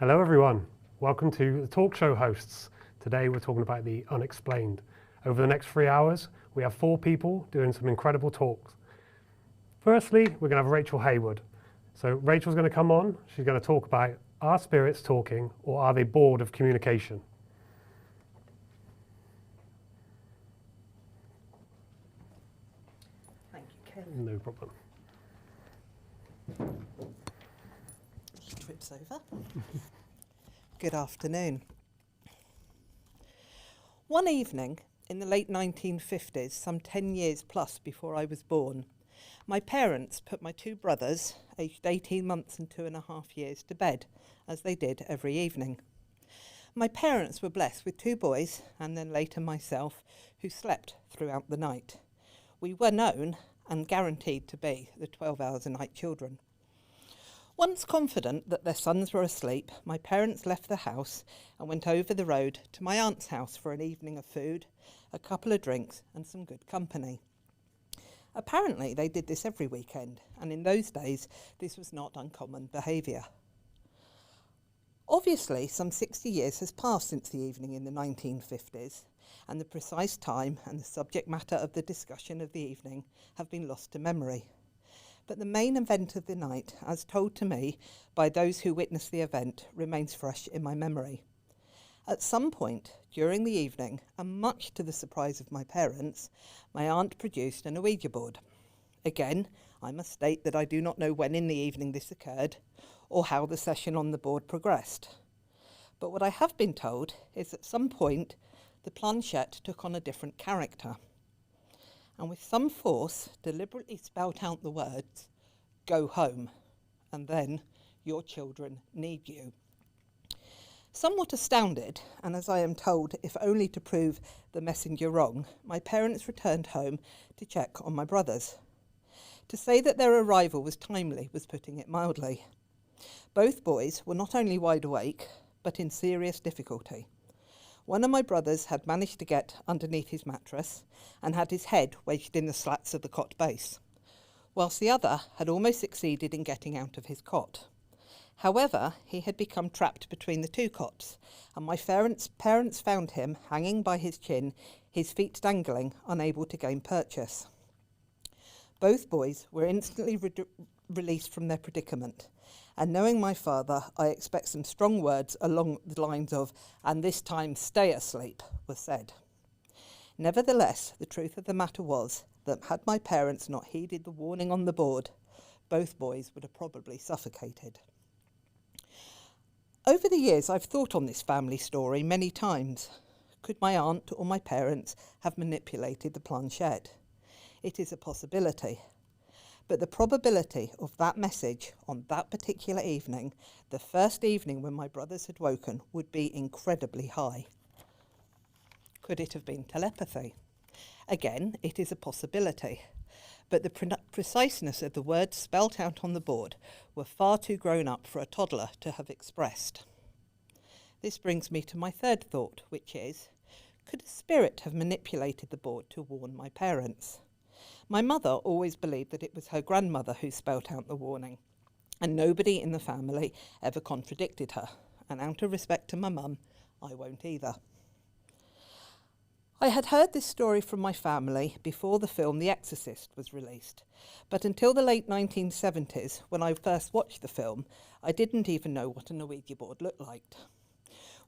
Hello everyone, welcome to the talk show hosts. Today we're talking about the Unexplained. Over the next 3 hours, we have 4 people doing some incredible talks. Firstly, we're going to have Rachel Hayward. So Rachel's going to come on, she's going to talk about, are spirits talking or are they bored of communication? Thank you, Kev. No problem. Trips over. Good afternoon. One evening in the late 1950s, some 10 years plus before I was born, my parents put my 2 brothers, aged 18 months and 2.5 years, to bed, as they did every evening. My parents were blessed with 2 boys, and then later myself, who slept throughout the night. We were known and guaranteed to be the 12 hours a night children. Once confident that their sons were asleep, my parents left the house and went over the road to my aunt's house for an evening of food, a couple of drinks and some good company. Apparently they did this every weekend, and in those days this was not uncommon behaviour. Obviously some 60 years has passed since the evening in the 1950s, and the precise time and the subject matter of the discussion of the evening have been lost to memory. But the main event of the night, as told to me by those who witnessed the event, remains fresh in my memory. At some point during the evening, and much to the surprise of my parents, my aunt produced an Ouija board. Again, I must state that I do not know when in the evening this occurred, or how the session on the board progressed. But what I have been told is at some point the planchette took on a different character, and with some force deliberately spelt out the words, "Go home," and then, "Your children need you." Somewhat astounded, and as I am told, if only to prove the messenger wrong, my parents returned home to check on my brothers. To say that their arrival was timely was putting it mildly. Both boys were not only wide awake, but in serious difficulty. One of my brothers had managed to get underneath his mattress and had his head wedged in the slats of the cot base, whilst the other had almost succeeded in getting out of his cot. However, he had become trapped between the 2 cots, and my parents found him hanging by his chin, his feet dangling, unable to gain purchase. Both boys were instantly released from their predicament, and knowing my father, I expect some strong words along the lines of, "and this time stay asleep," were said. Nevertheless, the truth of the matter was that had my parents not heeded the warning on the board, both boys would have probably suffocated. Over the years, I've thought on this family story many times. Could my aunt or my parents have manipulated the planchette? It is a possibility. But the probability of that message on that particular evening, the first evening when my brothers had woken, would be incredibly high. Could it have been telepathy? Again, it is a possibility. But the preciseness of the words spelt out on the board were far too grown up for a toddler to have expressed. This brings me to my third thought, which is, could a spirit have manipulated the board to warn my parents? My mother always believed that it was her grandmother who spelt out the warning, and nobody in the family ever contradicted her, and out of respect to my mum, I won't either. I had heard this story from my family before the film The Exorcist was released, but until the late 1970s, when I first watched the film, I didn't even know what an Ouija board looked like.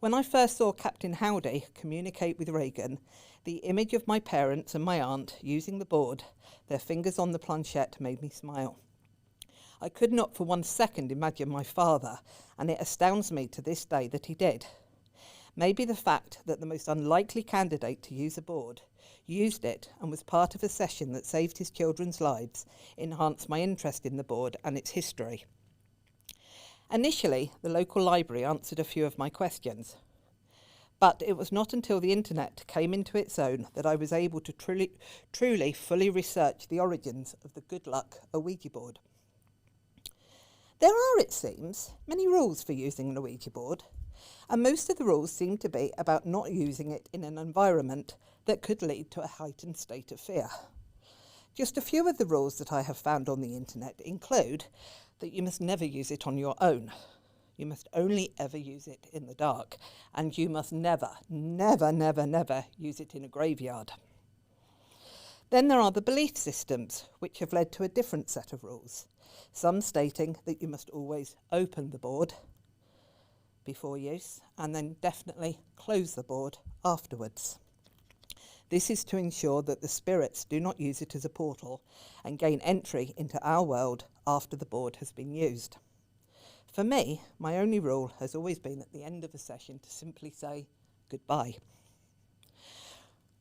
When I first saw Captain Howdy communicate with Reagan, the image of my parents and my aunt using the board, their fingers on the planchette, made me smile. I could not for 1 second imagine my father, and it astounds me to this day that he did. Maybe the fact that the most unlikely candidate to use a board used it and was part of a session that saved his children's lives enhanced my interest in the board and its history. Initially, the local library answered a few of my questions, but it was not until the internet came into its own that I was able to truly fully research the origins of the good luck Ouija board. There are, it seems, many rules for using an Ouija board, and most of the rules seem to be about not using it in an environment that could lead to a heightened state of fear. Just a few of the rules that I have found on the internet include that you must never use it on your own. You must only ever use it in the dark, and you must never, never, never, never use it in a graveyard. Then there are the belief systems, which have led to a different set of rules, some stating that you must always open the board before use, and then definitely close the board afterwards. This is to ensure that the spirits do not use it as a portal and gain entry into our world after the board has been used. For me, my only rule has always been at the end of a session to simply say goodbye.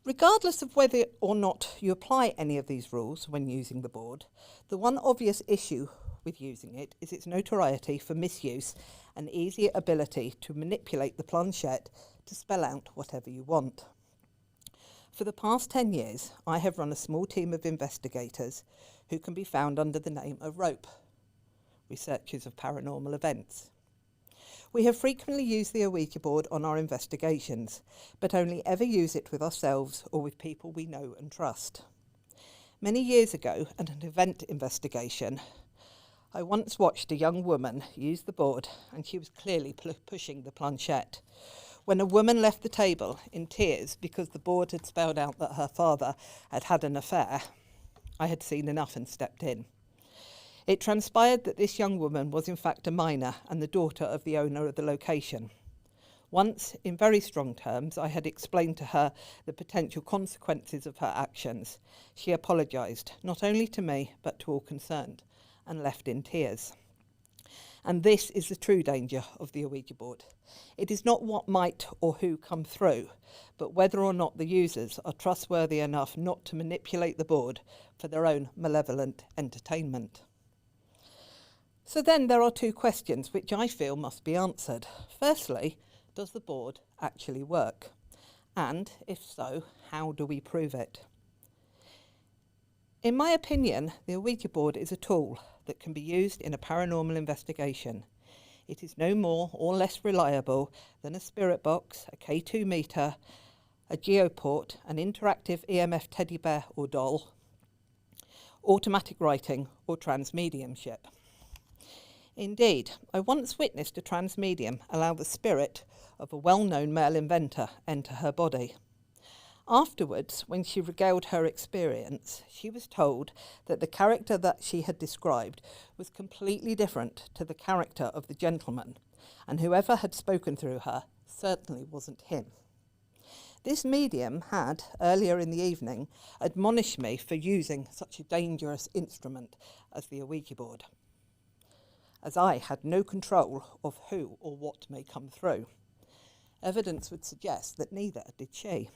Regardless of whether or not you apply any of these rules when using the board, the one obvious issue with using it is its notoriety for misuse and easy ability to manipulate the planchette to spell out whatever you want. For the past 10 years, I have run a small team of investigators who can be found under the name of R.O.P.E, Researchers of Paranormal Events. We have frequently used the Ouija board on our investigations, but only ever use it with ourselves or with people we know and trust. Many years ago, at an event investigation, I once watched a young woman use the board, and she was clearly pushing the planchette. When a woman left the table in tears because the board had spelled out that her father had had an affair, I had seen enough and stepped in. It transpired that this young woman was in fact a minor and the daughter of the owner of the location. Once, in very strong terms, I had explained to her the potential consequences of her actions. She apologised, not only to me, but to all concerned, and left in tears. And this is the true danger of the Ouija board. It is not what might or who come through, but whether or not the users are trustworthy enough not to manipulate the board for their own malevolent entertainment. So then there are two questions which I feel must be answered. Firstly, does the board actually work? And if so, how do we prove it? In my opinion, the Ouija board is a tool that can be used in a paranormal investigation. It is no more or less reliable than a spirit box, a K2 meter, a geoport, an interactive EMF teddy bear or doll, automatic writing or transmediumship. Indeed, I once witnessed a transmedium allow the spirit of a well-known male inventor enter her body. Afterwards, when she regaled her experience, she was told that the character that she had described was completely different to the character of the gentleman, and whoever had spoken through her certainly wasn't him. This medium had, earlier in the evening, admonished me for using such a dangerous instrument as the Ouija board, as I had no control of who or what may come through. Evidence would suggest that neither did she.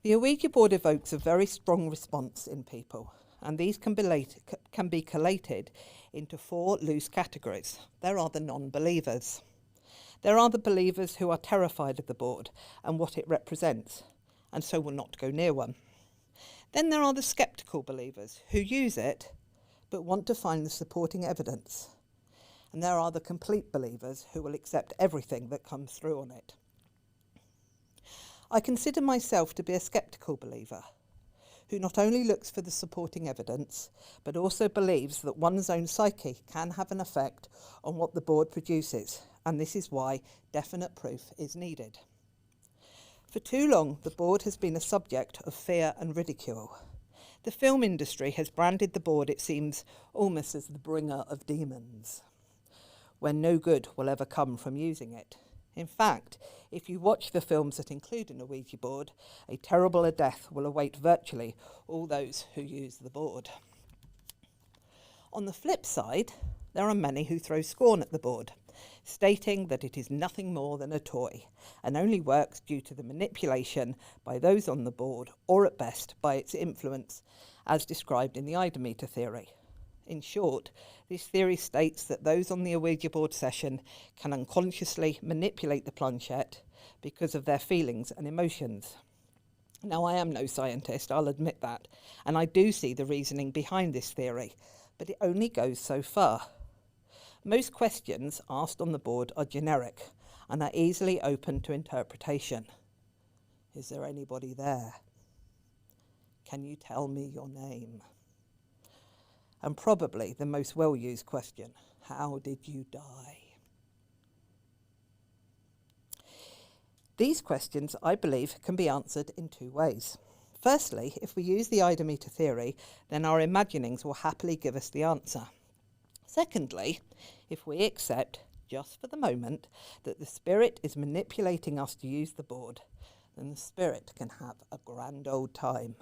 The Ouija board evokes a very strong response in people, and these can be collated into four loose categories. There are the non-believers. There are the believers who are terrified of the board and what it represents, and so will not go near one. Then there are the sceptical believers who use it but want to find the supporting evidence. And there are the complete believers who will accept everything that comes through on it. I consider myself to be a sceptical believer, who not only looks for the supporting evidence, but also believes that one's own psyche can have an effect on what the board produces, and this is why definite proof is needed. For too long, the board has been a subject of fear and ridicule. The film industry has branded the board, it seems, almost as the bringer of demons, when no good will ever come from using it. In fact, if you watch the films that include an Ouija board, a terrible death will await virtually all those who use the board. On the flip side, there are many who throw scorn at the board, stating that it is nothing more than a toy and only works due to the manipulation by those on the board, or at best by its influence, as described in the eidometer theory. In short, this theory states that those on the Ouija board session can unconsciously manipulate the planchette because of their feelings and emotions. Now, I am no scientist, I'll admit that, and I do see the reasoning behind this theory, but it only goes so far. Most questions asked on the board are generic and are easily open to interpretation. Is there anybody there? Can you tell me your name? And probably the most well-used question, How did you die? These questions, I believe, can be answered in two ways. Firstly, if we use the iodometer theory, then our imaginings will happily give us the answer. Secondly, if we accept, just for the moment, that the spirit is manipulating us to use the board, then the spirit can have a grand old time.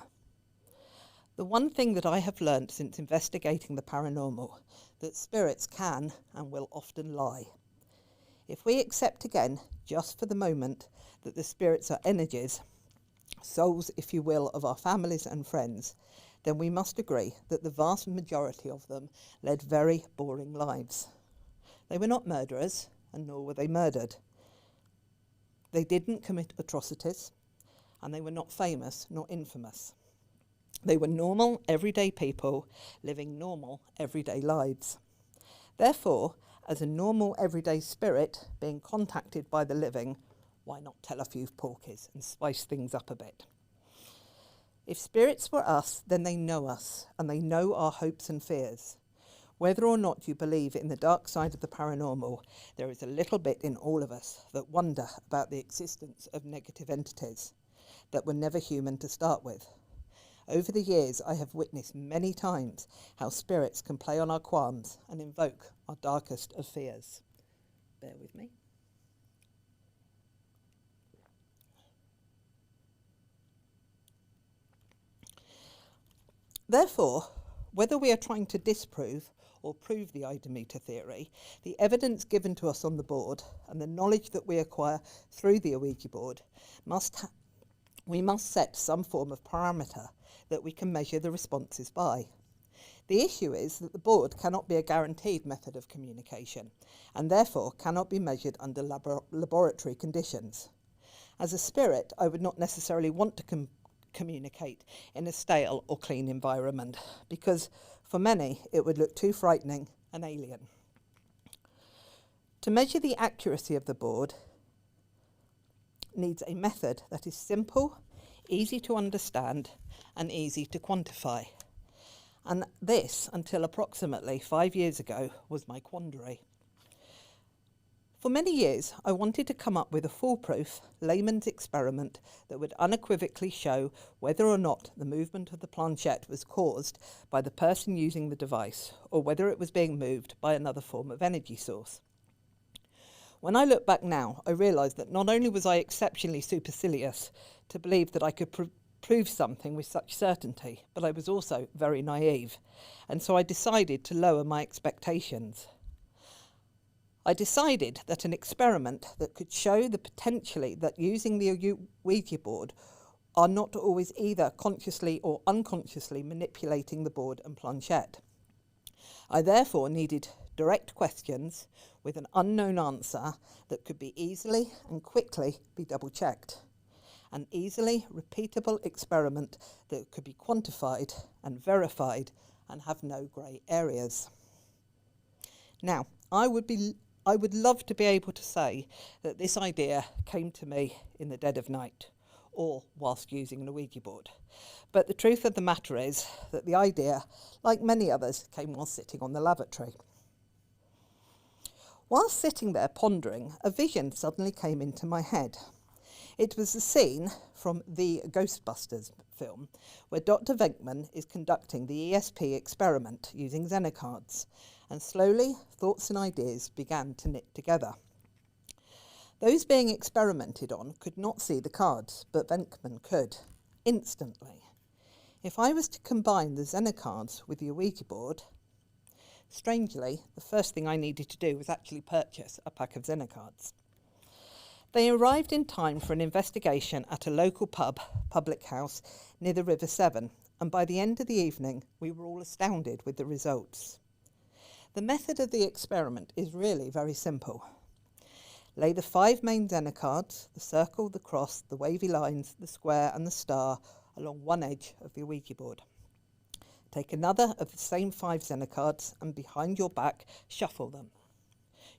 The one thing that I have learnt since investigating the paranormal, that spirits can and will often lie. If we accept again, just for the moment, that the spirits are energies, souls, if you will, of our families and friends, then we must agree that the vast majority of them led very boring lives. They were not murderers, and nor were they murdered. They didn't commit atrocities, and they were not famous nor infamous. They were normal, everyday people living normal, everyday lives. Therefore, as a normal, everyday spirit being contacted by the living, why not tell a few porkies and spice things up a bit? If spirits were us, then they know us, and they know our hopes and fears. Whether or not you believe in the dark side of the paranormal, there is a little bit in all of us that wonder about the existence of negative entities that were never human to start with. Over the years, I have witnessed many times how spirits can play on our qualms and invoke our darkest of fears. Bear with me. Therefore, whether we are trying to disprove or prove the iodometer theory, the evidence given to us on the board and the knowledge that we acquire through the Ouija board we must set some form of parameter that we can measure the responses by. The issue is that the board cannot be a guaranteed method of communication and therefore cannot be measured under laboratory conditions. As a spirit, I would not necessarily want to communicate in a stale or clean environment because for many it would look too frightening and alien. To measure the accuracy of the board needs a method that is simple, easy to understand and easy to quantify. And this, until approximately 5 years ago, was my quandary. For many years, I wanted to come up with a foolproof layman's experiment that would unequivocally show whether or not the movement of the planchette was caused by the person using the device or whether it was being moved by another form of energy source. When I look back now, I realise that not only was I exceptionally supercilious to believe that I could prove something with such certainty, but I was also very naive, and so I decided to lower my expectations. I decided that an experiment that could show the potentially that using the Ouija board are not always either consciously or unconsciously manipulating the board and planchette. I therefore needed direct questions with an unknown answer that could be easily and quickly be double-checked. An easily repeatable experiment that could be quantified and verified and have no grey areas. Now, I would love to be able to say that this idea came to me in the dead of night or whilst using an Ouija board. But the truth of the matter is that the idea, like many others, came while sitting on the lavatory. While sitting there pondering, a vision suddenly came into my head. It was a scene from the Ghostbusters film where Dr. Venkman is conducting the ESP experiment using Xenocards, and slowly thoughts and ideas began to knit together. Those being experimented on could not see the cards, but Venkman could, instantly. If I was to combine the Xenocards with the Ouija board, strangely, the first thing I needed to do was actually purchase a pack of Xenocards. They arrived in time for an investigation at a local public house near the River Severn, and by the end of the evening, we were all astounded with the results. The method of the experiment is really very simple. Lay the 5 main Xenocards, the circle, the cross, the wavy lines, the square and the star, along one edge of the Ouija board. Take another of the same 5 Xenocards and behind your back, shuffle them.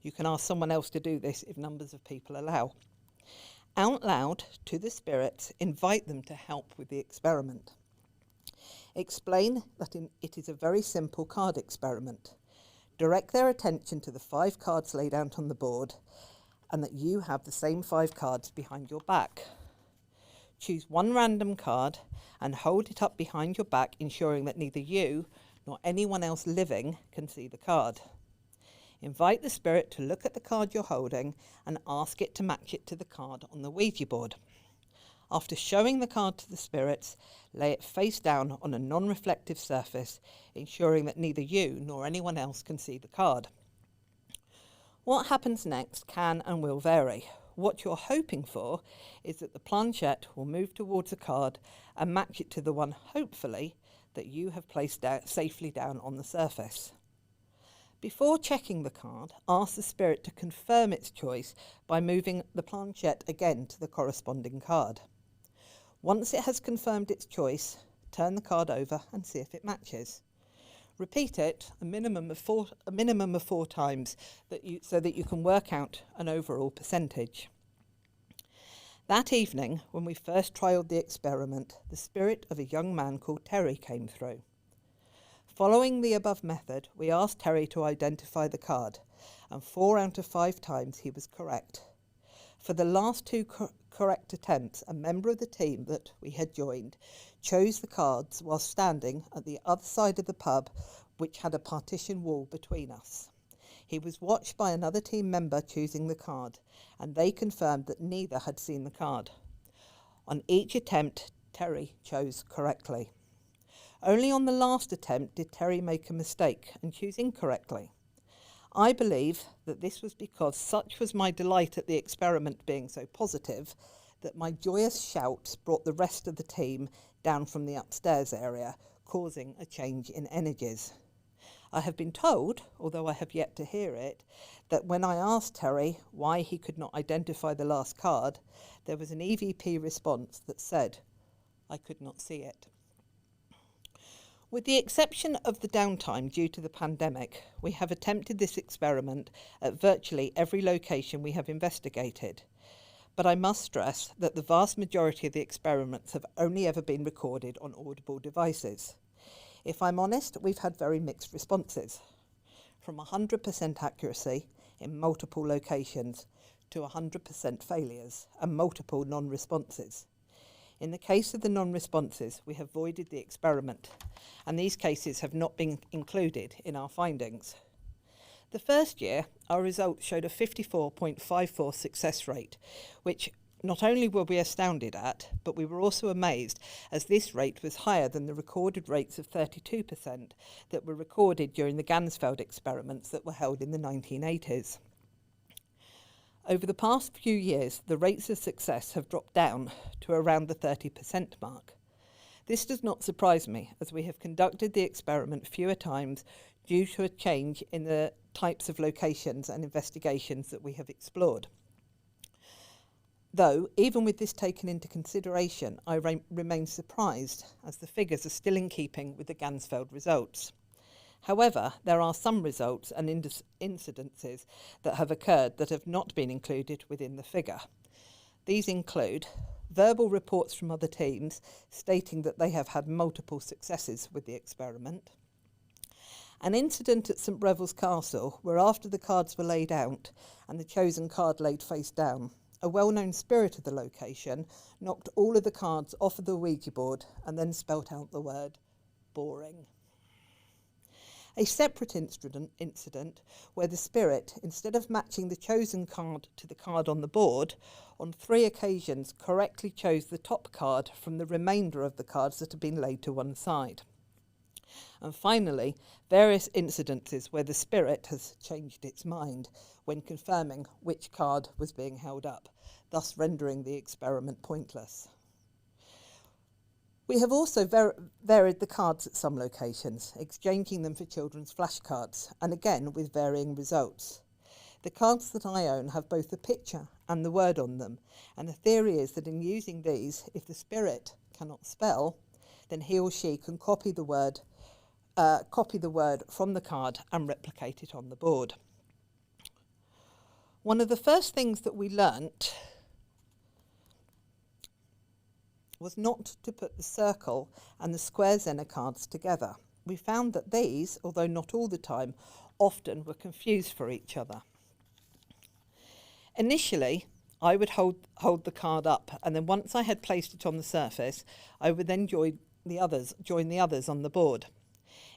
You can ask someone else to do this if numbers of people allow. Out loud to the spirits, invite them to help with the experiment. Explain that it is a very simple card experiment. Direct their attention to the 5 cards laid out on the board and that you have the same 5 cards behind your back. Choose one random card and hold it up behind your back, ensuring that neither you nor anyone else living can see the card. Invite the spirit to look at the card you're holding and ask it to match it to the card on the Ouija board. After showing the card to the spirits, lay it face down on a non-reflective surface, ensuring that neither you nor anyone else can see the card. What happens next can and will vary. What you're hoping for is that the planchette will move towards a card and match it to the one, hopefully, that you have placed safely down on the surface. Before checking the card, ask the spirit to confirm its choice by moving the planchette again to the corresponding card. Once it has confirmed its choice, turn the card over and see if it matches. Repeat it a minimum of 4 times so that you can work out an overall percentage. That evening, when we first trialled the experiment, the spirit of a young man called Terry came through. Following the above method, we asked Terry to identify the card, and 4 out of 5 times he was correct. For the last 2 correct attempts, a member of the team that we had joined chose the cards while standing at the other side of the pub, which had a partition wall between us. He was watched by another team member choosing the card, and they confirmed that neither had seen the card. On each attempt, Terry chose correctly. Only on the last attempt did Terry make a mistake and choose incorrectly. I believe that this was because such was my delight at the experiment being so positive that my joyous shouts brought the rest of the team down from the upstairs area, causing a change in energies. I have been told, although I have yet to hear it, that when I asked Terry why he could not identify the last card, there was an EVP response that said, "I could not see it." With the exception of the downtime due to the pandemic, we have attempted this experiment at virtually every location we have investigated. But I must stress that the vast majority of the experiments have only ever been recorded on audible devices. If I'm honest, we've had very mixed responses, from 100% accuracy in multiple locations to 100% failures and multiple non-responses. In the case of the non-responses, we have voided the experiment, and these cases have not been included in our findings. The first year, our results showed a 54.54 success rate, which not only were we astounded at, but we were also amazed, as this rate was higher than the recorded rates of 32% that were recorded during the Ganzfeld experiments that were held in the 1980s. Over the past few years, the rates of success have dropped down to around the 30% mark. This does not surprise me, as we have conducted the experiment fewer times due to a change in the types of locations and investigations that we have explored. Though, even with this taken into consideration, I remain surprised, as the figures are still in keeping with the Ganzfeld results. However, there are some results and incidences that have occurred that have not been included within the figure. These include verbal reports from other teams stating that they have had multiple successes with the experiment, an incident at St Breville's Castle where, after the cards were laid out and the chosen card laid face down, a well-known spirit of the location knocked all of the cards off of the Ouija board and then spelt out the word boring. A separate incident where the spirit, instead of matching the chosen card to the card on the board, on 3 occasions correctly chose the top card from the remainder of the cards that had been laid to one side. And finally, various incidences where the spirit has changed its mind when confirming which card was being held up, thus rendering the experiment pointless. We have also varied the cards at some locations, exchanging them for children's flashcards, and again with varying results. The cards that I own have both the picture and the word on them, and the theory is that in using these, if the spirit cannot spell, then he or she can copy the word from the card and replicate it on the board. One of the first things that we learnt was not to put the circle and the square Zener cards together. We found that these, although not all the time, often were confused for each other. Initially, I would hold the card up, and then once I had placed it on the surface, I would then join the others on the board.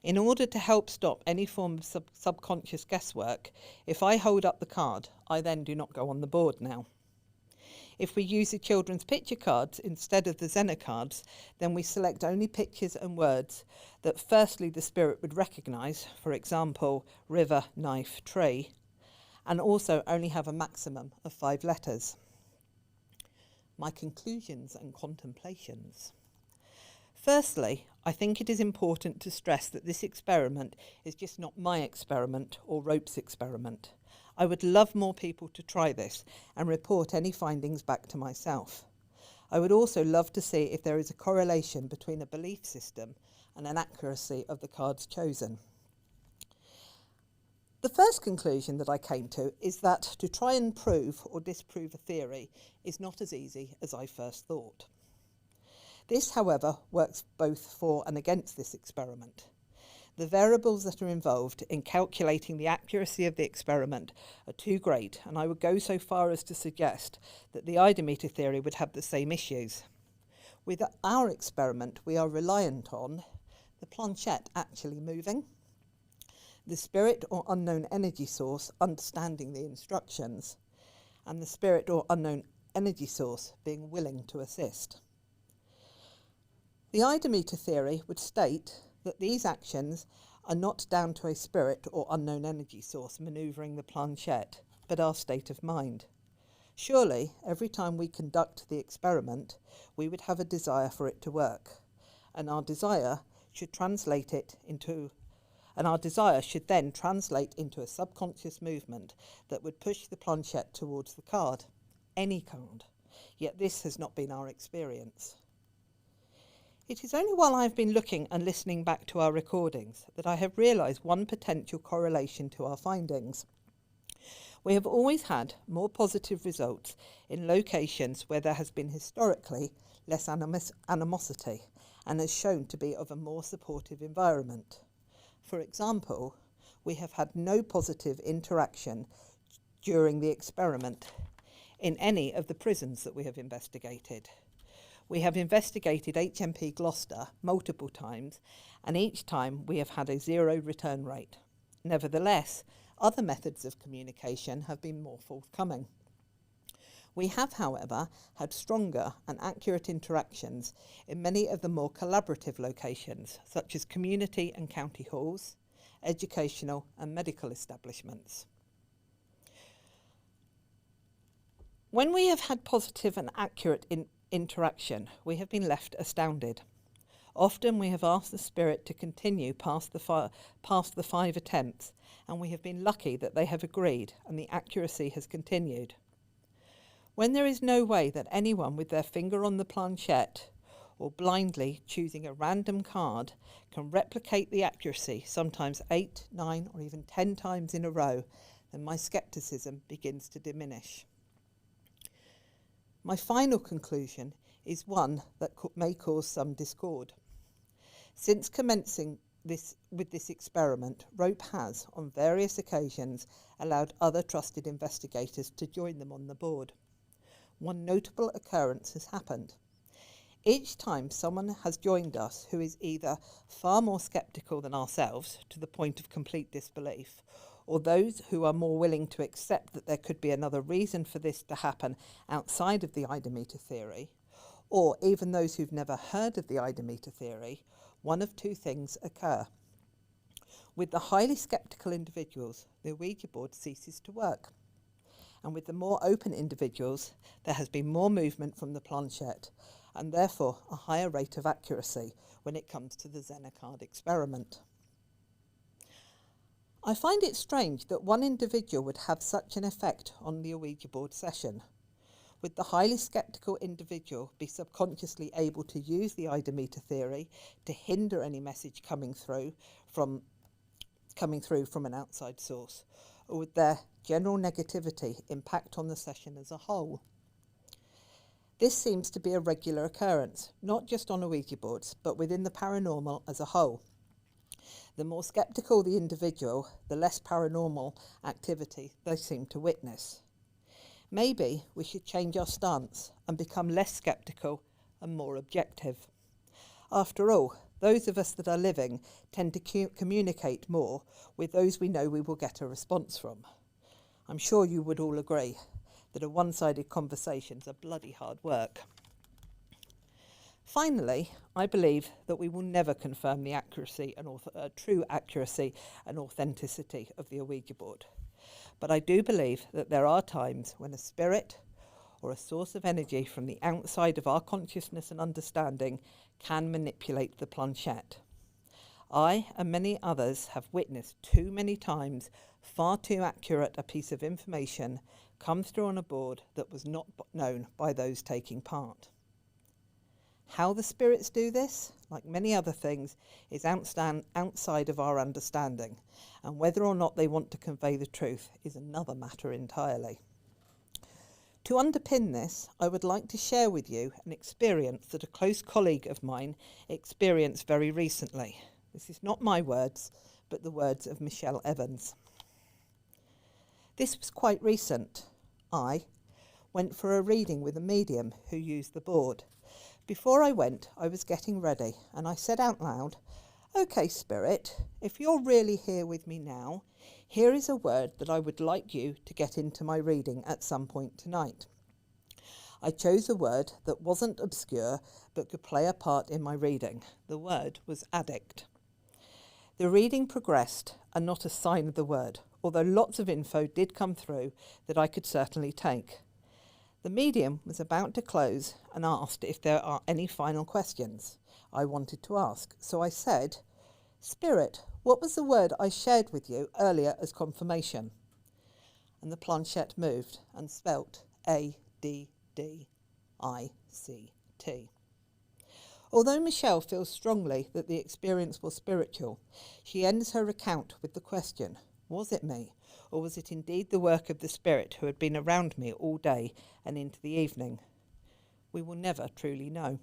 In order to help stop any form of subconscious guesswork, if I hold up the card, I then do not go on the board now. If we use the children's picture cards instead of the Zena cards, then we select only pictures and words that firstly the spirit would recognise, for example, river, knife, tree, and also only have a maximum of 5 letters. My conclusions and contemplations. Firstly, I think it is important to stress that this experiment is just not my experiment or R.O.P.E.'s experiment. I would love more people to try this and report any findings back to myself. I would also love to see if there is a correlation between a belief system and an accuracy of the cards chosen. The first conclusion that I came to is that to try and prove or disprove a theory is not as easy as I first thought. This, however, works both for and against this experiment. The variables that are involved in calculating the accuracy of the experiment are too great, and I would go so far as to suggest that the eidometer theory would have the same issues. With our experiment, we are reliant on the planchette actually moving, the spirit or unknown energy source understanding the instructions, and the spirit or unknown energy source being willing to assist. The eidometer theory would state that these actions are not down to a spirit or unknown energy source manoeuvring the planchette, but our state of mind. Surely, every time we conduct the experiment, we would have a desire for it to work, and our desire should then translate into a subconscious movement that would push the planchette towards the card, any card. Yet this has not been our experience. It is only while I have been looking and listening back to our recordings that I have realised one potential correlation to our findings. We have always had more positive results in locations where there has been historically less animosity and has shown to be of a more supportive environment. For example, we have had no positive interaction during the experiment in any of the prisons that we have investigated. We have investigated HMP Gloucester multiple times, and each time we have had a 0 return rate. Nevertheless, other methods of communication have been more forthcoming. We have, however, had stronger and accurate interactions in many of the more collaborative locations, such as community and county halls, educational and medical establishments. When we have had positive and accurate interaction, we have been left astounded. Often we have asked the spirit to continue past the 5 attempts, and we have been lucky that they have agreed and the accuracy has continued. When there is no way that anyone with their finger on the planchette or blindly choosing a random card can replicate the accuracy sometimes 8, 9 or even 10 times in a row, then my scepticism begins to diminish. My final conclusion is one that may cause some discord. Since commencing with this experiment, R.O.P.E. has, on various occasions, allowed other trusted investigators to join them on the board. One notable occurrence has happened. Each time someone has joined us who is either far more sceptical than ourselves, to the point of complete disbelief, or those who are more willing to accept that there could be another reason for this to happen outside of the eidometer theory, or even those who've never heard of the eidometer theory, one of two things occur. With the highly sceptical individuals, the Ouija board ceases to work. And with the more open individuals, there has been more movement from the planchette, and therefore a higher rate of accuracy when it comes to the Zena card experiment. I find it strange that one individual would have such an effect on the Ouija board session. Would the highly sceptical individual be subconsciously able to use the eidometer theory to hinder any message coming through from an outside source? Or would their general negativity impact on the session as a whole? This seems to be a regular occurrence, not just on Ouija boards, but within the paranormal as a whole. The more sceptical the individual, the less paranormal activity they seem to witness. Maybe we should change our stance and become less sceptical and more objective. After all, those of us that are living tend to communicate more with those we know we will get a response from. I'm sure you would all agree that a one-sided conversations are bloody hard work. Finally, I believe that we will never confirm the accuracy and true accuracy and authenticity of the Ouija board. But I do believe that there are times when a spirit or a source of energy from the outside of our consciousness and understanding can manipulate the planchette. I and many others have witnessed too many times far too accurate a piece of information come through on a board that was not known by those taking part. How the spirits do this, like many other things, is outside of our understanding, and whether or not they want to convey the truth is another matter entirely. To underpin this, I would like to share with you an experience that a close colleague of mine experienced very recently. This is not my words, but the words of Michelle Evans. This was quite recent. I went for a reading with a medium who used the board. Before I went, I was getting ready, and I said out loud, "Okay, Spirit, if you're really here with me now, here is a word that I would like you to get into my reading at some point tonight." I chose a word that wasn't obscure, but could play a part in my reading. The word was addict. The reading progressed, and not a sign of the word, although lots of info did come through that I could certainly take. The medium was about to close and asked if there are any final questions I wanted to ask. So I said, "Spirit, what was the word I shared with you earlier as confirmation?" And the planchette moved and spelt ADDICT. Although Michelle feels strongly that the experience was spiritual, she ends her account with the question, was it me, or was it indeed the work of the spirit who had been around me all day and into the evening? We will never truly know.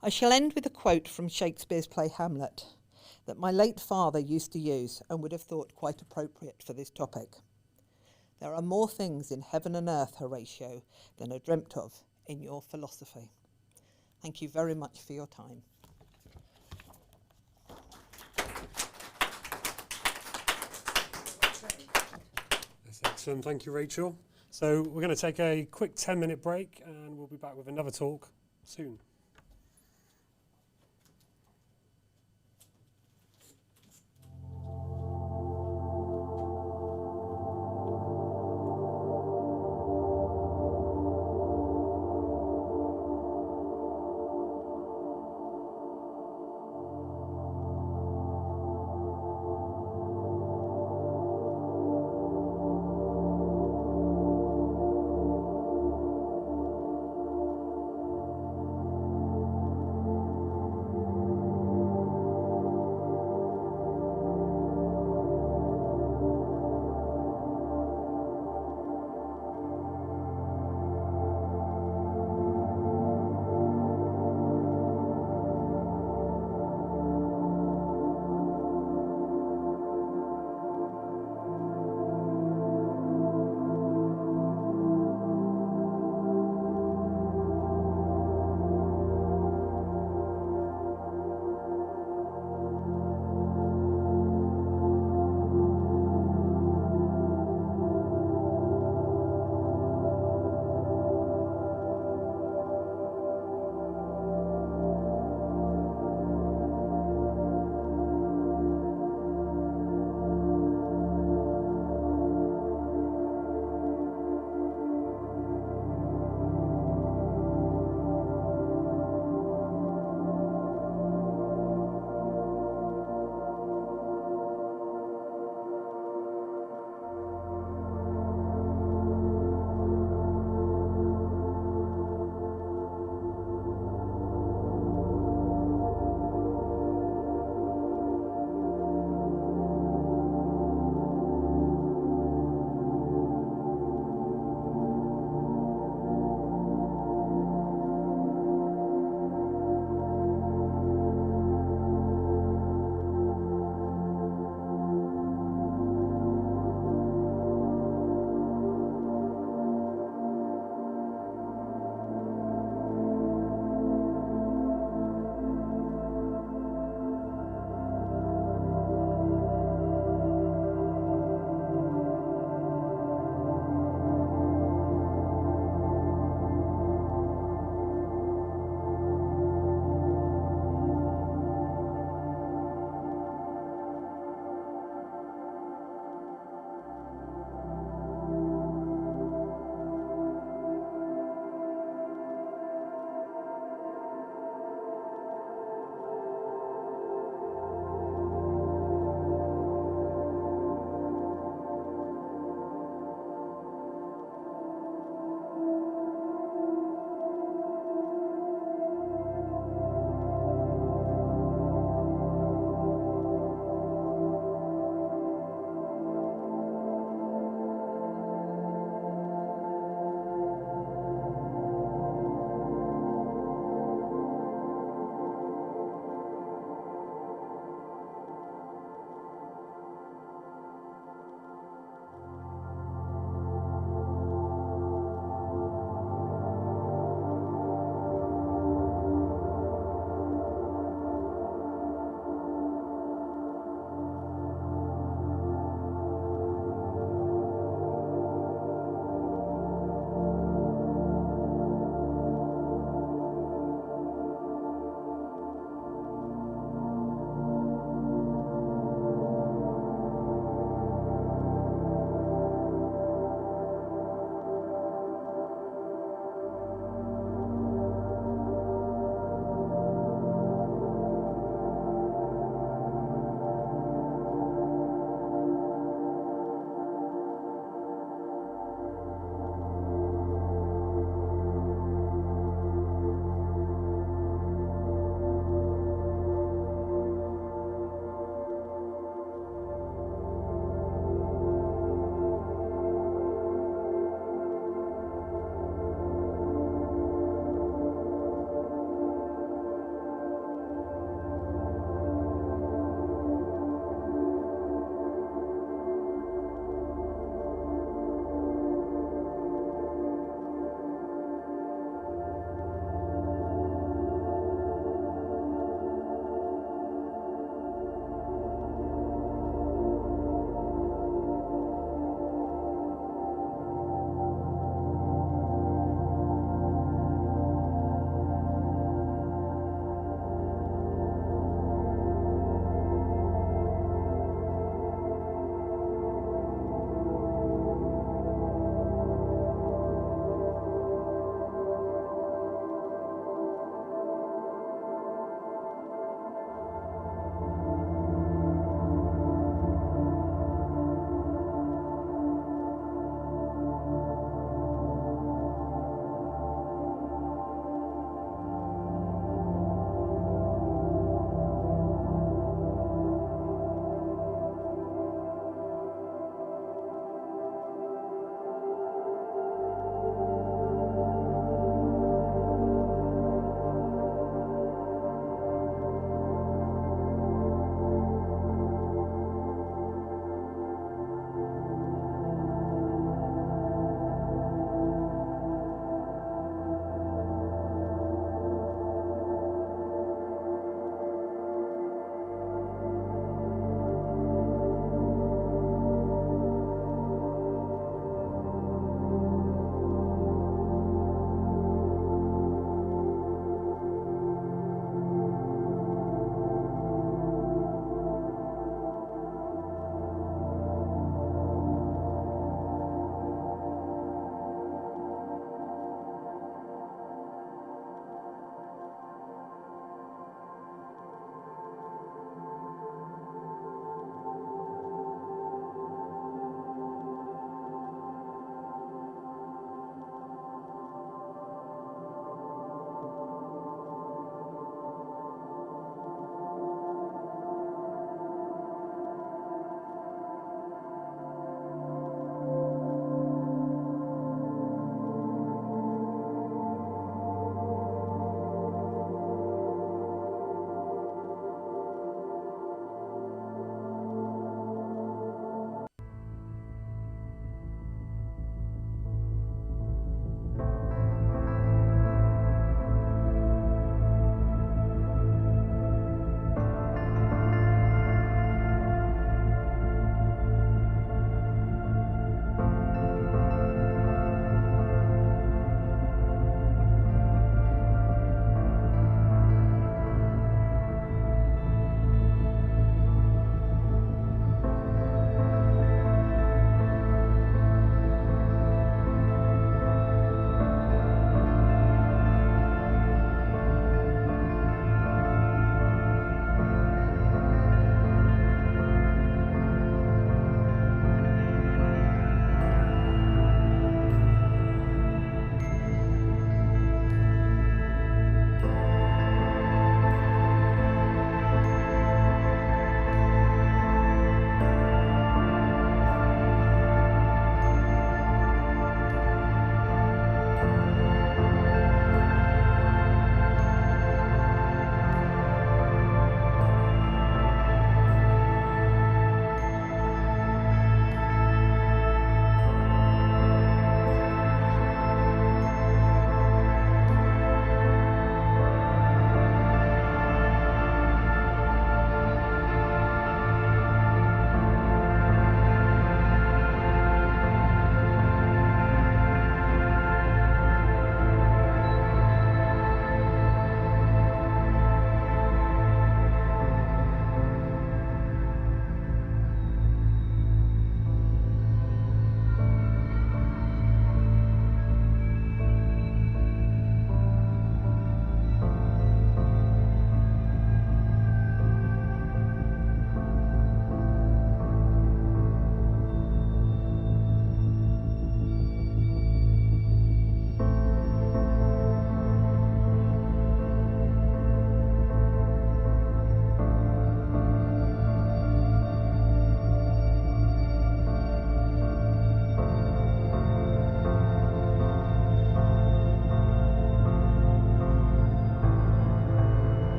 I shall end with a quote from Shakespeare's play Hamlet that my late father used to use and would have thought quite appropriate for this topic. "There are more things in heaven and earth, Horatio, than are dreamt of in your philosophy." Thank you very much for your time. That's excellent. Thank you, Rachel. So we're going to take a quick 10-minute break, and we'll be back with another talk soon.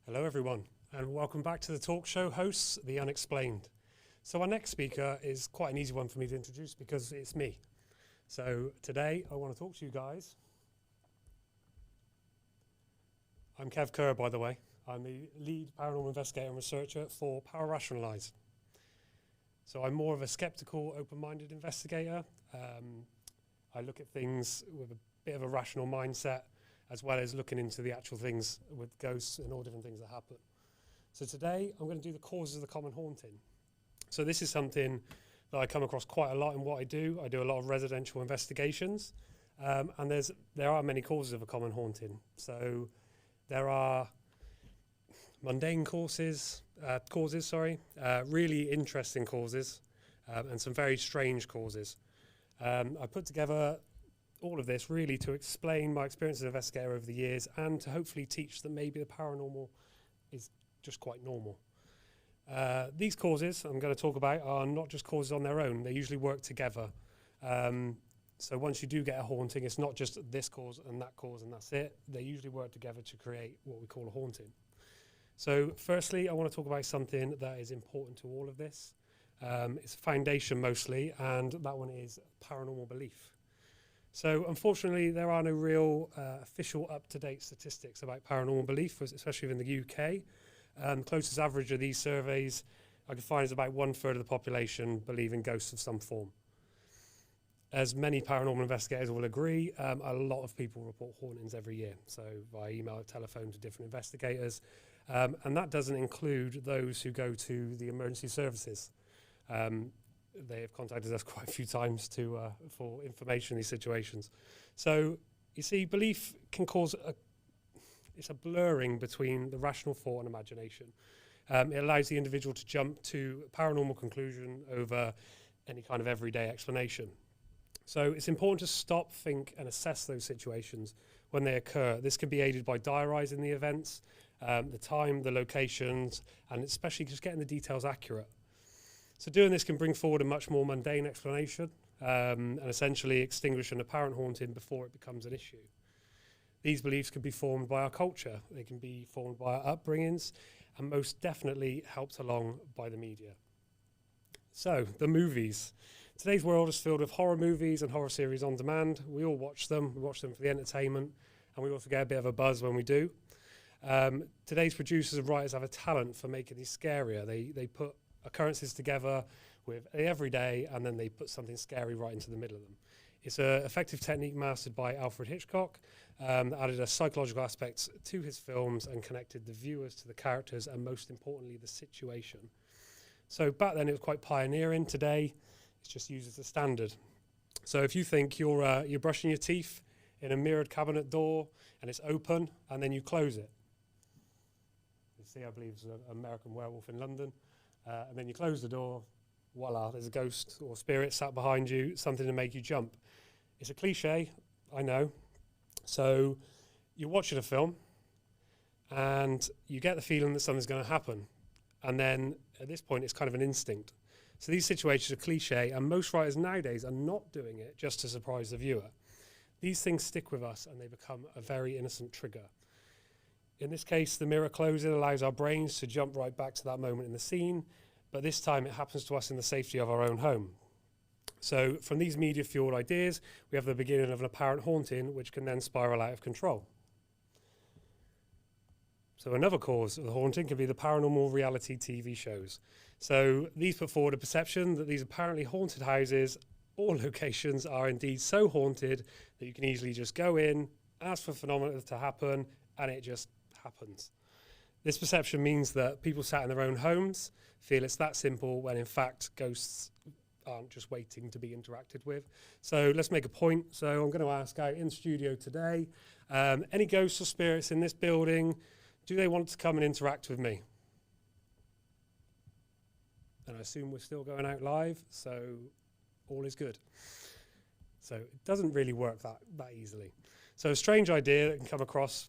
Hello everyone, and welcome back to the talk show hosts, The Unexplained. So our next speaker is quite an easy one for me to introduce because it's me. So today I want to talk to you guys. I'm Kev Kerr, by the way. I'm the lead paranormal investigator and researcher for Parationalize. So I'm more of a skeptical, open-minded investigator. I look at things with a bit of a rational mindset, as well as looking into the actual things with ghosts and all different things that happen. So today I'm going to do the causes of the common haunting. So this is something that I come across quite a lot in what I do. I do a lot of residential investigations, and there are many causes of a common haunting. So there are mundane causes, really interesting causes, and some very strange causes. I put together all of this really to explain my experience as an investigator over the years and to hopefully teach that maybe the paranormal is just quite normal. These causes I'm going to talk about are not just causes on their own. They usually work together. So once you do get a haunting, it's not just this cause and that's it. They usually work together to create what we call a haunting. So firstly, I want to talk about something that is important to all of this. It's a foundation mostly, and that one is paranormal belief. So unfortunately, there are no real official up-to-date statistics about paranormal belief, especially in the UK. The closest average of these surveys I can find is about 1/3 of the population believe in ghosts of some form. As many paranormal investigators will agree, a lot of people report hauntings every year, so via email, telephone to different investigators. And that doesn't include those who go to the emergency services. They have contacted us quite a few times for information in these situations. So you see, belief can cause it's a blurring between the rational thought and imagination. It allows the individual to jump to a paranormal conclusion over any kind of everyday explanation. So it's important to stop, think, and assess those situations when they occur. This can be aided by diarising the events, the time, the locations, and especially just getting the details accurate. So doing this can bring forward a much more mundane explanation and essentially extinguish an apparent haunting before it becomes an issue. These beliefs can be formed by our culture, they can be formed by our upbringings, and most definitely helped along by the media. So, the movies. Today's world is filled with horror movies and horror series on demand. We all watch them. We watch them for the entertainment, and we also get a bit of a buzz when we do. Today's producers and writers have a talent for making these scarier. They put occurrences together with the everyday, and then they put something scary right into the middle of them. It's an effective technique mastered by Alfred Hitchcock that added a psychological aspect to his films and connected the viewers to the characters and most importantly the situation. So back then it was quite pioneering. Today it's just used as a standard. So if you think you're brushing your teeth in a mirrored cabinet door and it's open and then you close it. You see, I believe it's an American Werewolf in London. And then you close the door, voila, there's a ghost or spirit sat behind you, something to make you jump. It's a cliche, I know. So you're watching a film and you get the feeling that something's going to happen. And then at this point, it's kind of an instinct. So these situations are cliche, and most writers nowadays are not doing it just to surprise the viewer. These things stick with us and they become a very innocent trigger. In this case, the mirror closing allows our brains to jump right back to that moment in the scene, but this time it happens to us in the safety of our own home. So from these media-fueled ideas, we have the beginning of an apparent haunting, which can then spiral out of control. So another cause of the haunting can be the paranormal reality TV shows. So these put forward a perception that these apparently haunted houses or locations are indeed so haunted that you can easily just go in, ask for phenomena to happen, and it just happens. This perception means that people sat in their own homes feel it's that simple, when in fact ghosts aren't just waiting to be interacted with. So let's make a point. So I'm going to ask out in the studio today, any ghosts or spirits in this building, do they want to come and interact with me? And I assume we're still going out live, so all is good. So it doesn't really work that easily. So a strange idea that can come across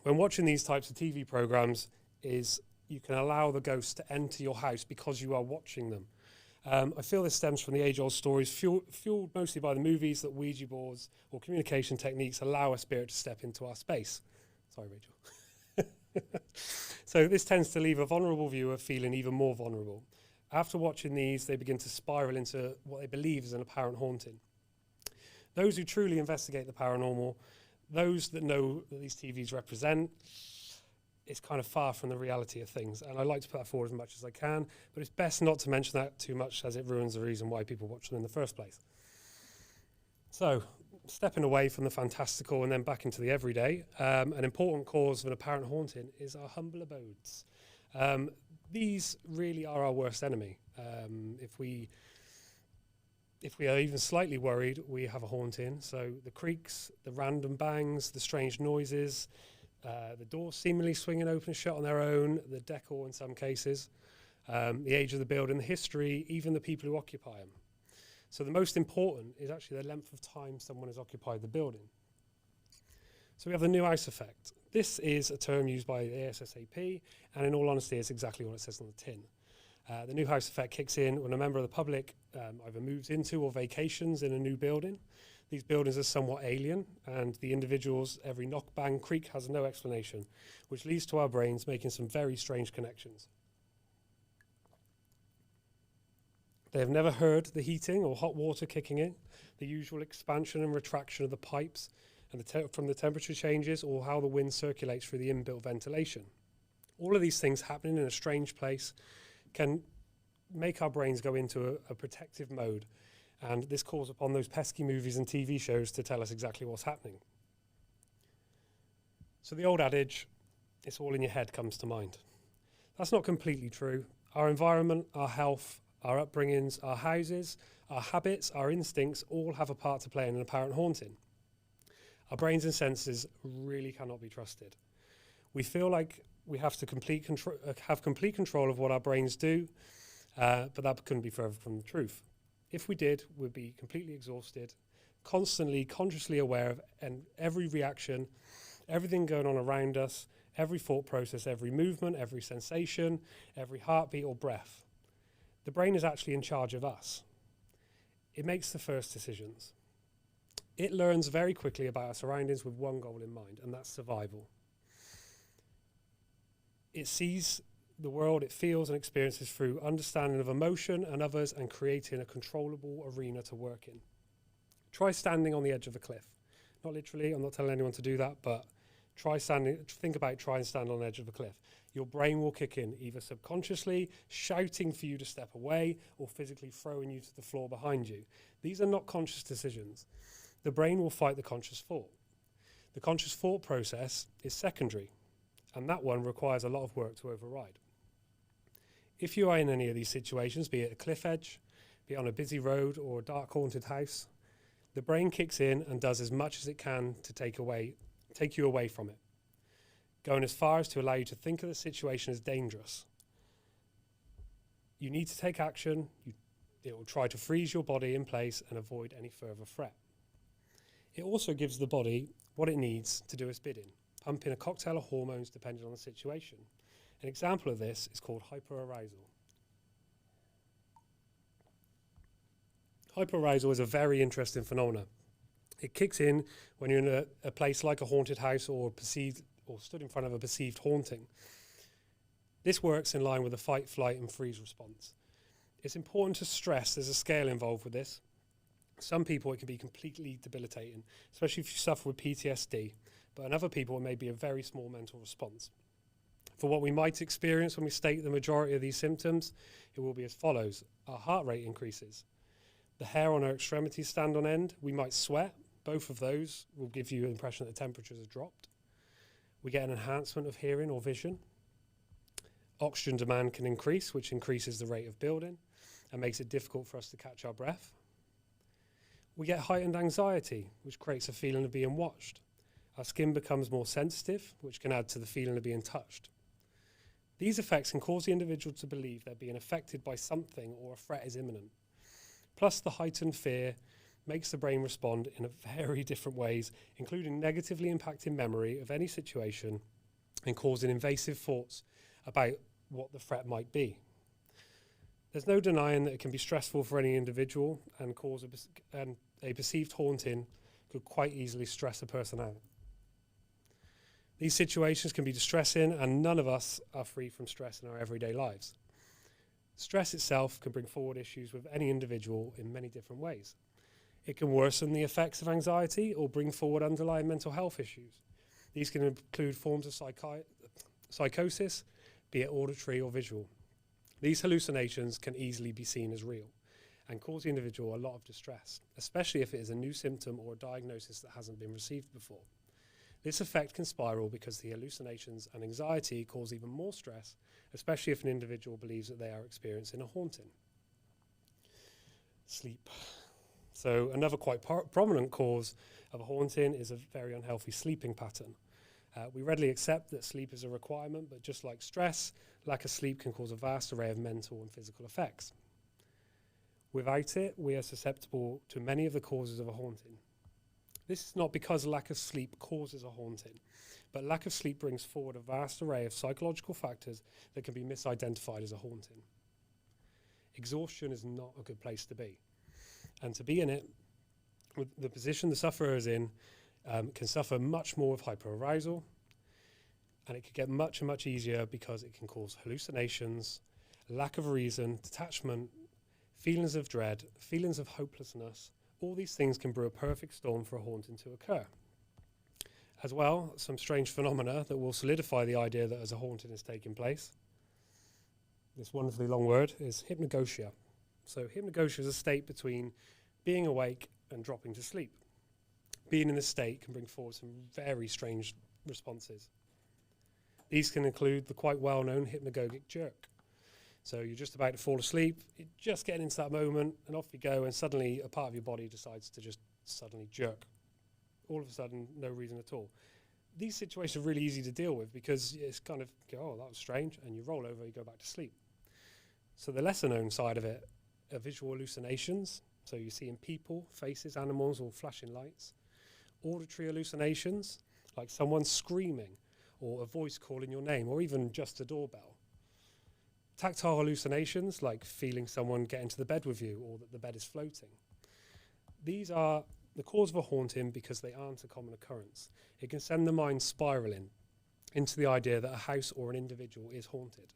when watching these types of TV programs is you can allow the ghosts to enter your house because you are watching them. I feel this stems from the age-old stories fueled mostly by the movies that Ouija boards or communication techniques allow a spirit to step into our space. Sorry, Rachel. So this tends to leave a vulnerable viewer feeling even more vulnerable. After watching these, they begin to spiral into what they believe is an apparent haunting. Those who truly investigate the paranormal, those that know that these TVs represent, it's kind of far from the reality of things. And I like to put that forward as much as I can, but it's best not to mention that too much, as it ruins the reason why people watch them in the first place. So, stepping away from the fantastical and then back into the everyday, an important cause of an apparent haunting is our humble abodes. These really are our worst enemy. If we are even slightly worried, we have a haunting. So the creaks, the random bangs, the strange noises, the doors seemingly swinging open and shut on their own, the decor in some cases, the age of the building, the history, even the people who occupy them. So the most important is actually the length of time someone has occupied the building. So we have the new house effect. This is a term used by the ASSAP, and in all honesty, it's exactly what it says on the tin. The new house effect kicks in when a member of the public either moves into or vacations in a new building. These buildings are somewhat alien, and the individual's every knock, bang, creak has no explanation, which leads to our brains making some very strange connections. They have never heard the heating or hot water kicking in, the usual expansion and retraction of the pipes, and from the temperature changes, or how the wind circulates through the inbuilt ventilation. All of these things happening in a strange place can make our brains go into a protective mode, and this calls upon those pesky movies and TV shows to tell us exactly what's happening. So the old adage, it's all in your head, comes to mind. That's not completely true. Our environment, our health, our upbringings, our houses, our habits, our instincts all have a part to play in an apparent haunting. Our brains and senses really cannot be trusted. We feel like we have to have complete control of what our brains do, but that couldn't be further from the truth. If we did, we'd be completely exhausted, constantly consciously aware of every reaction, everything going on around us, every thought process, every movement, every sensation, every heartbeat or breath. The brain is actually in charge of us. It makes the first decisions. It learns very quickly about our surroundings with one goal in mind, and that's survival. It sees the world it feels and experiences through understanding of emotion and others, and creating a controllable arena to work in. Try standing on the edge of a cliff. Not literally, I'm not telling anyone to do that, but think about trying to stand on the edge of a cliff. Your brain will kick in, either subconsciously shouting for you to step away, or physically throwing you to the floor behind you. These are not conscious decisions. The brain will fight the conscious thought. The conscious thought process is secondary, and that one requires a lot of work to override. If you are in any of these situations, be it a cliff edge, be it on a busy road or a dark haunted house, the brain kicks in and does as much as it can to take you away from it, going as far as to allow you to think of the situation as dangerous. You need to take action. It will try to freeze your body in place and avoid any further threat. It also gives the body what it needs to do its bidding, pumping a cocktail of hormones depending on the situation. An example of this is called hyperarousal. Hyperarousal is a very interesting phenomenon. It kicks in when you're in a place like a haunted house or stood in front of a perceived haunting. This works in line with the fight, flight, and freeze response. It's important to stress there's a scale involved with this. Some people it can be completely debilitating, especially if you suffer with PTSD, but in other people it may be a very small mental response. For what we might experience when we state the majority of these symptoms, it will be as follows. Our heart rate increases. The hair on our extremities stand on end. We might sweat. Both of those will give you an impression that the temperatures have dropped. We get an enhancement of hearing or vision. Oxygen demand can increase, which increases the rate of building and makes it difficult for us to catch our breath. We get heightened anxiety, which creates a feeling of being watched. Our skin becomes more sensitive, which can add to the feeling of being touched. These effects can cause the individual to believe they're being affected by something or a threat is imminent. Plus, the heightened fear makes the brain respond in very different ways, including negatively impacting memory of any situation and causing invasive thoughts about what the threat might be. There's no denying that it can be stressful for any individual, and a perceived haunting could quite easily stress a person out. These situations can be distressing, and none of us are free from stress in our everyday lives. Stress itself can bring forward issues with any individual in many different ways. It can worsen the effects of anxiety or bring forward underlying mental health issues. These can include forms of psychosis, be it auditory or visual. These hallucinations can easily be seen as real and cause the individual a lot of distress, especially if it is a new symptom or a diagnosis that hasn't been received before. This effect can spiral because the hallucinations and anxiety cause even more stress, especially if an individual believes that they are experiencing a haunting. Sleep. So another quite prominent cause of a haunting is a very unhealthy sleeping pattern. We readily accept that sleep is a requirement, but just like stress, lack of sleep can cause a vast array of mental and physical effects. Without it, we are susceptible to many of the causes of a haunting. This is not because lack of sleep causes a haunting, but lack of sleep brings forward a vast array of psychological factors that can be misidentified as a haunting. Exhaustion is not a good place to be. And to be in it, with the position the sufferer is in, can suffer much more of hyperarousal, and it could get much easier because it can cause hallucinations, lack of reason, detachment, feelings of dread, feelings of hopelessness. All these things can brew a perfect storm for a haunting to occur. As well, some strange phenomena that will solidify the idea that as a haunting is taking place. This wonderfully long word is hypnagogia. So hypnagogia is a state between being awake and dropping to sleep. Being in this state can bring forward some very strange responses. These can include the quite well-known hypnagogic jerk. So you're just about to fall asleep, you're just getting into that moment, and off you go, and suddenly a part of your body decides to just suddenly jerk. All of a sudden, no reason at all. These situations are really easy to deal with because it's kind of, oh, that was strange, and you roll over, you go back to sleep. So the lesser known side of it are visual hallucinations. So you see in people, faces, animals, or flashing lights. Auditory hallucinations, like someone screaming, or a voice calling your name, or even just a doorbell. Tactile hallucinations, like feeling someone get into the bed with you, or that the bed is floating. These are the cause of a haunting because they aren't a common occurrence. It can send the mind spiraling into the idea that a house or an individual is haunted.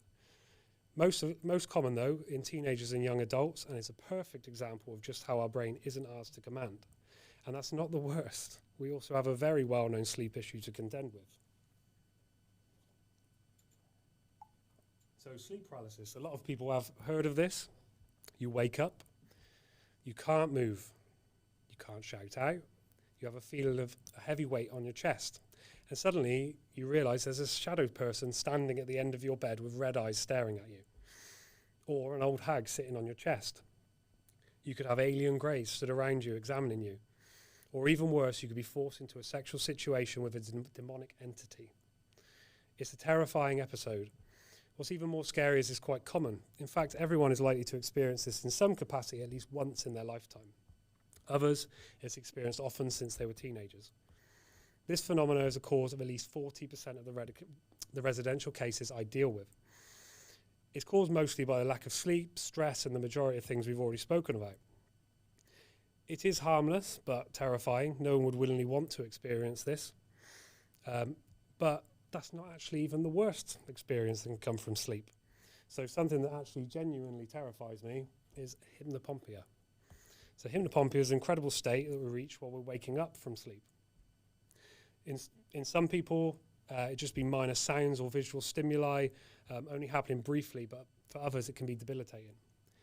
Most common, though, in teenagers and young adults, and it's a perfect example of just how our brain isn't ours to command. And that's not the worst. We also have a very well-known sleep issue to contend with. So sleep paralysis, a lot of people have heard of this. You wake up, you can't move, you can't shout out, you have a feeling of a heavy weight on your chest. And suddenly you realise there's a shadow person standing at the end of your bed with red eyes staring at you. Or an old hag sitting on your chest. You could have alien greys stood around you examining you. Or even worse, you could be forced into a sexual situation with a demonic entity. It's a terrifying episode. What's even more scary is it's quite common. In fact, everyone is likely to experience this in some capacity at least once in their lifetime. Others, it's experienced often since they were teenagers. This phenomenon is a cause of at least 40% of the residential cases I deal with. It's caused mostly by the lack of sleep, stress, and the majority of things we've already spoken about. It is harmless, but terrifying. No one would willingly want to experience this. But that's not actually even the worst experience that can come from sleep. So something that actually genuinely terrifies me is hypnopompia. So hypnopompia is an incredible state that we reach while we're waking up from sleep. In some people, it just be minor sounds or visual stimuli, only happening briefly, but for others it can be debilitating.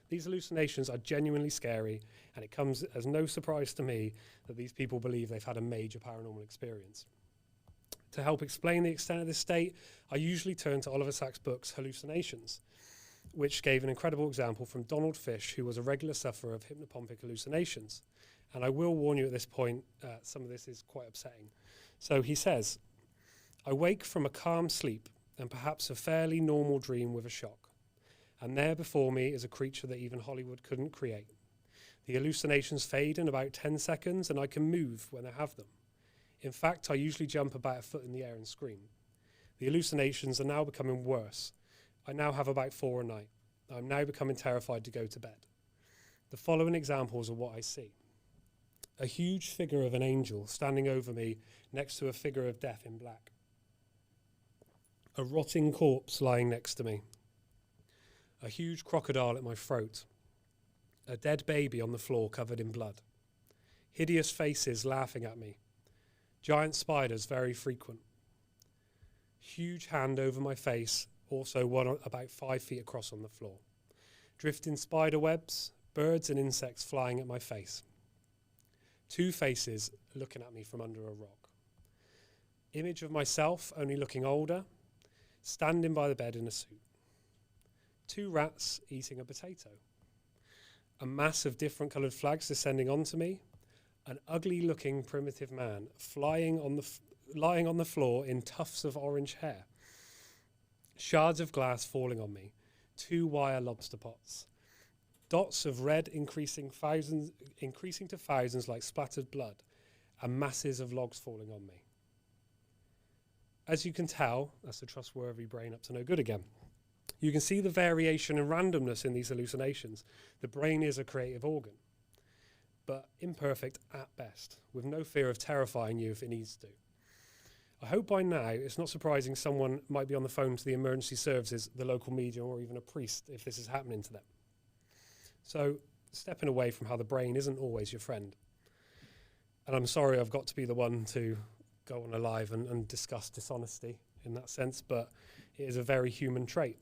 These hallucinations are genuinely scary, and it comes as no surprise to me that these people believe they've had a major paranormal experience. To help explain the extent of this state, I usually turn to Oliver Sacks' books, Hallucinations, which gave an incredible example from Donald Fish, who was a regular sufferer of hypnopompic hallucinations. And I will warn you at this point, some of this is quite upsetting. So he says, I wake from a calm sleep and perhaps a fairly normal dream with a shock. And there before me is a creature that even Hollywood couldn't create. The hallucinations fade in about 10 seconds and I can move when I have them. In fact, I usually jump about a foot in the air and scream. The hallucinations are now becoming worse. I now have about 4 a night. I'm now becoming terrified to go to bed. The following examples are what I see. A huge figure of an angel standing over me next to a figure of death in black. A rotting corpse lying next to me. A huge crocodile at my throat. A dead baby on the floor covered in blood. Hideous faces laughing at me. Giant spiders very frequent. Huge hand over my face, also one about 5 feet across on the floor. Drifting spider webs, birds and insects flying at my face. 2 faces looking at me from under a rock. Image of myself, only looking older, standing by the bed in a suit. 2 rats eating a potato. A mass of different coloured flags descending onto me. An ugly-looking primitive man lying on the floor in tufts of orange hair. Shards of glass falling on me. 2 wire lobster pots. Dots of red increasing to thousands like splattered blood, and masses of logs falling on me. As you can tell, that's a trustworthy brain up to no good again. You can see the variation and randomness in these hallucinations. The brain is a creative organ, but imperfect at best, with no fear of terrifying you if it needs to. I hope by now it's not surprising someone might be on the phone to the emergency services, the local media, or even a priest if this is happening to them. So, stepping away from how the brain isn't always your friend. And I'm sorry I've got to be the one to go on a live and discuss dishonesty in that sense, but it is a very human trait.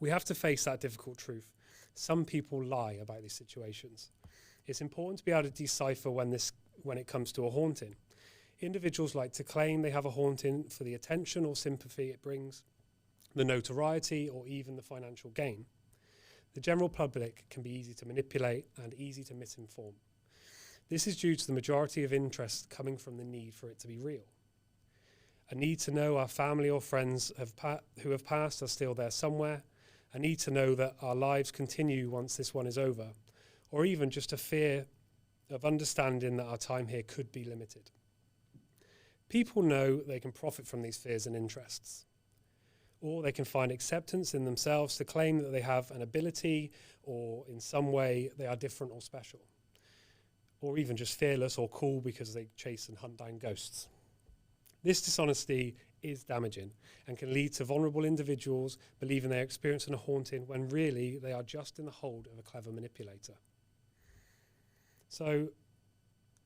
We have to face that difficult truth. Some people lie about these situations. It's important to be able to decipher when it comes to a haunting. Individuals like to claim they have a haunting for the attention or sympathy it brings, the notoriety, or even the financial gain. The general public can be easy to manipulate and easy to misinform. This is due to the majority of interest coming from the need for it to be real. A need to know our family or friends who have passed are still there somewhere. A need to know that our lives continue once this one is over. Or even just a fear of understanding that our time here could be limited. People know they can profit from these fears and interests. Or they can find acceptance in themselves to claim that they have an ability or in some way they are different or special. Or even just fearless or cool because they chase and hunt down ghosts. This dishonesty is damaging and can lead to vulnerable individuals believing they are experiencing a haunting when really they are just in the hold of a clever manipulator. So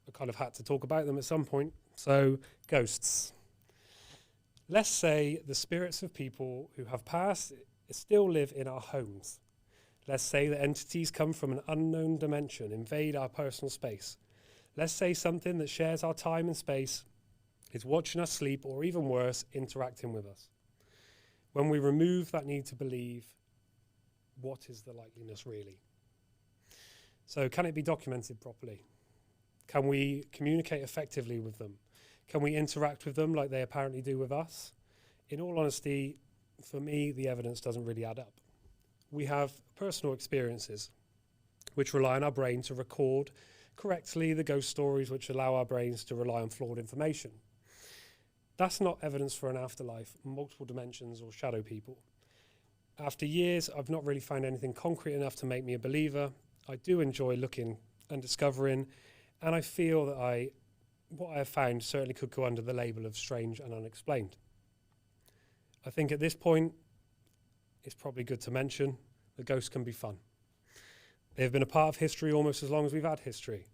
I kind of had to talk about them at some point. So ghosts. Let's say the spirits of people who have passed still live in our homes. Let's say that entities come from an unknown dimension, invade our personal space. Let's say something that shares our time and space is watching us sleep, or even worse, interacting with us. When we remove that need to believe, what is the likeliness really? So can it be documented properly? Can we communicate effectively with them? Can we interact with them like they apparently do with us? In all honesty, for me, the evidence doesn't really add up. We have personal experiences which rely on our brain to record correctly the ghost stories which allow our brains to rely on flawed information. That's not evidence for an afterlife, multiple dimensions, or shadow people. After years, I've not really found anything concrete enough to make me a believer. I do enjoy looking and discovering, and I feel that what I have found certainly could go under the label of strange and unexplained. I think at this point, it's probably good to mention that ghosts can be fun. They've been a part of history almost as long as we've had history.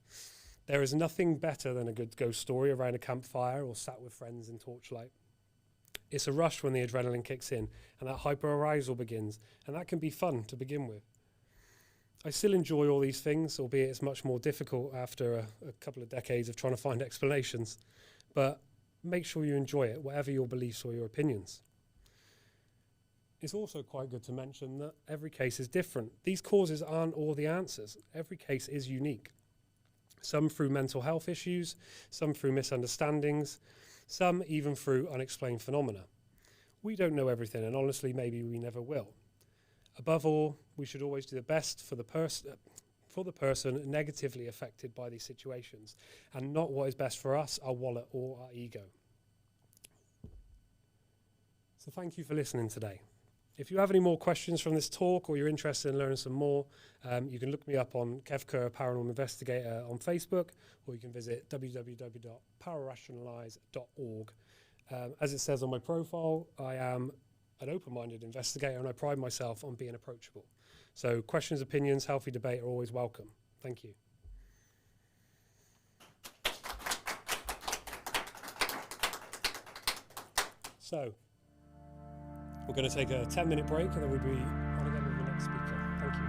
There is nothing better than a good ghost story around a campfire or sat with friends in torchlight. It's a rush when the adrenaline kicks in and that hyper-arousal begins, and that can be fun to begin with. I still enjoy all these things, albeit it's much more difficult after a couple of decades of trying to find explanations. But make sure you enjoy it, whatever your beliefs or your opinions. It's also quite good to mention that every case is different. These causes aren't all the answers. Every case is unique. Some through mental health issues, some through misunderstandings, some even through unexplained phenomena. We don't know everything, and honestly, maybe we never will. Above all, we should always do the best for the person negatively affected by these situations, and not what is best for us, our wallet, or our ego. So thank you for listening today. If you have any more questions from this talk, or you're interested in learning some more, you can look me up on Kev Kerr, Paranormal Investigator on Facebook, or you can visit www.pararationalize.org As it says on my profile, I am an open-minded investigator and I pride myself on being approachable. So questions, opinions, healthy debate are always welcome. Thank you. So we're going to take a 10-minute break and then we'll be on again with the next speaker. Thank you.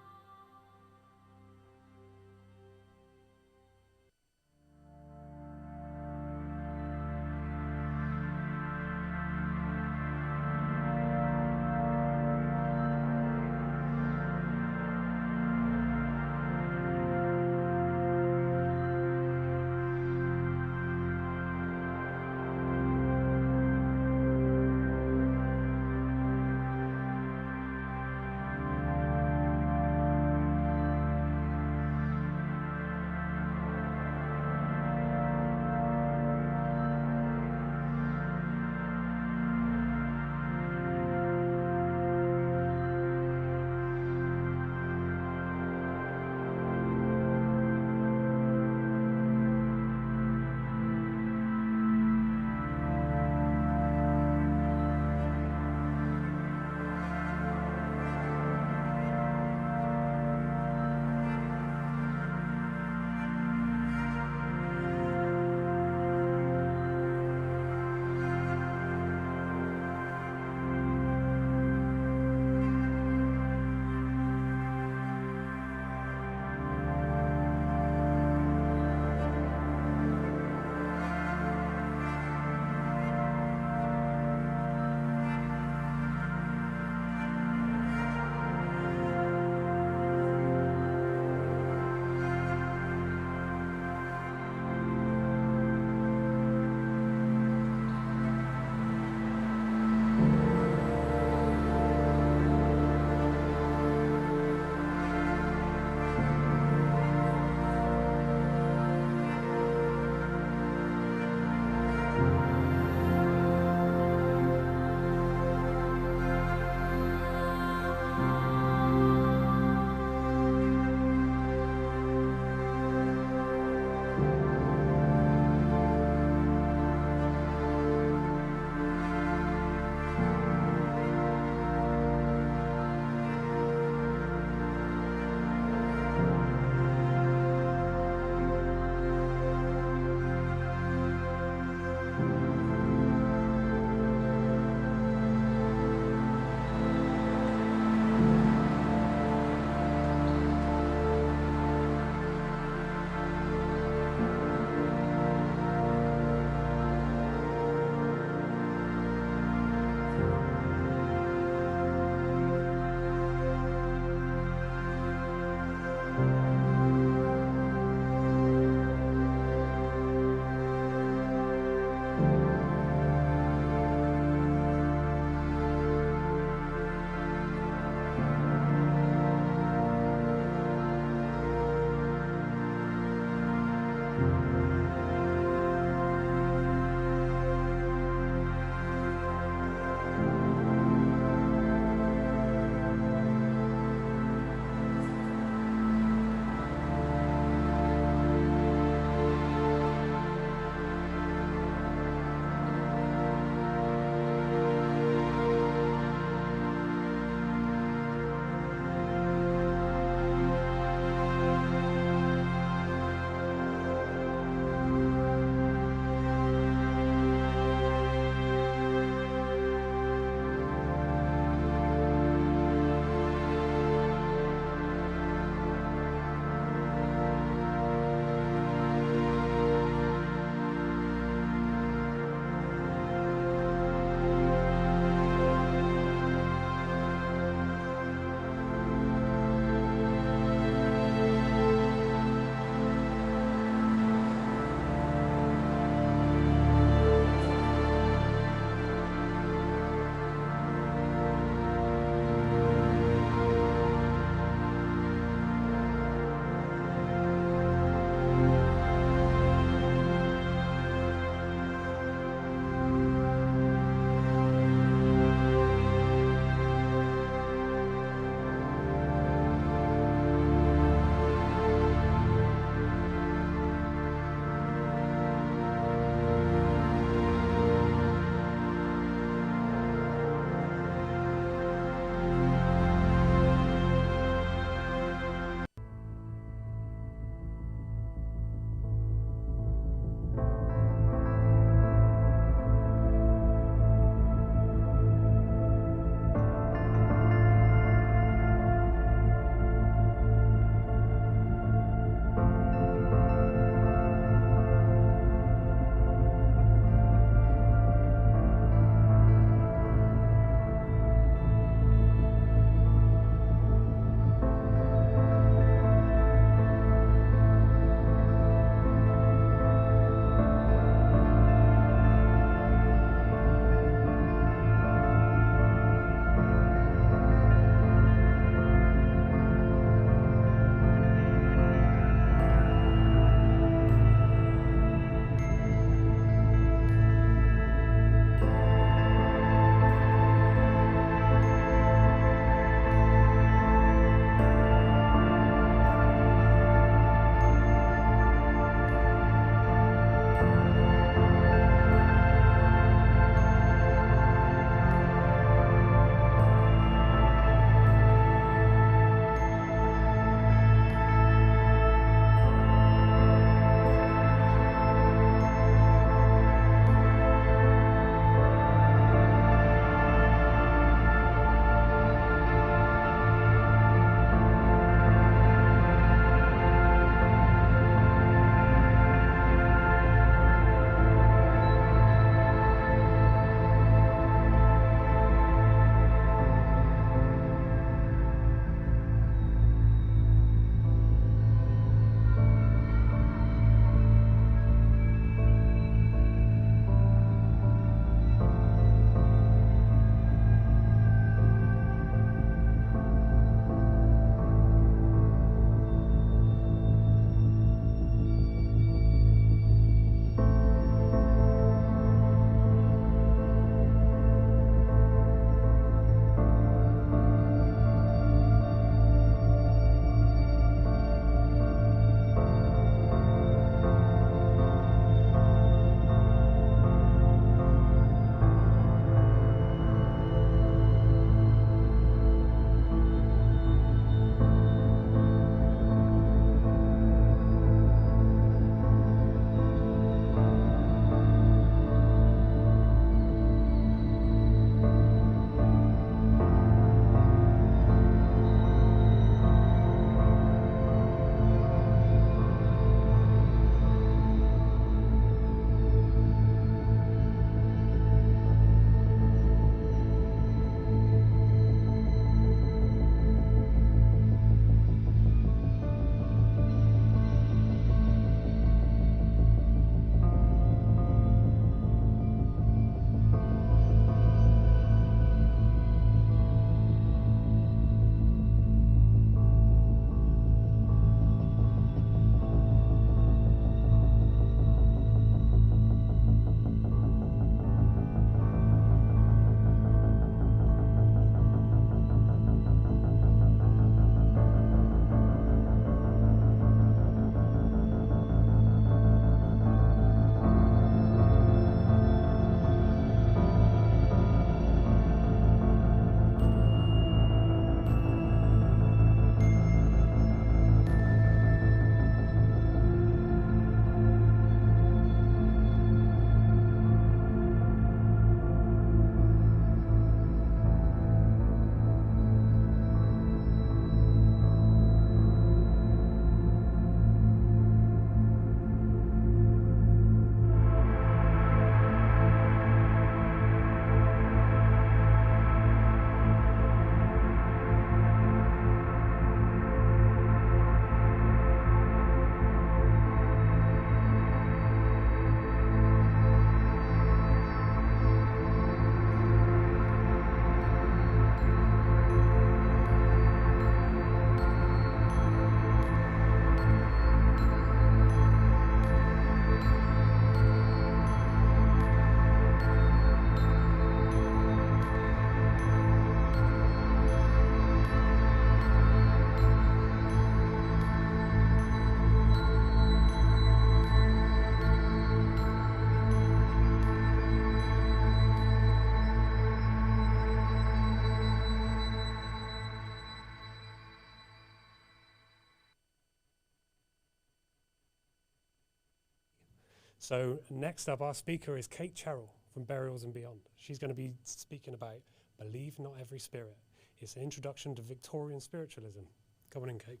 So next up, our speaker is Kate Cherrell from Burials and Beyond. She's going to be speaking about Believe Not Every Spirit. It's an introduction to Victorian spiritualism. Come on in, Kate.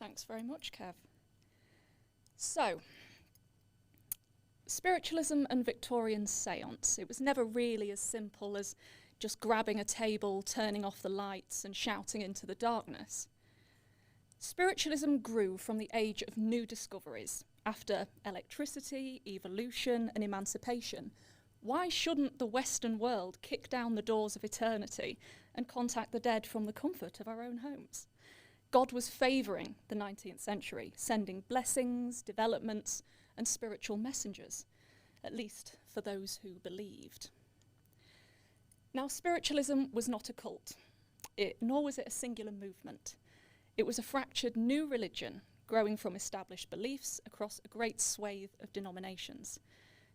Thanks very much, Kev. So, spiritualism and Victorian seance. It was never really as simple as just grabbing a table, turning off the lights and shouting into the darkness. Spiritualism grew from the age of new discoveries. After electricity, evolution and emancipation, why shouldn't the Western world kick down the doors of eternity and contact the dead from the comfort of our own homes? God was favouring the 19th century, sending blessings, developments, and spiritual messengers, at least for those who believed. Now, spiritualism was not a cult, nor was it a singular movement. It was a fractured new religion growing from established beliefs across a great swathe of denominations.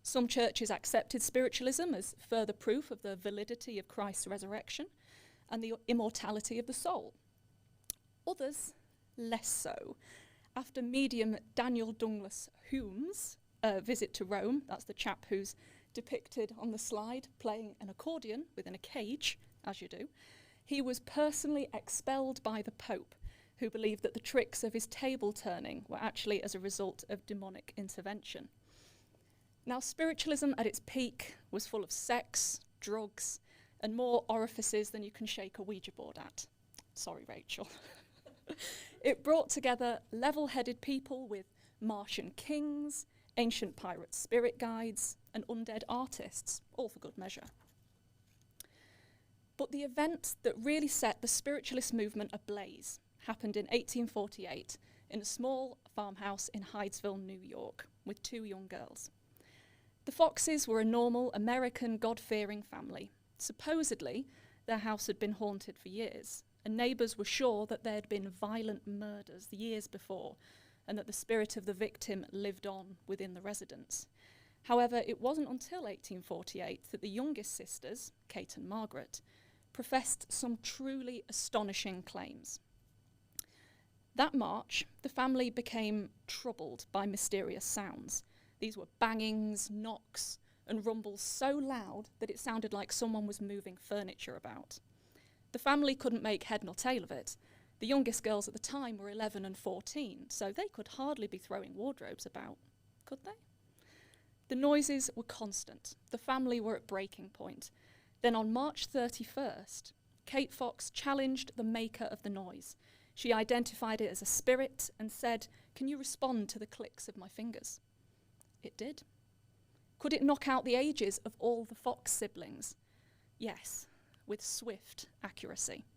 Some churches accepted spiritualism as further proof of the validity of Christ's resurrection and the immortality of the soul. Others, less so. After medium Daniel Douglas Hume's visit to Rome, that's the chap who's depicted on the slide playing an accordion within a cage, as you do, he was personally expelled by the Pope, who believed that the tricks of his table turning were actually as a result of demonic intervention. Now, spiritualism at its peak was full of sex, drugs, and more orifices than you can shake a Ouija board at. Sorry, Rachel. It brought together level-headed people with Martian kings, ancient pirate spirit guides, and undead artists, all for good measure. But the event that really set the spiritualist movement ablaze happened in 1848 in a small farmhouse in Hydesville, New York, with 2 young girls. The Foxes were a normal American God-fearing family. Supposedly, their house had been haunted for years, and neighbours were sure that there had been violent murders the years before, and that the spirit of the victim lived on within the residence. However, it wasn't until 1848 that the youngest sisters, Kate and Margaret, professed some truly astonishing claims. That March, the family became troubled by mysterious sounds. These were bangings, knocks, and rumbles so loud that it sounded like someone was moving furniture about. The family couldn't make head nor tail of it. The youngest girls at the time were 11 and 14, so they could hardly be throwing wardrobes about, could they? The noises were constant. The family were at breaking point. Then on March 31st, Kate Fox challenged the maker of the noise. She identified it as a spirit and said, "Can you respond to the clicks of my fingers?" It did. Could it knock out the ages of all the Fox siblings? Yes, with swift accuracy.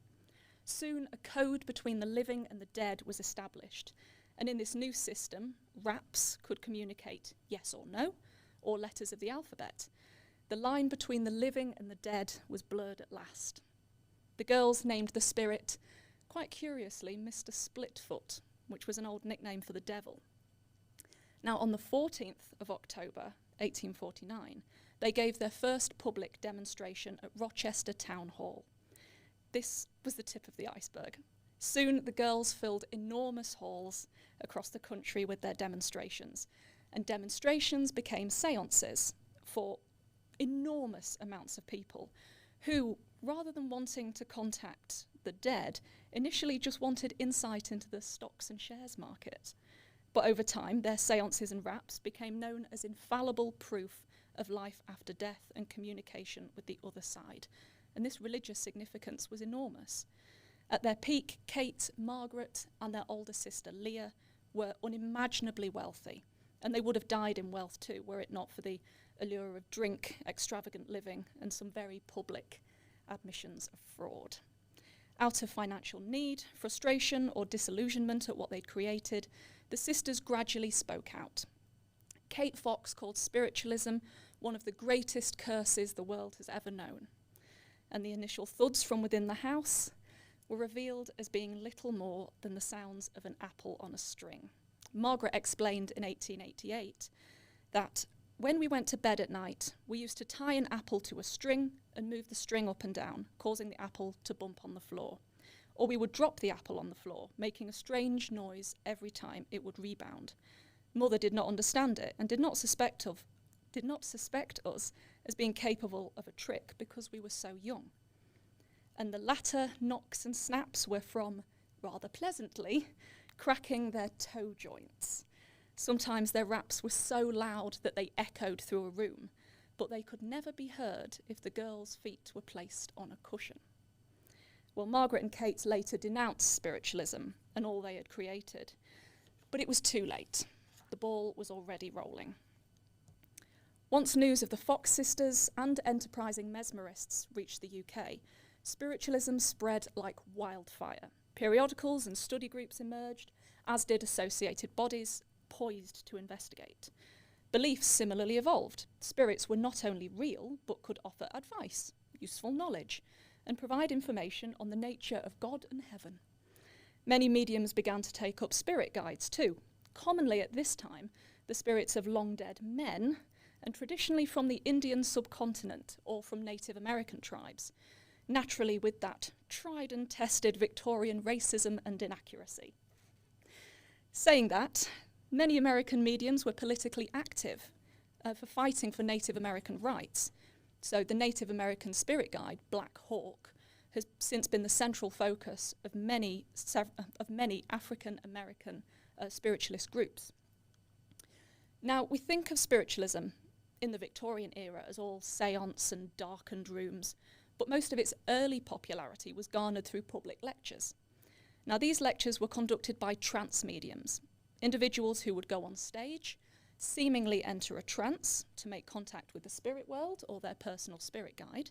Soon a code between the living and the dead was established, and in this new system, raps could communicate yes or no, or letters of the alphabet. The line between the living and the dead was blurred at last. The girls named the spirit, quite curiously, Mr. Splitfoot, which was an old nickname for the devil. Now, on the 14th of October, 1849, they gave their first public demonstration at Rochester Town Hall. This was the tip of the iceberg. Soon, the girls filled enormous halls across the country with their demonstrations, and demonstrations became séances for enormous amounts of people who, rather than wanting to contact the dead, initially just wanted insight into the stocks and shares market. But over time, their séances and raps became known as infallible proof of life after death and communication with the other side. And this religious significance was enormous. At their peak, Kate, Margaret, and their older sister, Leah, were unimaginably wealthy. And they would have died in wealth too, were it not for the allure of drink, extravagant living, and some very public admissions of fraud. Out of financial need, frustration, or disillusionment at what they'd created, the sisters gradually spoke out. Kate Fox called spiritualism one of the greatest curses the world has ever known. And the initial thuds from within the house were revealed as being little more than the sounds of an apple on a string. Margaret explained in 1888 that when we went to bed at night, we used to tie an apple to a string and move the string up and down, causing the apple to bump on the floor. or we would drop the apple on the floor, making a strange noise every time it would rebound. Mother did not understand it and did not suspect us as being capable of a trick because we were so young. And the latter knocks and snaps were from, rather pleasantly, cracking their toe joints. Sometimes their raps were so loud that they echoed through a room, but they could never be heard if the girls' feet were placed on a cushion. Well, Margaret and Kate later denounced spiritualism and all they had created, but it was too late. The ball was already rolling. Once news of the Fox sisters and enterprising mesmerists reached the UK, spiritualism spread like wildfire. Periodicals and study groups emerged, as did associated bodies poised to investigate. Beliefs similarly evolved. Spirits were not only real, but could offer advice, useful knowledge, and provide information on the nature of God and heaven. Many mediums began to take up spirit guides too, commonly at this time the spirits of long-dead men, and traditionally from the Indian subcontinent or from Native American tribes, naturally with that tried and tested Victorian racism and inaccuracy. Saying that, many American mediums were politically active for fighting for Native American rights. So the Native American spirit guide, Black Hawk, has since been the central focus of many African American spiritualist groups. Now, we think of spiritualism in the Victorian era as all seance and darkened rooms, but most of its early popularity was garnered through public lectures. Now, these lectures were conducted by trance mediums, individuals who would go on stage, seemingly enter a trance to make contact with the spirit world or their personal spirit guide.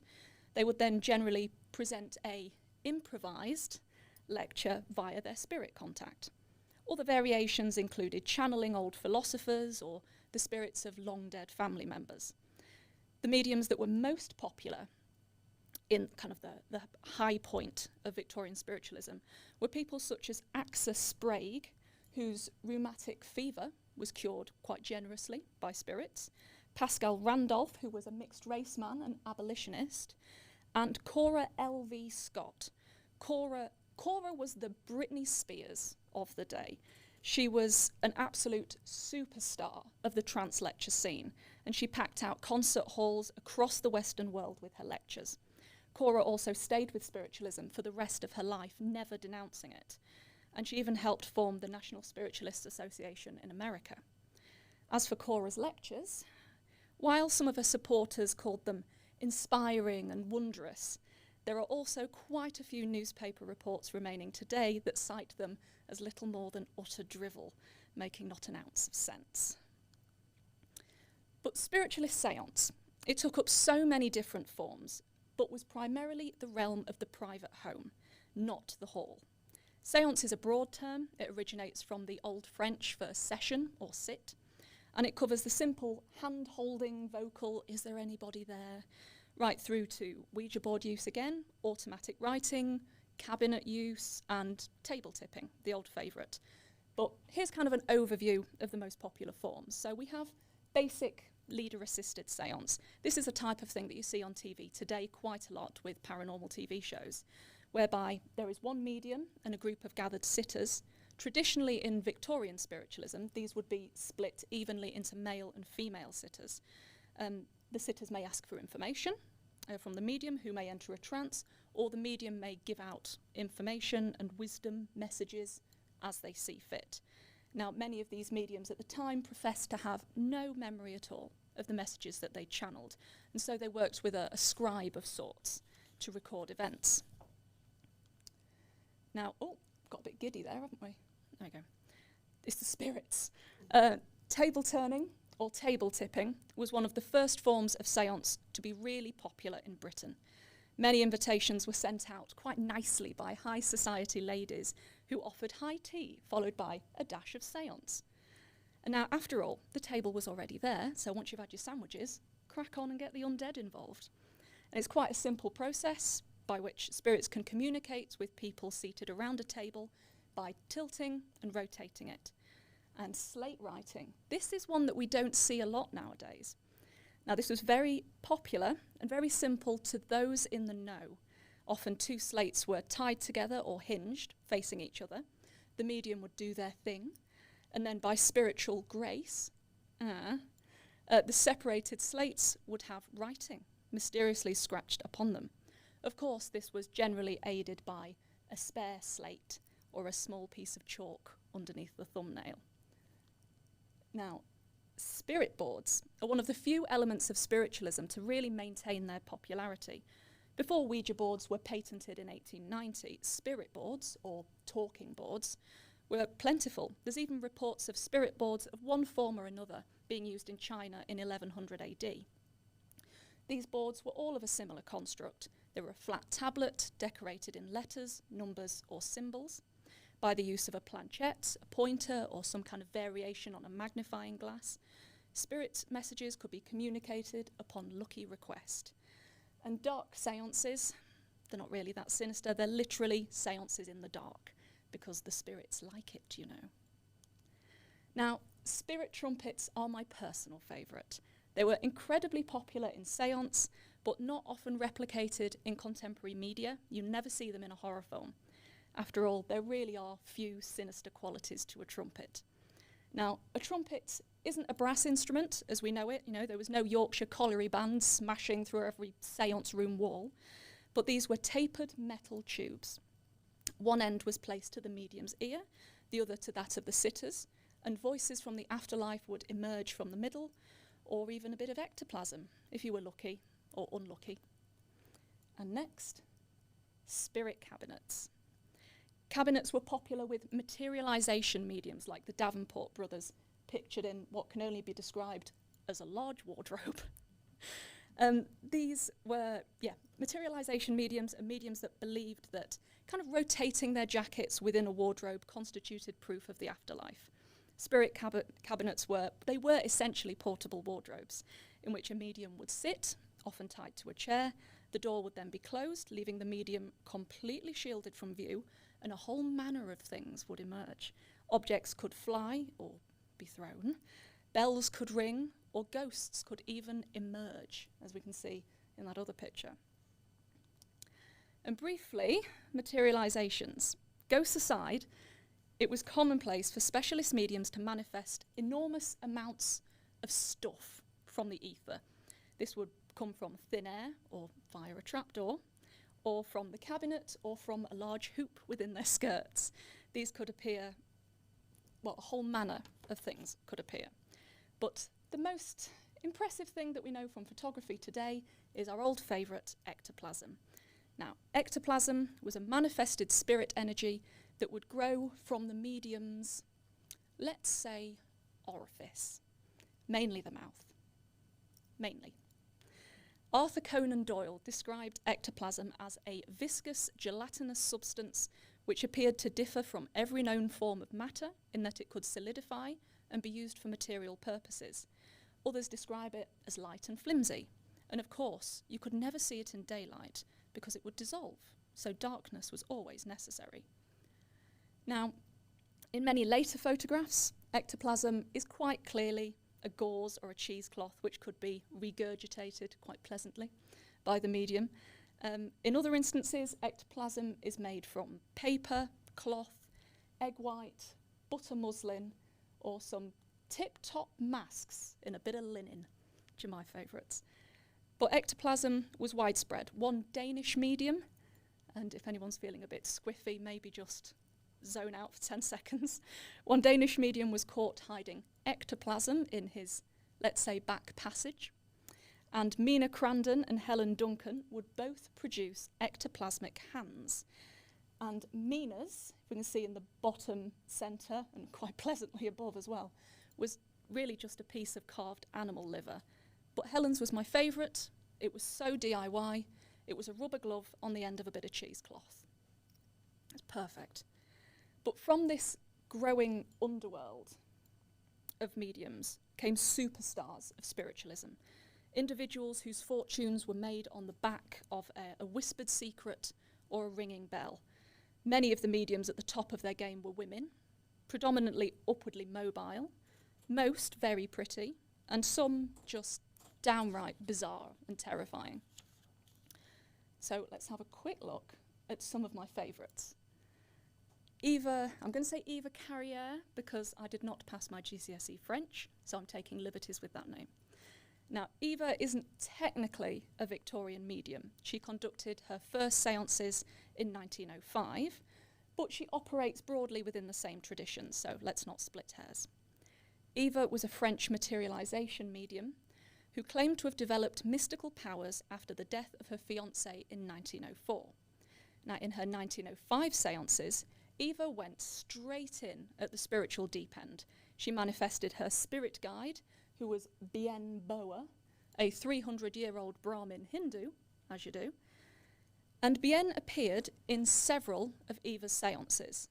They would then generally present a improvised lecture via their spirit contact. Other variations included channeling old philosophers or the spirits of long-dead family members. The mediums that were most popular in kind of the high point of Victorian spiritualism were people such as Axa Sprague, whose rheumatic fever was cured quite generously by spirits, Pascal Randolph, who was a mixed-race man and abolitionist, and Cora L.V. Scott. Cora was the Britney Spears of the day. She was an absolute superstar of the trance lecture scene, and she packed out concert halls across the Western world with her lectures. Cora also stayed with spiritualism for the rest of her life, never denouncing it. And she even helped form the National Spiritualist Association in America. As for Cora's lectures, while some of her supporters called them inspiring and wondrous, there are also quite a few newspaper reports remaining today that cite them as little more than utter drivel, making not an ounce of sense. But spiritualist seance, it took up so many different forms, but was primarily the realm of the private home, not the hall. Seance is a broad term. It originates from the Old French for session or sit, and it covers the simple hand-holding vocal, is there anybody there, right through to Ouija board use again, automatic writing, cabinet use, and table tipping, the old favourite. But here's kind of an overview of the most popular forms. So we have basic leader-assisted seance. This is a type of thing that you see on TV today quite a lot with paranormal TV shows, whereby there is one medium and a group of gathered sitters. Traditionally in Victorian spiritualism, these would be split evenly into male and female sitters. The sitters may ask for information from the medium, who may enter a trance, or the medium may give out information and wisdom messages as they see fit. Now, many of these mediums at the time professed to have no memory at all of the messages that they channeled, and so they worked with a scribe of sorts to record events. Now, got a bit giddy there, haven't we? There we go. It's the spirits. Table turning, or table tipping, was one of the first forms of seance to be really popular in Britain. Many invitations were sent out quite nicely by high society ladies who offered high tea, followed by a dash of seance. And now, after all, the table was already there, so once you've had your sandwiches, crack on and get the undead involved. And it's quite a simple process by which spirits can communicate with people seated around a table by tilting and rotating it. And slate writing. This is one that we don't see a lot nowadays. Now, this was very popular and very simple to those in the know. Often 2 slates were tied together or hinged, facing each other. The medium would do their thing, and then by spiritual grace, the separated slates would have writing mysteriously scratched upon them. Of course, this was generally aided by a spare slate or a small piece of chalk underneath the thumbnail. Now, spirit boards are one of the few elements of spiritualism to really maintain their popularity. Before Ouija boards were patented in 1890, spirit boards, or talking boards, were plentiful. There's even reports of spirit boards of one form or another being used in China in 1100 AD. These boards were all of a similar construct. They were a flat tablet decorated in letters, numbers, or symbols. By the use of a planchette, a pointer, or some kind of variation on a magnifying glass, spirit messages could be communicated upon lucky request. And dark seances, they're not really that sinister, they're literally seances in the dark, because the spirits like it, you know. Now, spirit trumpets are my personal favourite. They were incredibly popular in seance, but not often replicated in contemporary media. You never see them in a horror film. After all, there really are few sinister qualities to a trumpet. Now, a trumpet isn't a brass instrument as we know it. You know, there was no Yorkshire colliery band smashing through every seance room wall, but these were tapered metal tubes. One end was placed to the medium's ear, the other to that of the sitters, and voices from the afterlife would emerge from the middle, or even a bit of ectoplasm, if you were lucky or unlucky. And next, spirit cabinets. Cabinets were popular with materialisation mediums like the Davenport brothers, pictured in what can only be described as a large wardrobe. These were, materialisation mediums are mediums that believed that kind of rotating their jackets within a wardrobe constituted proof of the afterlife. Spirit cabinets were essentially portable wardrobes in which a medium would sit, often tied to a chair. The door would then be closed, leaving the medium completely shielded from view, and a whole manner of things would emerge. Objects could fly or be thrown, bells could ring, or ghosts could even emerge, as we can see in that other picture. And briefly, materializations. Ghosts aside, it was commonplace for specialist mediums to manifest enormous amounts of stuff from the ether. This would come from thin air or via a trapdoor, or from the cabinet, or from a large hoop within their skirts. These could appear, a whole manner of things could appear. But the most impressive thing that we know from photography today is our old favourite, ectoplasm. Now, ectoplasm was a manifested spirit energy that would grow from the medium's, let's say, orifice, mainly the mouth, mainly. Arthur Conan Doyle described ectoplasm as a viscous, gelatinous substance which appeared to differ from every known form of matter in that it could solidify and be used for material purposes. Others describe it as light and flimsy. And of course, you could never see it in daylight because it would dissolve, so darkness was always necessary. Now, in many later photographs, ectoplasm is quite clearly a gauze or a cheesecloth which could be regurgitated quite pleasantly by the medium. In other instances, ectoplasm is made from paper, cloth, egg white, butter muslin, or some tip-top masks in a bit of linen, which are my favourites. But ectoplasm was widespread. One Danish medium, and if anyone's feeling a bit squiffy, maybe just zone out for 10 seconds. One Danish medium was caught hiding ectoplasm in his, let's say, back passage. And Mina Crandon and Helen Duncan would both produce ectoplasmic hands. And Mina's, if we can see in the bottom centre, and quite pleasantly above as well, was really just a piece of carved animal liver. But Helen's was my favourite. It was so DIY. It was a rubber glove on the end of a bit of cheesecloth. It's perfect. But from this growing underworld of mediums came superstars of spiritualism, individuals whose fortunes were made on the back of a whispered secret or a ringing bell. Many of the mediums at the top of their game were women, predominantly upwardly mobile, most very pretty, and some just downright bizarre and terrifying. So let's have a quick look at some of my favourites. Eva, I'm going to say Eva Carrière because I did not pass my GCSE French, so I'm taking liberties with that name. Now, Eva isn't technically a Victorian medium. She conducted her first seances in 1905, but she operates broadly within the same tradition, so let's not split hairs. Eva was a French materialisation medium who claimed to have developed mystical powers after the death of her fiancé in 1904. Now, in her 1905 seances, Eva went straight in at the spiritual deep end. She manifested her spirit guide, who was Bien Boa, a 300-year-old Brahmin Hindu, as you do, and Bien appeared in several of Eva's seances.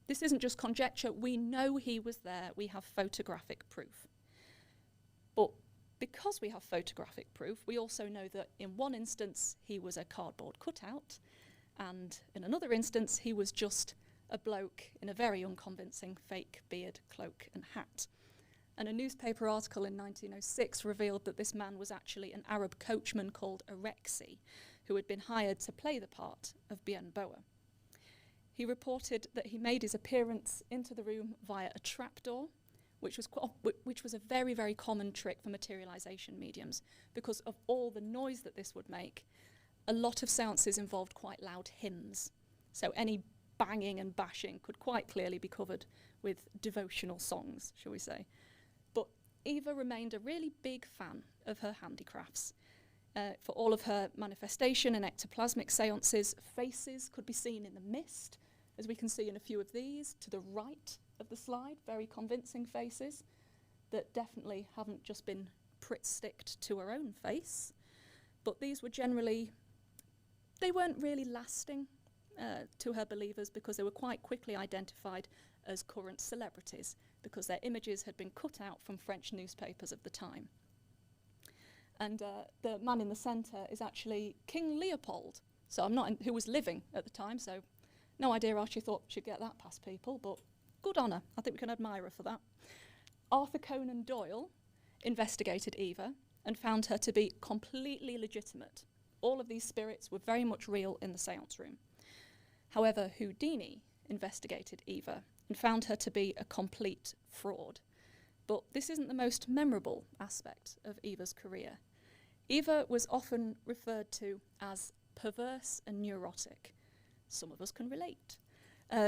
This isn't just conjecture, we know he was there, we have photographic proof. But because we have photographic proof, we also know that in one instance he was a cardboard cutout, and in another instance he was just a bloke in a very unconvincing fake beard, cloak and hat. And a newspaper article in 1906 revealed that this man was actually an Arab coachman called R.O.P.E, who had been hired to play the part of Bien Boa. He reported that he made his appearance into the room via a trapdoor, which was a very, very common trick for materialisation mediums. Because of all the noise that this would make, a lot of seances involved quite loud hymns. So any banging and bashing could quite clearly be covered with devotional songs, shall we say. But Eva remained a really big fan of her handicrafts. For all of her manifestation and ectoplasmic seances, faces could be seen in the mist, as we can see in a few of these, to the right of the slide, very convincing faces that definitely haven't just been Pritt-sticked to her own face. But these were generally, they weren't really lasting to her believers because they were quite quickly identified as current celebrities because their images had been cut out from French newspapers of the time. And the man in the centre is actually King Leopold, so who was living at the time, so no idea how she thought she'd get that past people, but good on her. I think we can admire her for that. Arthur Conan Doyle investigated Eva and found her to be completely legitimate. All of these spirits were very much real in the seance room. However, Houdini investigated Eva and found her to be a complete fraud. But this isn't the most memorable aspect of Eva's career. Eva was often referred to as perverse and neurotic. Some of us can relate.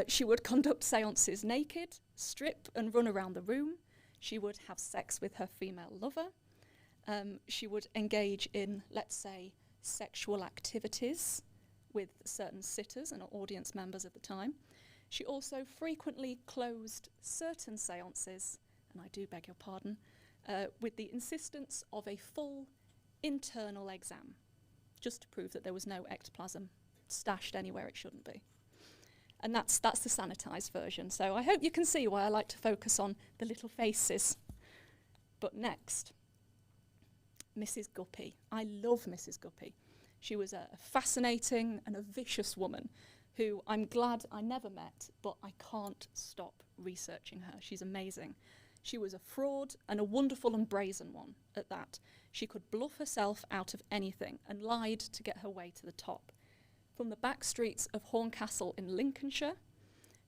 She would conduct seances naked, strip and run around the room. She would have sex with her female lover. She would engage in, let's say, sexual activities with certain sitters and audience members at the time. She also frequently closed certain seances, and I do beg your pardon, with the insistence of a full internal exam, just to prove that there was no ectoplasm stashed anywhere it shouldn't be. And that's the sanitised version. So I hope you can see why I like to focus on the little faces. But next, Mrs. Guppy. I love Mrs. Guppy. She was a fascinating and a vicious woman who I'm glad I never met, but I can't stop researching her. She's amazing. She was a fraud and a wonderful and brazen one at that. She could bluff herself out of anything and lied to get her way to the top. From the back streets of Horncastle in Lincolnshire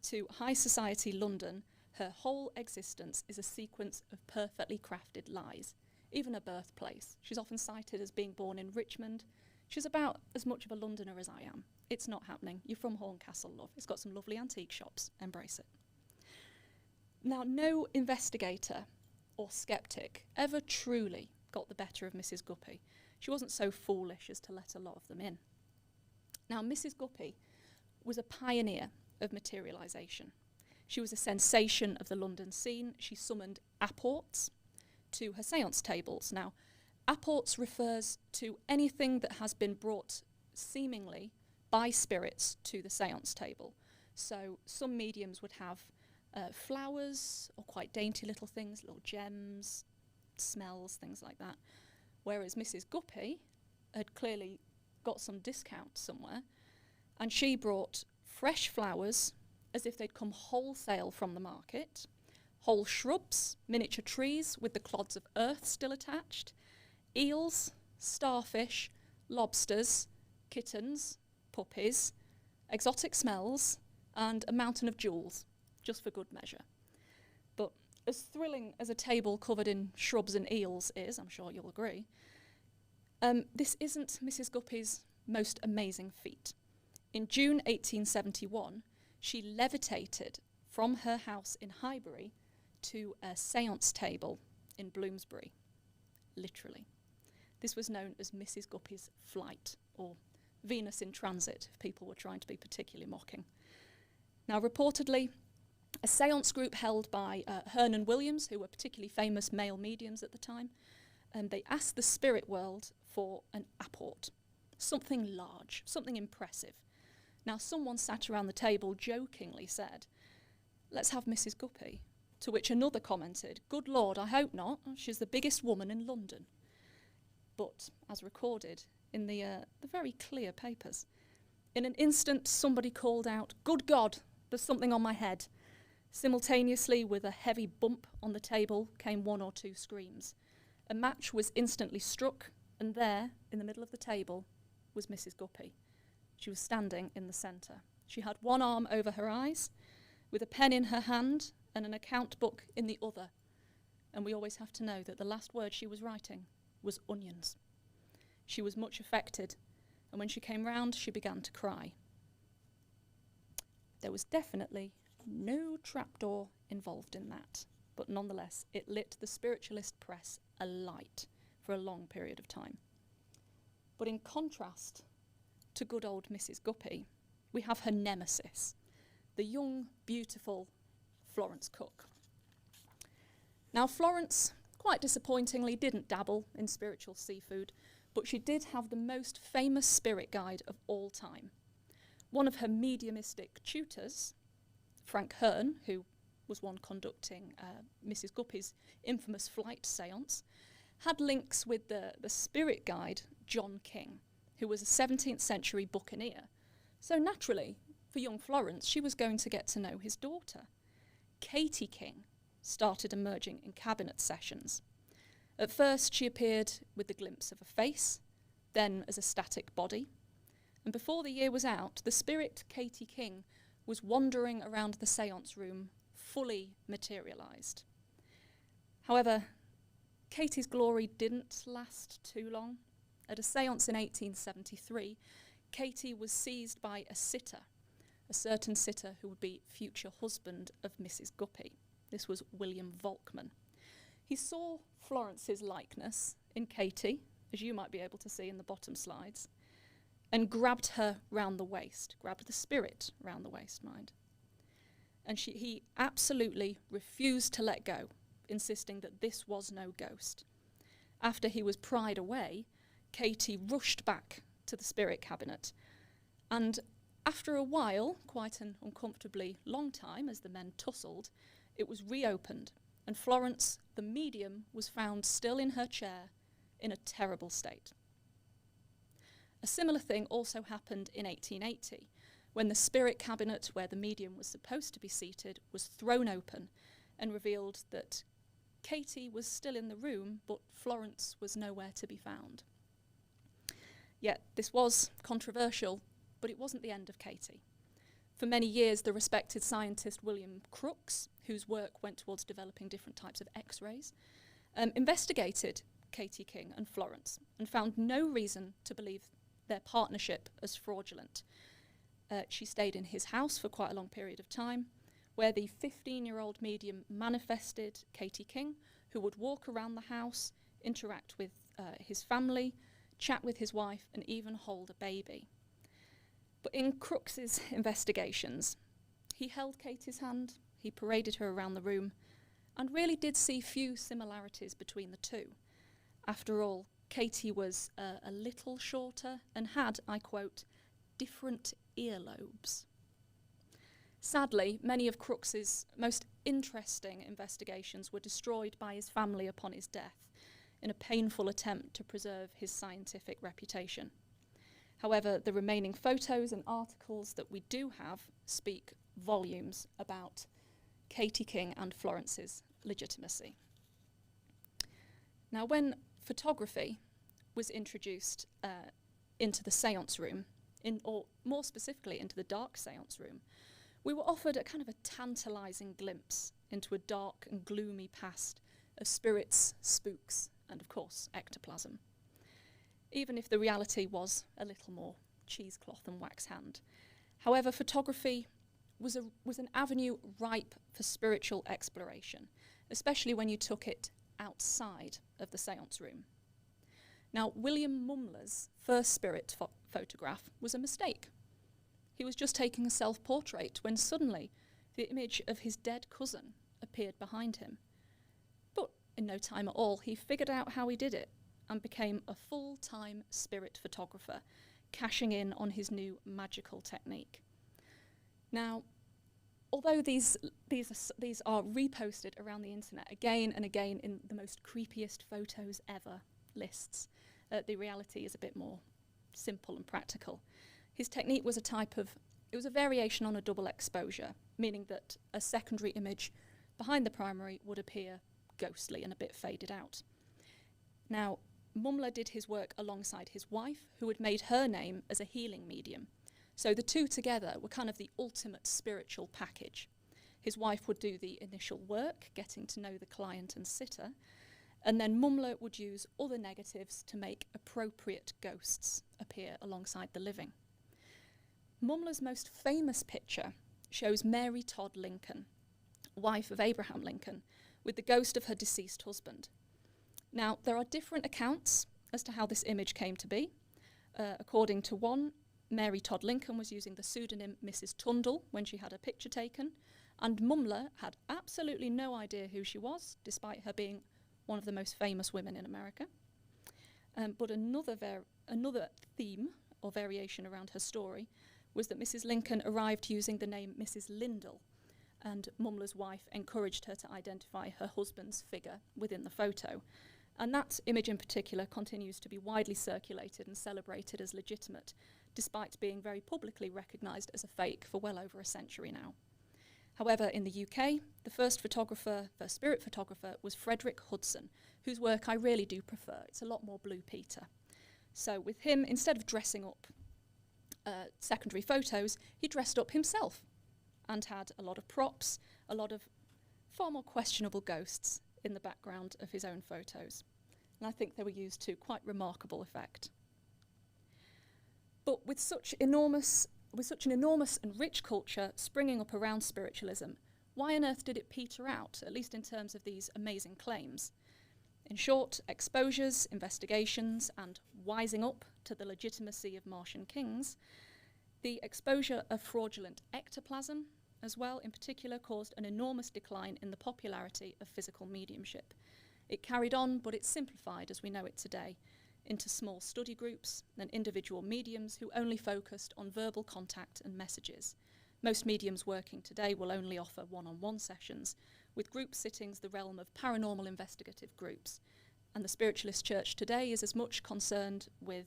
to high society London, her whole existence is a sequence of perfectly crafted lies. Even her birthplace. She's often cited as being born in Richmond. She's about as much of a Londoner as I am. It's not happening. You're from Horncastle, love. It's got some lovely antique shops. Embrace it. Now, no investigator or skeptic ever truly got the better of Mrs. Guppy. She wasn't so foolish as to let a lot of them in. Now, Mrs. Guppy was a pioneer of materialisation. She was a sensation of the London scene. She summoned apports to her seance tables. Now, apports refers to anything that has been brought seemingly by spirits to the seance table. So some mediums would have flowers or quite dainty little things, little gems, smells, things like that. Whereas Mrs. Guppy had clearly got some discount somewhere, and she brought fresh flowers as if they'd come wholesale from the market, whole shrubs, miniature trees with the clods of earth still attached, eels, starfish, lobsters, kittens, puppies, exotic smells, and a mountain of jewels, just for good measure. But as thrilling as a table covered in shrubs and eels is, I'm sure you'll agree, this isn't Mrs. Guppy's most amazing feat. In June 1871, she levitated from her house in Highbury to a séance table in Bloomsbury, literally. This was known as Mrs. Guppy's flight, or Venus in transit, if people were trying to be particularly mocking. Now, reportedly, a séance group held by Hearn and Williams, who were particularly famous male mediums at the time, and they asked the spirit world for an apport, something large, something impressive. Now, someone sat around the table jokingly said, "Let's have Mrs. Guppy," to which another commented, "Good Lord, I hope not. She's the biggest woman in London." But, as recorded in the very clear papers, in an instant somebody called out, "Good God, there's something on my head." Simultaneously, with a heavy bump on the table, came one or two screams. A match was instantly struck, and there, in the middle of the table, was Mrs. Guppy. She was standing in the centre. She had one arm over her eyes, with a pen in her hand and an account book in the other. And we always have to know that the last word she was writing was onions. She was much affected, and when she came round, she began to cry. There was definitely no trapdoor involved in that, but nonetheless, it lit the spiritualist press alight for a long period of time. But in contrast to good old Mrs. Guppy, we have her nemesis, the young, beautiful Florence Cook. Now, Florence, quite disappointingly, didn't dabble in spiritual seafood, but she did have the most famous spirit guide of all time. One of her mediumistic tutors, Frank Hearn, who was one conducting Mrs. Guppy's infamous flight séance, had links with the spirit guide John King, who was a 17th century buccaneer. So naturally, for young Florence, she was going to get to know his daughter. Katie King started emerging in cabinet sessions. At first, she appeared with the glimpse of a face, then as a static body. And before the year was out, the spirit Katie King was wandering around the séance room, fully materialised. However, Katie's glory didn't last too long. At a séance in 1873, Katie was seized by a sitter, a certain sitter who would be future husband of Mrs. Guppy. This was William Volkman. He saw Florence's likeness in Katie, as you might be able to see in the bottom slides, and grabbed her round the waist, grabbed the spirit round the waist, mind. And he absolutely refused to let go, insisting that this was no ghost. After he was pried away, Katie rushed back to the spirit cabinet, and after a while, quite an uncomfortably long time as the men tussled, it was reopened, and Florence, the medium, was found still in her chair in a terrible state. A similar thing also happened in 1880, when the spirit cabinet where the medium was supposed to be seated was thrown open and revealed that Katie was still in the room, but Florence was nowhere to be found. Yet this was controversial, but it wasn't the end of Katie. For many years, the respected scientist William Crookes, whose work went towards developing different types of X-rays, investigated Katie King and Florence and found no reason to believe their partnership as fraudulent. She stayed in his house for quite a long period of time, where the 15-year-old medium manifested Katie King, who would walk around the house, interact with his family, chat with his wife, and even hold a baby. But in Crookes' investigations, he held Katie's hand, he paraded her around the room, and really did see few similarities between the two. After all, Katie was a little shorter and had, I quote, different earlobes. Sadly, many of Crookes' most interesting investigations were destroyed by his family upon his death in a painful attempt to preserve his scientific reputation. However, the remaining photos and articles that we do have speak volumes about Katie King and Florence's legitimacy. Now, when photography was introduced into the seance room, or more specifically into the dark seance room, we were offered a kind of a tantalising glimpse into a dark and gloomy past of spirits, spooks, and of course, ectoplasm. Even if the reality was a little more cheesecloth and wax hand. However, photography was an avenue ripe for spiritual exploration, especially when you took it outside of the seance room. Now, William Mumler's first spirit photograph was a mistake. He was just taking a self-portrait when suddenly the image of his dead cousin appeared behind him. But in no time at all, he figured out how he did it and became a full-time spirit photographer, cashing in on his new magical technique. Now, although these are reposted around the internet again and again in the most creepiest photos ever lists, the reality is a bit more simple and practical. His technique was a variation on a double exposure, meaning that a secondary image behind the primary would appear ghostly and a bit faded out. Now, Mumler did his work alongside his wife, who had made her name as a healing medium. So the two together were kind of the ultimate spiritual package. His wife would do the initial work, getting to know the client and sitter, and then Mumler would use other negatives to make appropriate ghosts appear alongside the living. Mumler's most famous picture shows Mary Todd Lincoln, wife of Abraham Lincoln, with the ghost of her deceased husband. Now, there are different accounts as to how this image came to be. According to one, Mary Todd Lincoln was using the pseudonym Mrs. Tundle when she had her picture taken, and Mumler had absolutely no idea who she was, despite her being one of the most famous women in America. But another theme or variation around her story was that Mrs. Lincoln arrived using the name Mrs. Lindell, and Mumler's wife encouraged her to identify her husband's figure within the photo. And that image in particular continues to be widely circulated and celebrated as legitimate, despite being very publicly recognised as a fake for well over a century now. However, in the UK, the first spirit photographer was Frederick Hudson, whose work I really do prefer. It's a lot more Blue Peter. So with him, instead of dressing up secondary photos, he dressed up himself and had a lot of props, a lot of far more questionable ghosts in the background of his own photos. And I think they were used to quite remarkable effect. But with such an enormous and rich culture springing up around spiritualism, why on earth did it peter out, at least in terms of these amazing claims? In short, exposures, investigations, and wising up to the legitimacy of Martian kings, the exposure of fraudulent ectoplasm, as well, in particular, caused an enormous decline in the popularity of physical mediumship. It carried on, but it simplified as we know it today, into small study groups and individual mediums who only focused on verbal contact and messages. Most mediums working today will only offer one-on-one sessions, with group sittings the realm of paranormal investigative groups. And the Spiritualist Church today is as much concerned with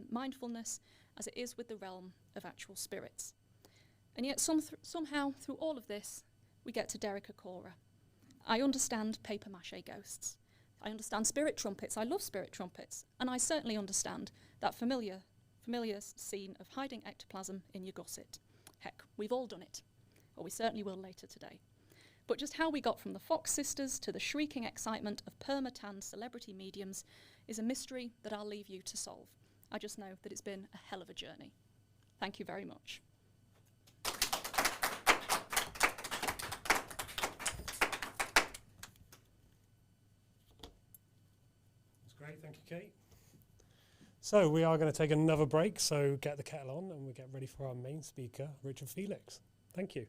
mindfulness as it is with the realm of actual spirits. And yet somehow, through all of this, we get to Derek Acora. I understand papier-mâché ghosts. I understand spirit trumpets. I love spirit trumpets. And I certainly understand that familiar scene of hiding ectoplasm in your gusset. Heck, we've all done it. Or we certainly will later today. But just how we got from the Fox sisters to the shrieking excitement of perma-tan celebrity mediums is a mystery that I'll leave you to solve. I just know that it's been a hell of a journey. Thank you very much. Great, thank you, Kate. So we are going to take another break, so get the kettle on and we get ready for our main speaker, Richard Felix. Thank you.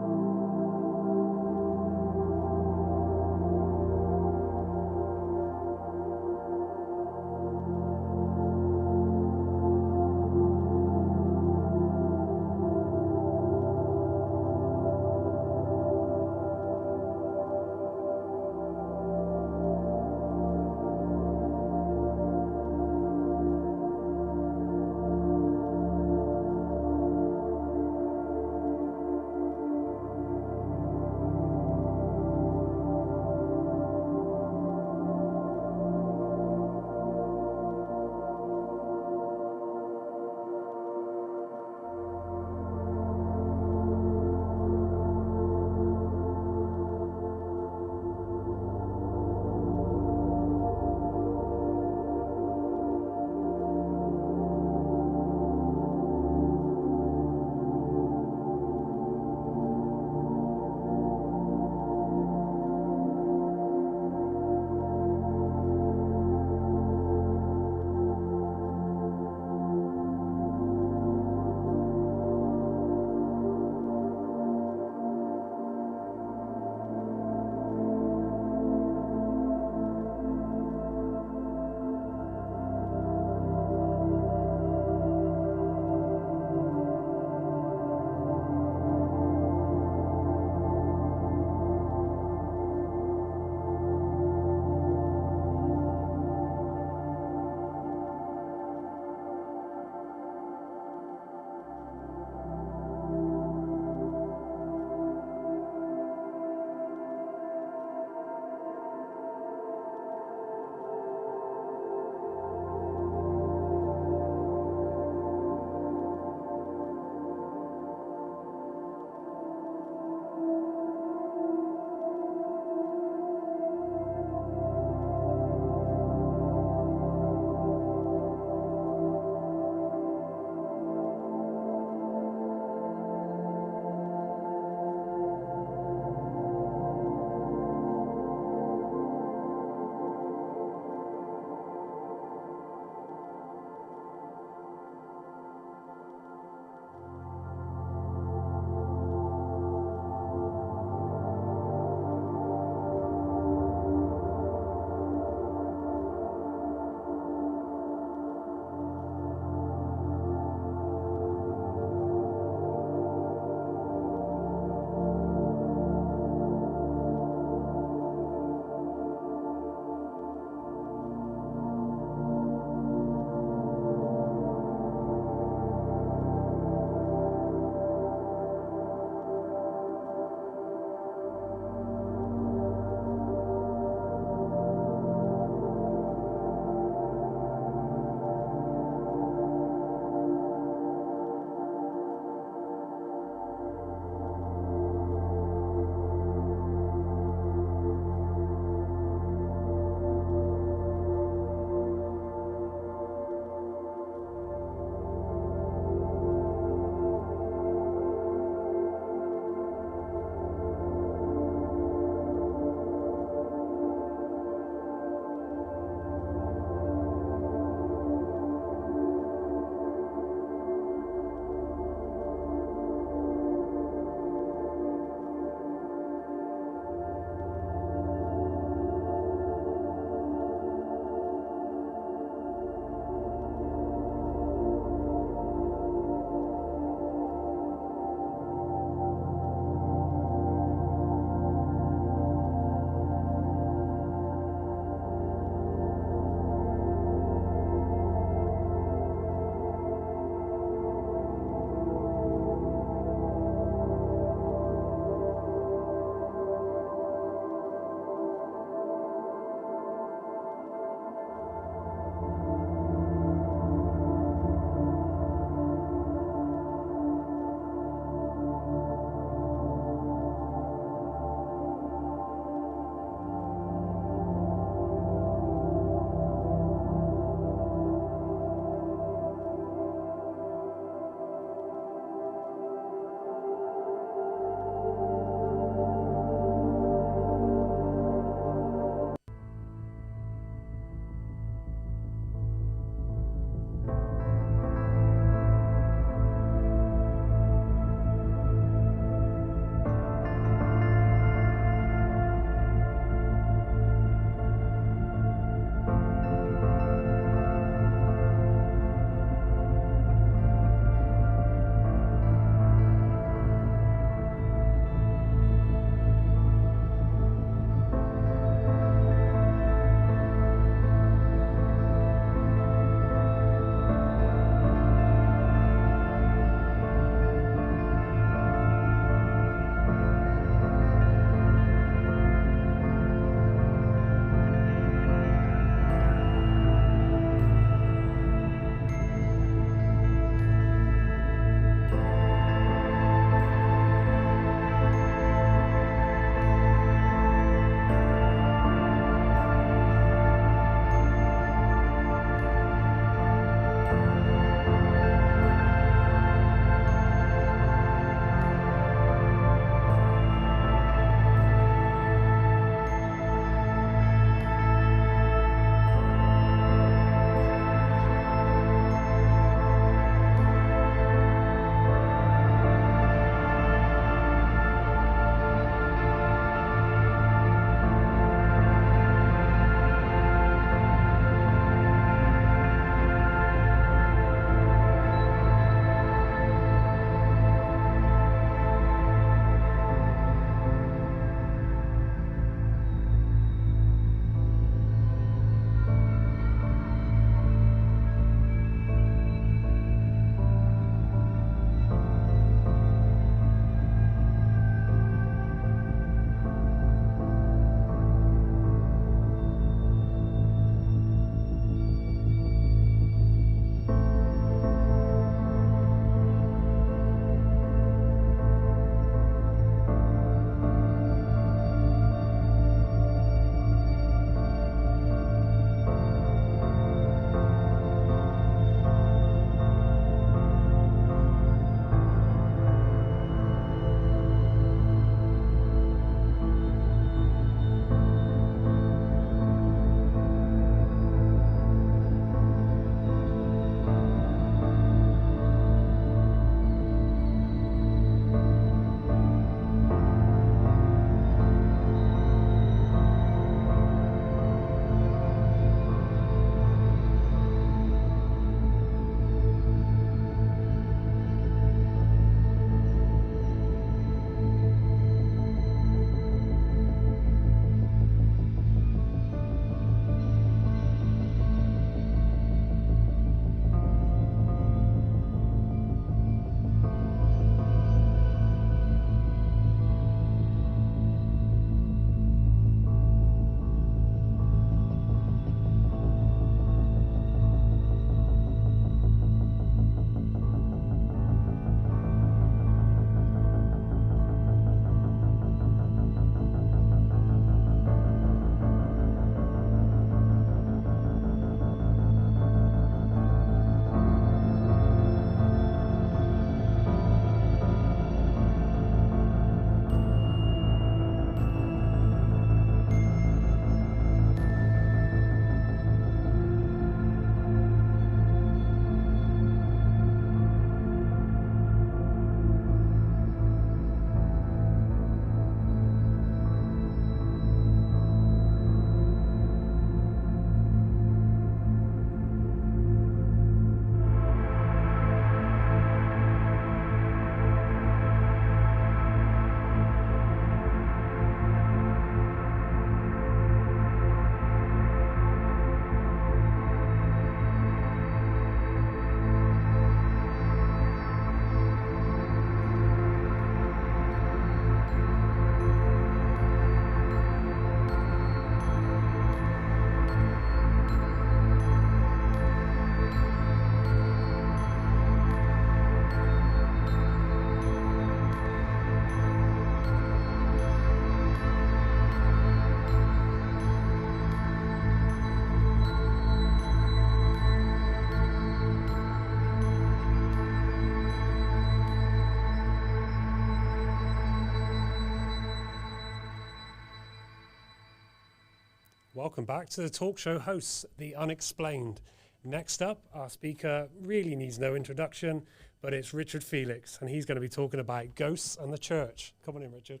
Welcome back to the talk show hosts, The Unexplained. Next up, our speaker really needs no introduction, but it's Richard Felix, and he's going to be talking about ghosts and the church. Come on in, Richard.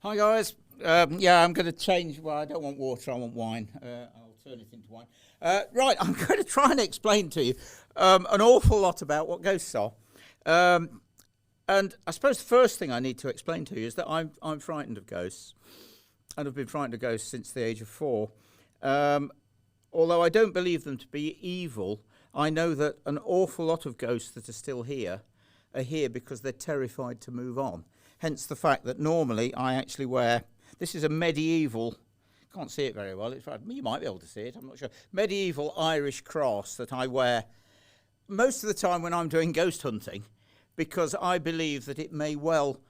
Hi guys. I'm going to change. Well, I don't want water, I want wine. I'll turn it into wine. Right, I'm going to try and explain to you an awful lot about what ghosts are. And I suppose the first thing I need to explain to you is that I'm frightened of ghosts. And I've been frightened of ghosts since the age of 4. Although I don't believe them to be evil, I know that an awful lot of ghosts that are still here are here because they're terrified to move on. Hence the fact that normally I actually wear, this is a medieval, can't see it very well, you might be able to see it, I'm not sure, medieval Irish cross that I wear most of the time when I'm doing ghost hunting, because I believe that it may well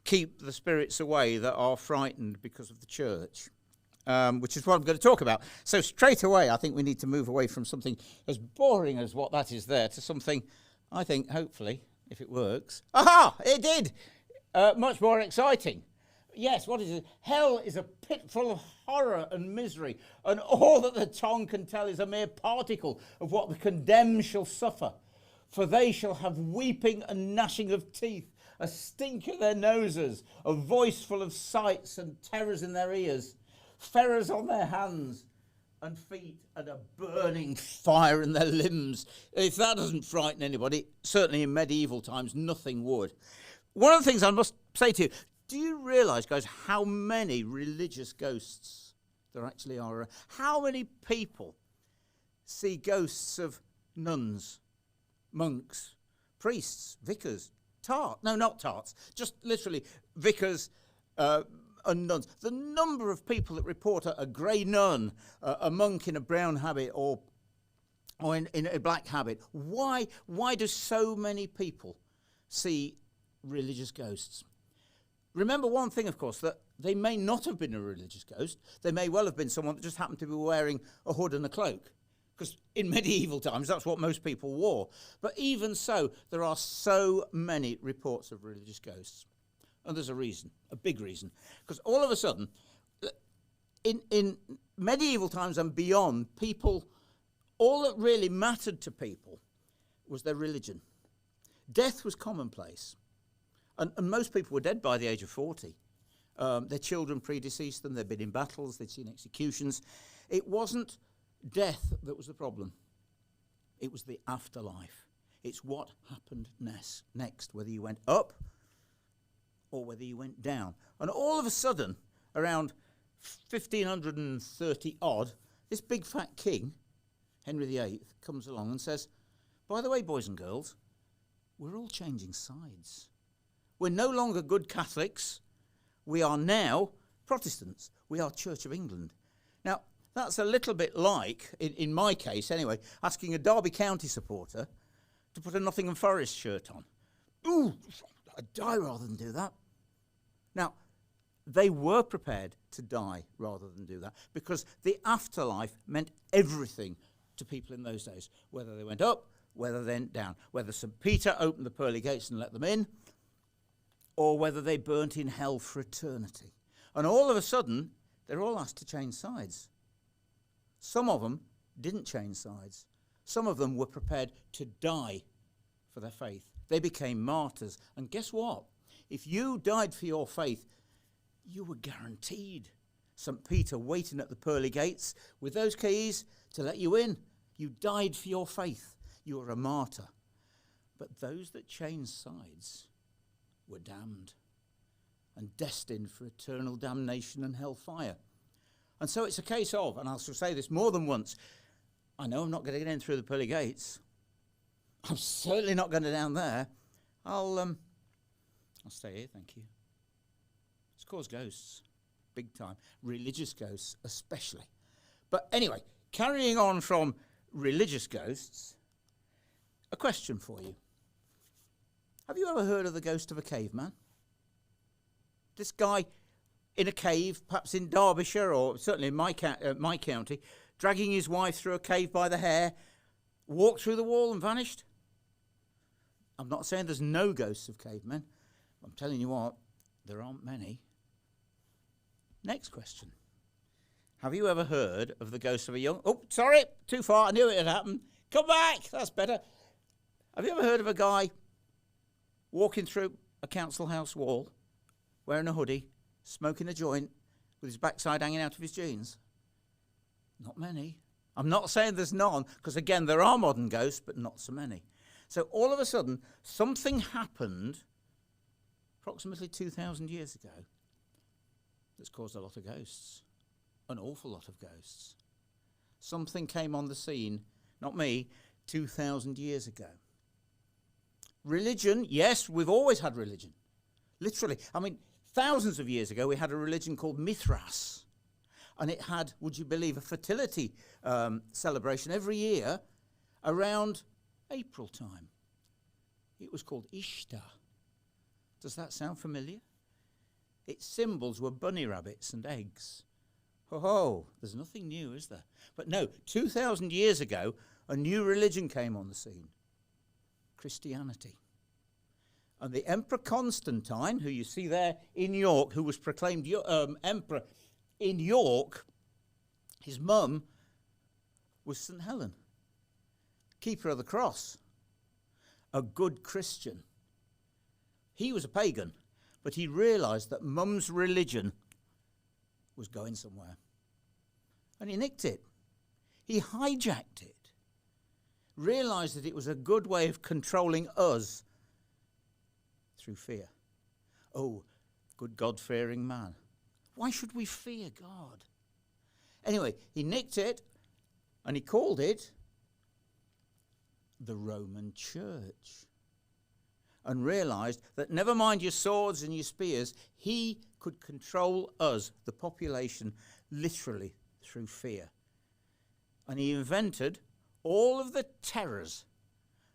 keep the spirits away that are frightened because of the church, which is what I'm going to talk about. So straight away I think we need to move away from something as boring as what that is there to something, I think, hopefully, if it works. Aha! It did! Much more exciting. Yes, what is it? Hell is a pit full of horror and misery, and all that the tongue can tell is a mere particle of what the condemned shall suffer. For they shall have weeping and gnashing of teeth, a stink in their noses, a voice full of sights and terrors in their ears, ferrors on their hands and feet, and a burning fire in their limbs. If that doesn't frighten anybody, certainly in medieval times, nothing would. One of the things I must say to you, do you realise, guys, how many religious ghosts there actually are? How many people see ghosts of nuns, monks, priests, vicars, not tarts, just literally vicars, and nuns. The number of people that report a grey nun, a monk in a brown habit or in a black habit. Why do so many people see religious ghosts? Remember one thing, of course, that they may not have been a religious ghost. They may well have been someone that just happened to be wearing a hood and a cloak. Because in medieval times, that's what most people wore. But even so, there are so many reports of religious ghosts. And there's a reason, a big reason. Because all of a sudden, in medieval times and beyond, people, all that really mattered to people was their religion. Death was commonplace. And most people were dead by the age of 40. Their children predeceased them, they'd been in battles, they'd seen executions. It wasn't death that was the problem. It was the afterlife. It's what happened next, whether you went up or whether you went down. And all of a sudden, around 1530 odd, this big fat king, Henry VIII, comes along and says, by the way, boys and girls, we're all changing sides. We're no longer good Catholics. We are now Protestants. We are Church of England. Now, that's a little bit like, in my case anyway, asking a Derby County supporter to put a Nottingham Forest shirt on. Ooh, I'd die rather than do that. Now, they were prepared to die rather than do that because the afterlife meant everything to people in those days, whether they went up, whether they went down, whether St. Peter opened the pearly gates and let them in, or whether they burnt in hell for eternity. And all of a sudden, they're all asked to change sides. Some of them didn't change sides. Some of them were prepared to die for their faith. They became martyrs. And guess what? If you died for your faith, you were guaranteed St. Peter waiting at the pearly gates with those keys to let you in. You died for your faith. You were a martyr. But those that changed sides were damned and destined for eternal damnation and hellfire. And so it's a case of, and I shall say this more than once, I know I'm not going to get in through the pearly gates. I'm certainly not going to down there. I'll stay here, thank you. It's caused ghosts, big time. Religious ghosts especially. But anyway, carrying on from religious ghosts, a question for you. Have you ever heard of the ghost of a caveman? This guy in a cave, perhaps in Derbyshire or certainly in my county, dragging his wife through a cave by the hair, walked through the wall and vanished? I'm not saying there's no ghosts of cavemen, I'm telling you what, there aren't many. Next question. Have you ever heard of the ghost of a young... Oh, sorry, too far. I knew it had happened. Come back. That's better. Have you ever heard of a guy walking through a council house wall, wearing a hoodie, smoking a joint, with his backside hanging out of his jeans? Not many. I'm not saying there's none, because again, there are modern ghosts, but not so many. So all of a sudden, something happened approximately 2,000 years ago that's caused a lot of ghosts. An awful lot of ghosts. Something came on the scene, not me, 2,000 years ago. Religion, yes, we've always had religion. Literally. I mean, thousands of years ago, we had a religion called Mithras. And it had, would you believe, a fertility celebration every year around April time. It was called Ishtar. Does that sound familiar? Its symbols were bunny rabbits and eggs. Oh, there's nothing new, is there? But no, 2,000 years ago, a new religion came on the scene. Christianity. And the Emperor Constantine, who you see there in York, who was proclaimed emperor in York, his mum was St. Helen, keeper of the cross, a good Christian. He was a pagan, but he realised that mum's religion was going somewhere. And he nicked it. He hijacked it. Realised that it was a good way of controlling us through fear. Oh, good God-fearing man. Why should we fear God? Anyway, he nicked it and he called it the Roman Church. And realised that never mind your swords and your spears, he could control us, the population, literally through fear. And he invented all of the terrors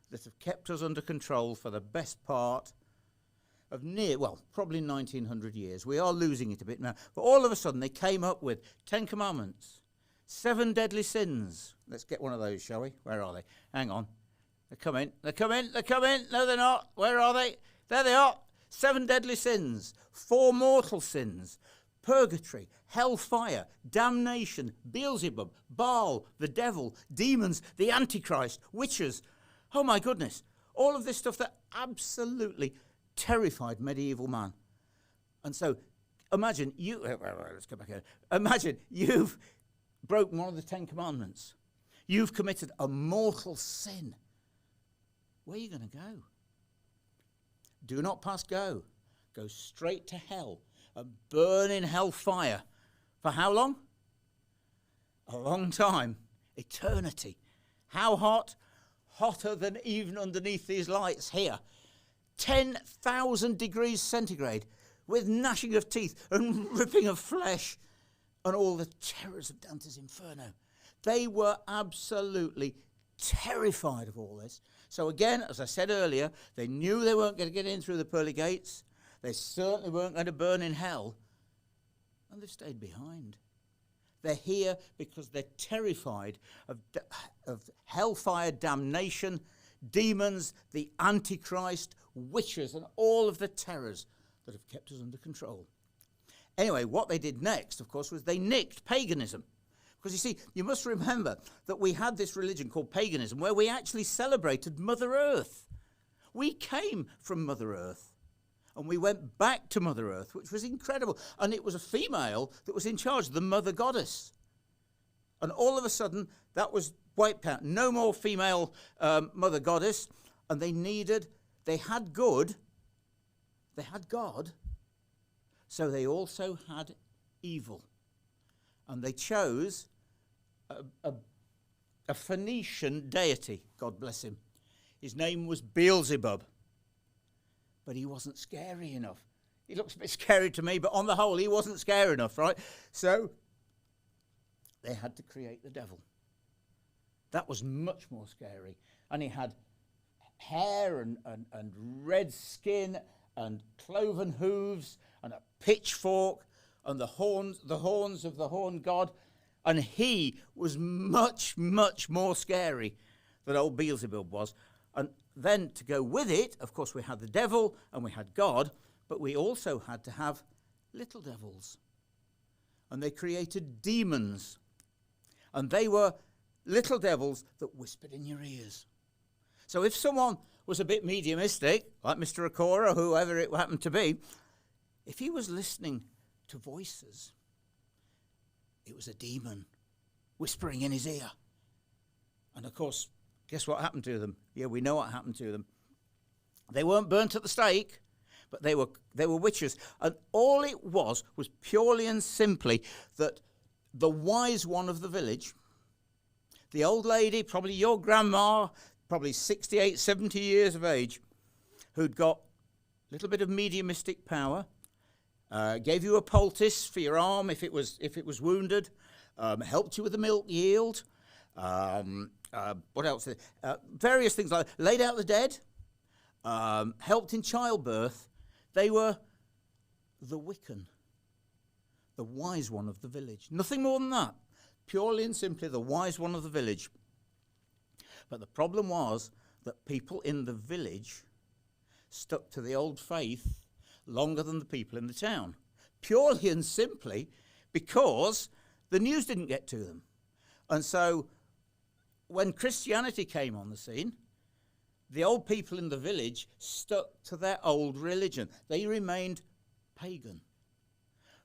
that have kept us under control for the best part of probably 1900 years. We are losing it a bit now. But all of a sudden they came up with 10 commandments, 7 deadly sins. Let's get one of those, shall we? Where are they? Hang on. They're coming. They're coming. They're coming. No, they're not. Where are they? There they are. 7 deadly sins, 4 mortal sins, purgatory, hellfire, damnation, Beelzebub, Baal, the devil, demons, the Antichrist, witches. Oh my goodness. All of this stuff that absolutely terrified medieval man. And so imagine let's go back here. Imagine you've broken one of the 10 commandments. You've committed a mortal sin. Where are you going to go? Do not pass go. Go straight to hell and burn in hellfire. For how long? A long time. Eternity. How hot? Hotter than even underneath these lights here. 10,000 degrees centigrade with gnashing of teeth and ripping of flesh and all the terrors of Dante's Inferno. They were absolutely terrified of all this. So again, as I said earlier, they knew they weren't going to get in through the pearly gates. They certainly weren't going to burn in hell. And they've stayed behind. They're here because they're terrified of hellfire, damnation, demons, the Antichrist, witches, and all of the terrors that have kept us under control. Anyway, what they did next, of course, was they nicked paganism. Because you see, you must remember that we had this religion called paganism where we actually celebrated Mother Earth. We came from Mother Earth and we went back to Mother Earth, which was incredible. And it was a female that was in charge, the Mother Goddess. And all of a sudden, that was wiped out. No more female Mother Goddess. And they had God, so they also had evil. And they chose a Phoenician deity, God bless him. His name was Beelzebub. But he wasn't scary enough. He looks a bit scary to me, but on the whole, he wasn't scary enough, right? So they had to create the devil. That was much more scary. And he had hair and red skin and cloven hooves and a pitchfork and the horns of the horned god, and he was much, much more scary than old Beelzebub was. And then to go with it, of course, we had the devil and we had God, But we also had to have little devils. And they created demons. And they were little devils that whispered in your ears. So if someone was a bit mediumistic, like Mr. Akora or whoever it happened to be, if he was listening to voices, it was a demon whispering in his ear. And of course, guess what happened to them? Yeah, we know what happened to them. They weren't burnt at the stake, but they were witches. And all it was purely and simply that the wise one of the village, the old lady, probably your grandma, probably 68, 70 years of age, who'd got a little bit of mediumistic power, gave you a poultice for your arm if it was wounded, helped you with the milk yield, what else? Various things like that. Laid out the dead, helped in childbirth. They were the Wiccan, the wise one of the village. Nothing more than that. Purely and simply the wise one of the village. But the problem was that people in the village stuck to the old faith longer than the people in the town. Purely and simply because the news didn't get to them. And so when Christianity came on the scene, the old people in the village stuck to their old religion. They remained pagan.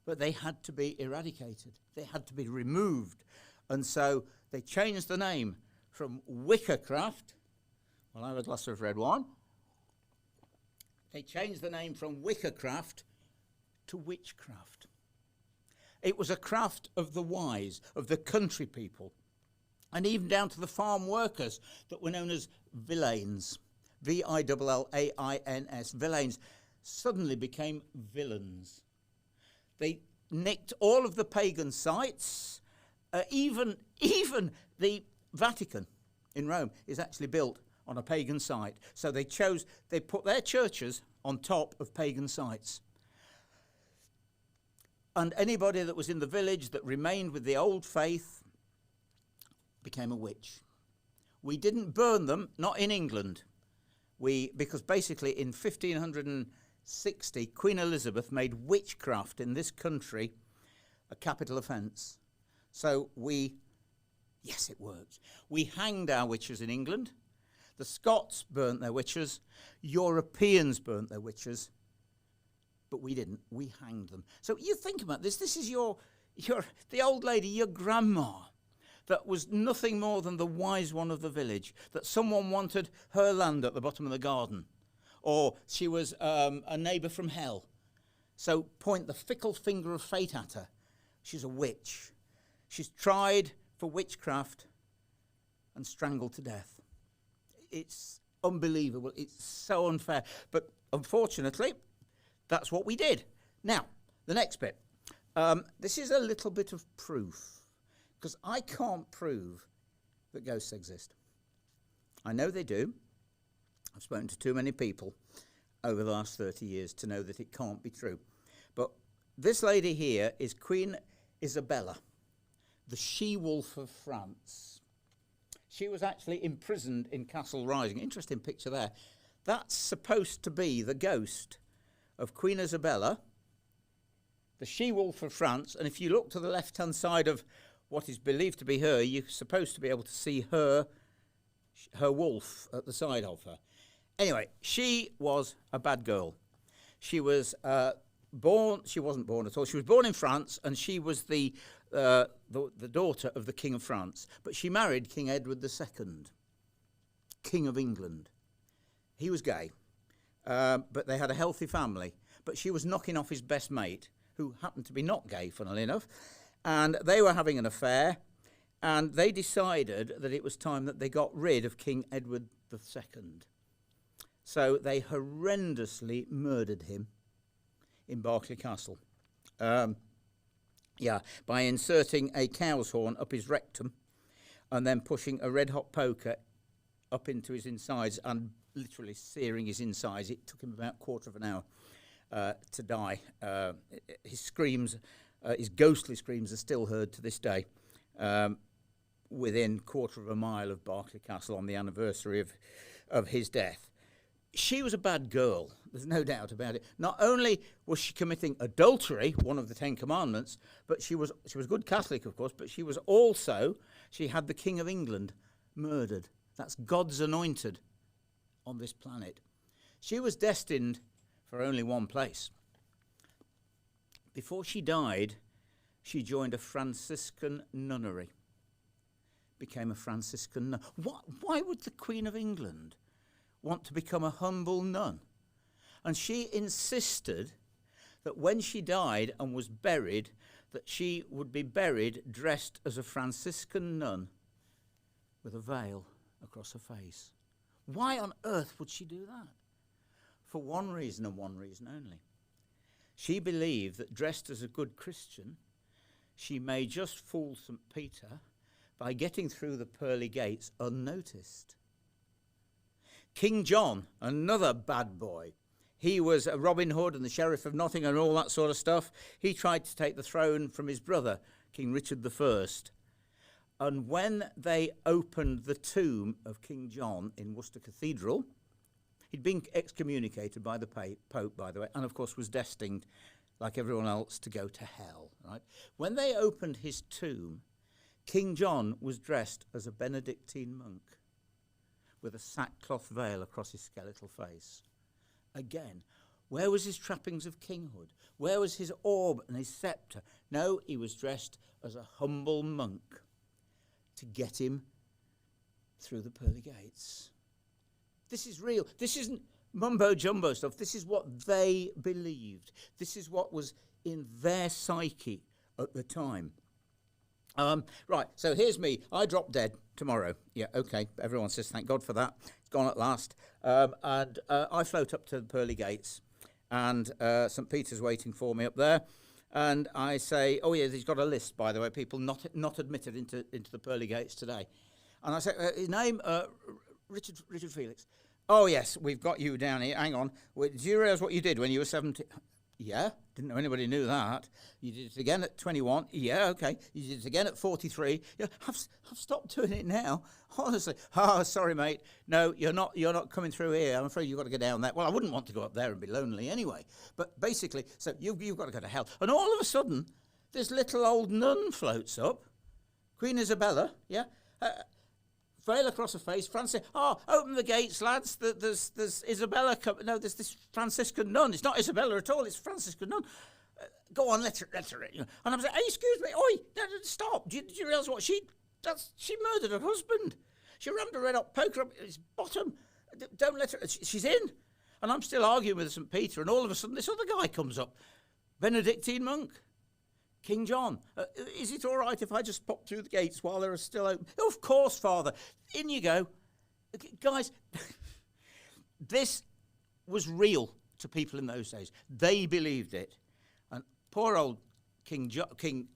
But they had to be eradicated. They had to be removed. And so they changed the name from Witchcraft. Well, I have a glass of red wine. They changed the name from Witchcraft to witchcraft. It was a craft of the wise, of the country people, and even down to the farm workers that were known as villains. Villains. Villains suddenly became villains. They nicked all of the pagan sites. Even the Vatican in Rome is actually built on a pagan site. So they put their churches on top of pagan sites. And anybody that was in the village that remained with the old faith became a witch. We didn't burn them, not in England. Because basically in 1560, Queen Elizabeth made witchcraft in this country a capital offence. So yes, it worked. We hanged our witches in England. The Scots burnt their witches. Europeans burnt their witches. But we didn't. We hanged them. So you think about this. This is the old lady, your grandma, that was nothing more than the wise one of the village, that someone wanted her land at the bottom of the garden, or she was a neighbour from hell. So point the fickle finger of fate at her. She's a witch. She's tried for witchcraft and strangled to death. It's unbelievable. It's so unfair. But unfortunately, that's what we did. Now, the next bit. This is a little bit of proof, because I can't prove that ghosts exist. I know they do. I've spoken to too many people over the last 30 years to know that it can't be true. But this lady here is Queen Isabella, the she-wolf of France. She was actually imprisoned in Castle Rising. Interesting picture there. That's supposed to be the ghost of Queen Isabella, the she-wolf of France. And if you look to the left-hand side of what is believed to be her, you're supposed to be able to see her wolf at the side of her. Anyway, she was a bad girl. She was she wasn't born at all. She was born in France, and she was the daughter of the King of France. But she married King Edward II, King of England. He was gay, but they had a healthy family. But she was knocking off his best mate, who happened to be not gay, funnily enough. And they were having an affair, and they decided that it was time that they got rid of King Edward II. So they horrendously murdered him in Berkeley Castle. By inserting a cow's horn up his rectum and then pushing a red-hot poker up into his insides and literally searing his insides. It took him about a quarter of an hour to die. His screams, his ghostly screams, are still heard to this day within quarter of a mile of Berkeley Castle on the anniversary of his death. She was a bad girl. There's no doubt about it. Not only was she committing adultery, one of the 10 Commandments, but she was a good Catholic, of course, but she had the King of England murdered. That's God's anointed on this planet. She was destined for only one place. Before she died, she joined a Franciscan nunnery, became a Franciscan nun. Why would the Queen of England want to become a humble nun? And she insisted that when she died and was buried, that she would be buried dressed as a Franciscan nun with a veil across her face. Why on earth would she do that? For one reason and one reason only. She believed that dressed as a good Christian, she may just fool St. Peter by getting through the pearly gates unnoticed. King John, another bad boy, he was a Robin Hood and the Sheriff of Nottingham and all that sort of stuff. He tried to take the throne from his brother, King Richard I. And when they opened the tomb of King John in Worcester Cathedral, he'd been excommunicated by the Pope, by the way, and of course was destined, like everyone else, to go to hell. Right? When they opened his tomb, King John was dressed as a Benedictine monk with a sackcloth veil across his skeletal face. Again, where was his trappings of kinghood? Where was his orb and his sceptre? No, he was dressed as a humble monk to get him through the pearly gates. This is real. This isn't mumbo-jumbo stuff. This is what they believed. This is what was in their psyche at the time. Right, so here's me. I drop dead tomorrow. Yeah, okay. Everyone says thank God for that. It's gone at last. And I float up to the pearly gates, and St. Peter's waiting for me up there. And I say, oh, yeah, he's got a list, by the way, people not admitted into the pearly gates today. And I say, his name, Richard Felix. Oh, yes, we've got you down here. Hang on. Wait, do you realise what you did when you were 17? Yeah, didn't know anybody knew that. You did it again at 21. Yeah, okay. You did it again at 43. Yeah, I've stopped doing it now. Honestly. Oh, sorry, mate. No, you're not coming through here. I'm afraid you've got to go down there. Well, I wouldn't want to go up there and be lonely anyway. But basically, so you've got to go to hell. And all of a sudden, this little old nun floats up. Queen Isabella, yeah. Veil across her face. Francis, open the gates, lads. There's Isabella. No, there's this Franciscan nun. It's not Isabella at all. It's Franciscan nun. Go on, let her. You know. And I'm saying, hey, excuse me. Oi, stop. Did you realise what she murdered her husband. She rammed a red hot poker up his bottom. Don't let her. She's in. And I'm still arguing with St. Peter. And all of a sudden, this other guy comes up. Benedictine monk. King John, is it all right if I just pop through the gates while they're still open? Oh, of course, Father. In you go. Guys, this was real to people in those days. They believed it. And poor old King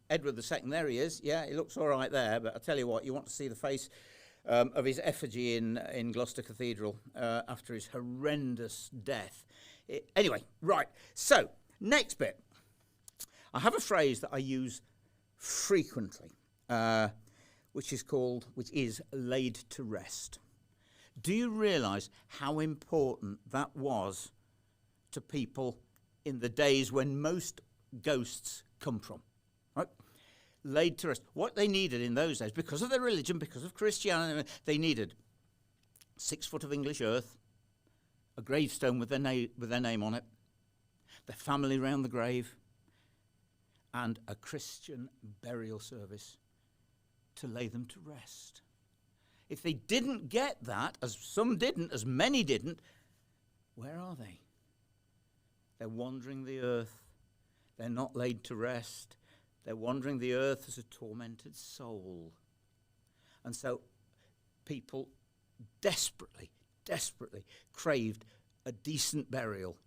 Edward II, there he is. Yeah, he looks all right there. But I tell you what, you want to see the face of his effigy in Gloucester Cathedral after his horrendous death. Anyway, right. So, next bit. I have a phrase that I use frequently, which is laid to rest. Do you realise how important that was to people in the days when most ghosts come from? Right? Laid to rest. What they needed in those days, because of their religion, because of Christianity, they needed 6 foot of English earth, a gravestone with their name on it, their family round the grave, and a Christian burial service to lay them to rest. If they didn't get that, as some didn't, as many didn't, where are they? They're wandering the earth. They're not laid to rest. They're wandering the earth as a tormented soul. And so people desperately craved a decent burial,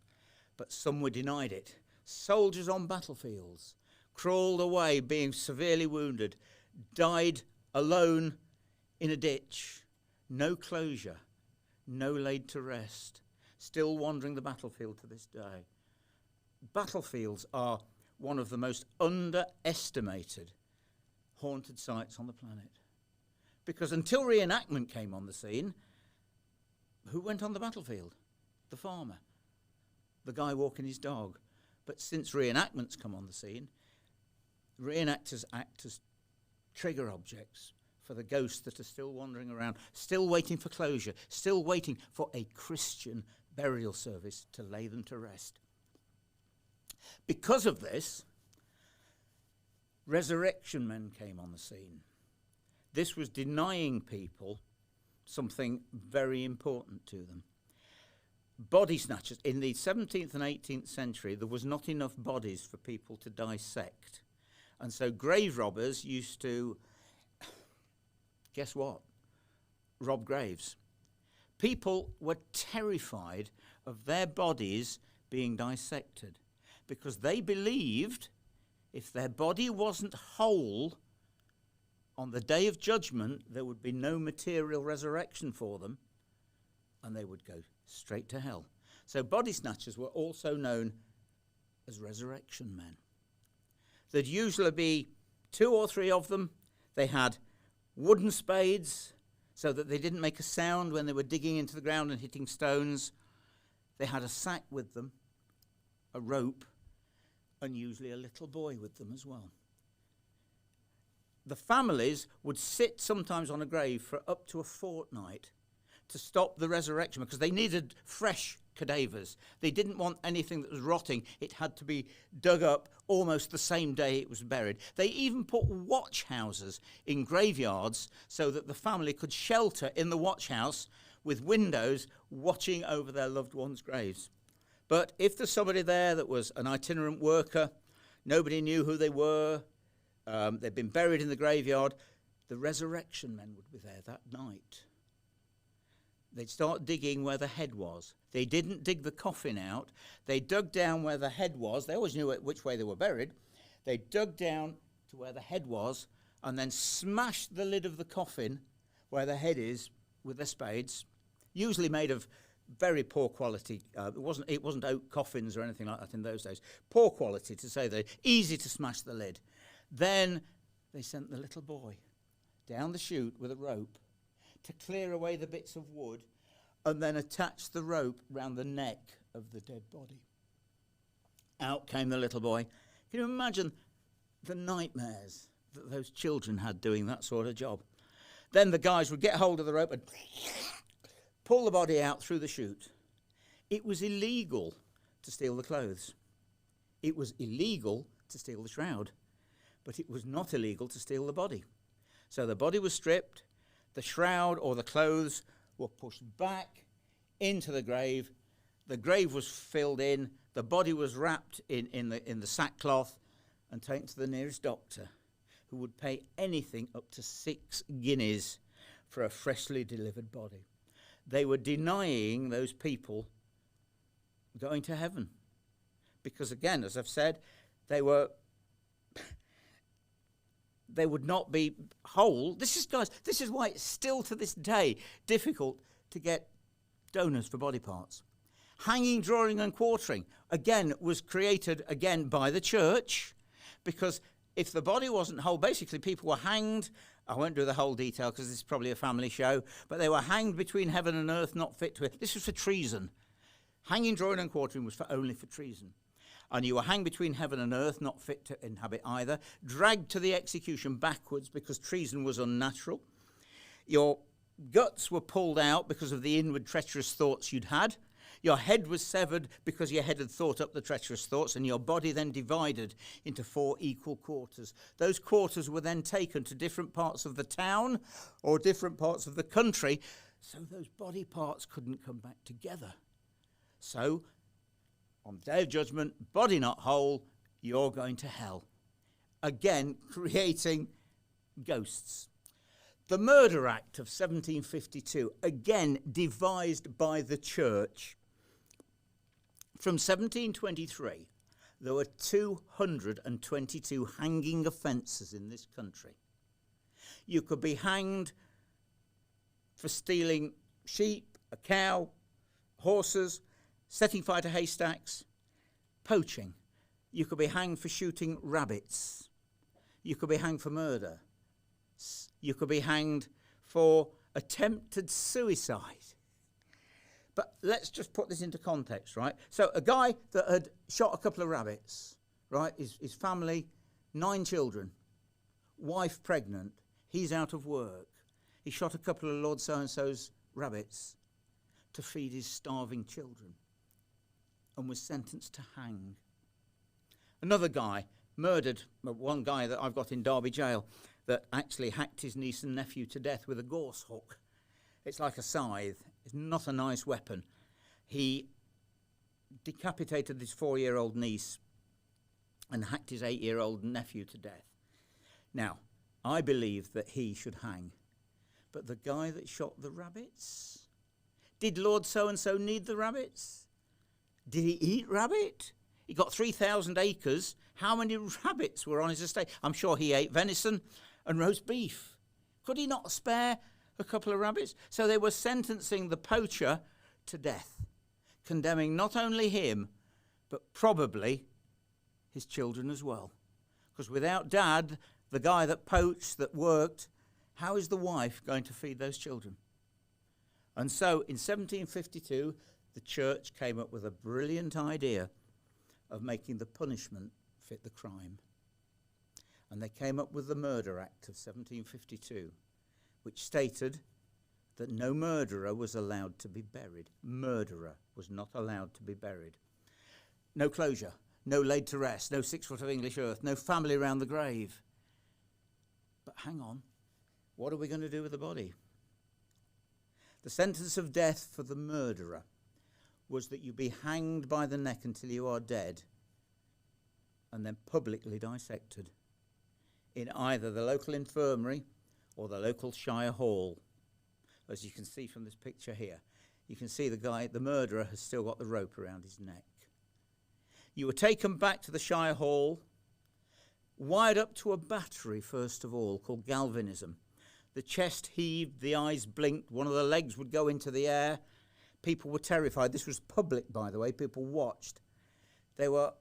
but some were denied it. Soldiers on battlefields crawled away being severely wounded, died alone in a ditch, no closure, no laid to rest, still wandering the battlefield to this day. Battlefields are one of the most underestimated haunted sites on the planet. Because until reenactment came on the scene, who went on the battlefield? The farmer. the guy walking his dog. But since reenactments come on the scene, reenactors act as trigger objects for the ghosts that are still wandering around, still waiting for closure, still waiting for a Christian burial service to lay them to rest. Because of this, resurrection men came on the scene. This was denying people something very important to them. Body snatchers. In the 17th and 18th century, there was not enough bodies for people to dissect. And so grave robbers used to, guess what? Rob graves. People were terrified of their bodies being dissected because they believed if their body wasn't whole, on the day of judgment, there would be no material resurrection for them, and they would go straight to hell. So body snatchers were also known as resurrection men. There'd usually be 2 or 3 of them. They had wooden spades so that they didn't make a sound when they were digging into the ground and hitting stones. They had a sack with them, a rope, and usually a little boy with them as well. The families would sit sometimes on a grave for up to a fortnight to stop the resurrection because they needed fresh cadavers. They didn't want anything that was rotting. It had to be dug up almost the same day it was buried. They even put watch houses in graveyards so that the family could shelter in the watch house with windows watching over their loved ones' graves. But if there's somebody there that was an itinerant worker, nobody knew who they were, they'd been buried in the graveyard, the resurrection men would be there that night. They'd start digging where the head was. They didn't dig the coffin out. They dug down where the head was. They always knew which way they were buried. They dug down to where the head was and then smashed the lid of the coffin where the head is with their spades, usually made of very poor quality. It wasn't oak coffins or anything like that in those days. Poor quality, to say that. Easy to smash the lid. Then they sent the little boy down the chute with a rope to clear away the bits of wood and then attach the rope round the neck of the dead body. Out came the little boy. Can you imagine the nightmares that those children had doing that sort of job? Then the guys would get hold of the rope and pull the body out through the chute. It was illegal to steal the clothes. It was illegal to steal the shroud. But it was not illegal to steal the body. So the body was stripped, the shroud or the clothes were pushed back into the grave was filled in, the body was wrapped in the sackcloth and taken to the nearest doctor, who would pay anything up to 6 guineas for a freshly delivered body. They were denying those people going to heaven. Because again, as I've said, they would not be whole. This is why it's still to this day difficult to get donors for body parts. Hanging, drawing and quartering, again, was created again by the church, because if the body wasn't whole, basically people were hanged. I won't do the whole detail because this is probably a family show, but they were hanged between heaven and earth, not fit to it. This was for treason. Hanging, drawing and quartering was only for treason. And you were hanged between heaven and earth, not fit to inhabit either, dragged to the execution backwards because treason was unnatural. Your guts were pulled out because of the inward treacherous thoughts you'd had. Your head was severed because your head had thought up the treacherous thoughts, and your body then divided into 4 equal quarters. Those quarters were then taken to different parts of the town or different parts of the country, so those body parts couldn't come back together. So, on the day of judgment, body not whole, you're going to hell. Again, creating ghosts. The Murder Act of 1752, again devised by the church. From 1723, there were 222 hanging offences in this country. You could be hanged for stealing sheep, a cow, horses, setting fire to haystacks, poaching. You could be hanged for shooting rabbits. You could be hanged for murder. You could be hanged for attempted suicide. But let's just put this into context, right? So a guy that had shot a couple of rabbits, right? His family, 9 children, wife pregnant, he's out of work. He shot a couple of Lord so-and-so's rabbits to feed his starving children and was sentenced to hang. Another guy murdered, one guy that I've got in Derby jail, that actually hacked his niece and nephew to death with a gorse hook. It's like a scythe. It's not a nice weapon. He decapitated his 4-year-old niece and hacked his 8-year-old nephew to death. Now, I believe that he should hang. But the guy that shot the rabbits? Did Lord so-and-so need the rabbits? Did he eat rabbit? He got 3,000 acres. How many rabbits were on his estate? I'm sure he ate venison and roast beef. Could he not spare a couple of rabbits? So they were sentencing the poacher to death, condemning not only him, but probably his children as well. Because without Dad, the guy that poached, that worked, how is the wife going to feed those children? And so in 1752, the church came up with a brilliant idea of making the punishment fit the crime. And they came up with the Murder Act of 1752, which stated that no murderer was allowed to be buried. Murderer was not allowed to be buried. No closure, no laid to rest, no 6 foot of English earth, no family round the grave. But hang on, what are we going to do with the body? The sentence of death for the murderer was that you be hanged by the neck until you are dead and then publicly dissected in either the local infirmary or the local shire hall. As you can see from this picture here, you can see the guy, the murderer, has still got the rope around his neck. You were taken back to the shire hall, wired up to a battery first of all, called galvanism. The chest heaved, the eyes blinked, one of the legs would go into the air. People were terrified. This was public, by the way. People watched. They were,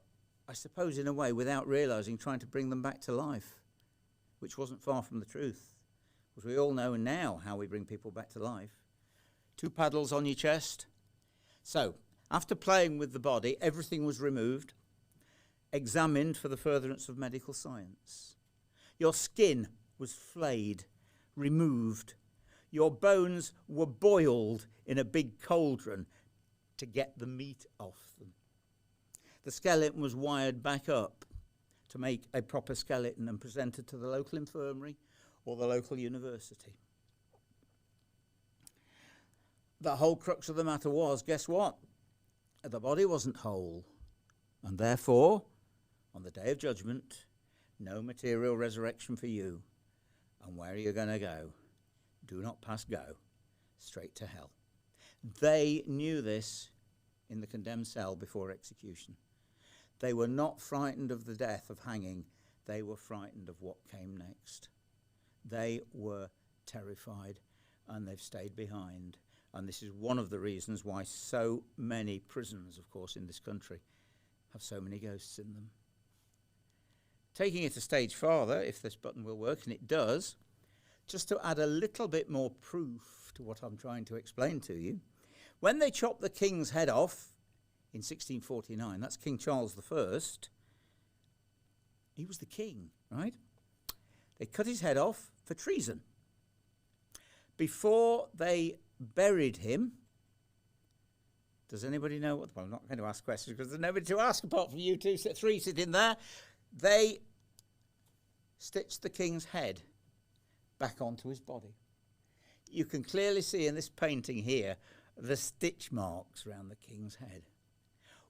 I suppose, in a way, without realising, trying to bring them back to life, which wasn't far from the truth. Because we all know now how we bring people back to life. 2 paddles on your chest. So, after playing with the body, everything was removed, examined for the furtherance of medical science. Your skin was flayed, removed. Your bones were boiled in a big cauldron to get the meat off them. The skeleton was wired back up to make a proper skeleton and presented to the local infirmary or the local university. The whole crux of the matter was, guess what? The body wasn't whole, and therefore, on the day of judgment, no material resurrection for you. And where are you going to go? Do not pass go, straight to hell. They knew this in the condemned cell before execution. They were not frightened of the death of hanging. They were frightened of what came next. They were terrified, and they've stayed behind. And this is one of the reasons why so many prisons, of course, in this country have so many ghosts in them. Taking it a stage farther, if this button will work, and it does, just to add a little bit more proof to what I'm trying to explain to you, when they chopped the king's head off in 1649, that's King Charles I, he was the king, right? They cut his head off for treason. Before they buried him, does anybody know what? Well, I'm not going to ask questions because there's nobody to ask apart from you three sitting there. They stitched the king's head back onto his body. You can clearly see in this painting here the stitch marks around the king's head.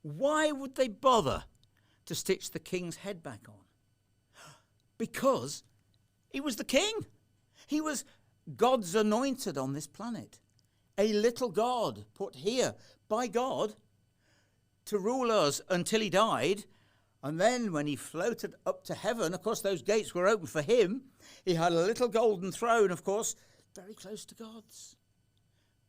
Why would they bother to stitch the king's head back on? Because he was the king. He was God's anointed on this planet. A little God put here by God to rule us until he died. And then when he floated up to heaven, of course, those gates were open for him. He had a little golden throne, of course, very close to God's.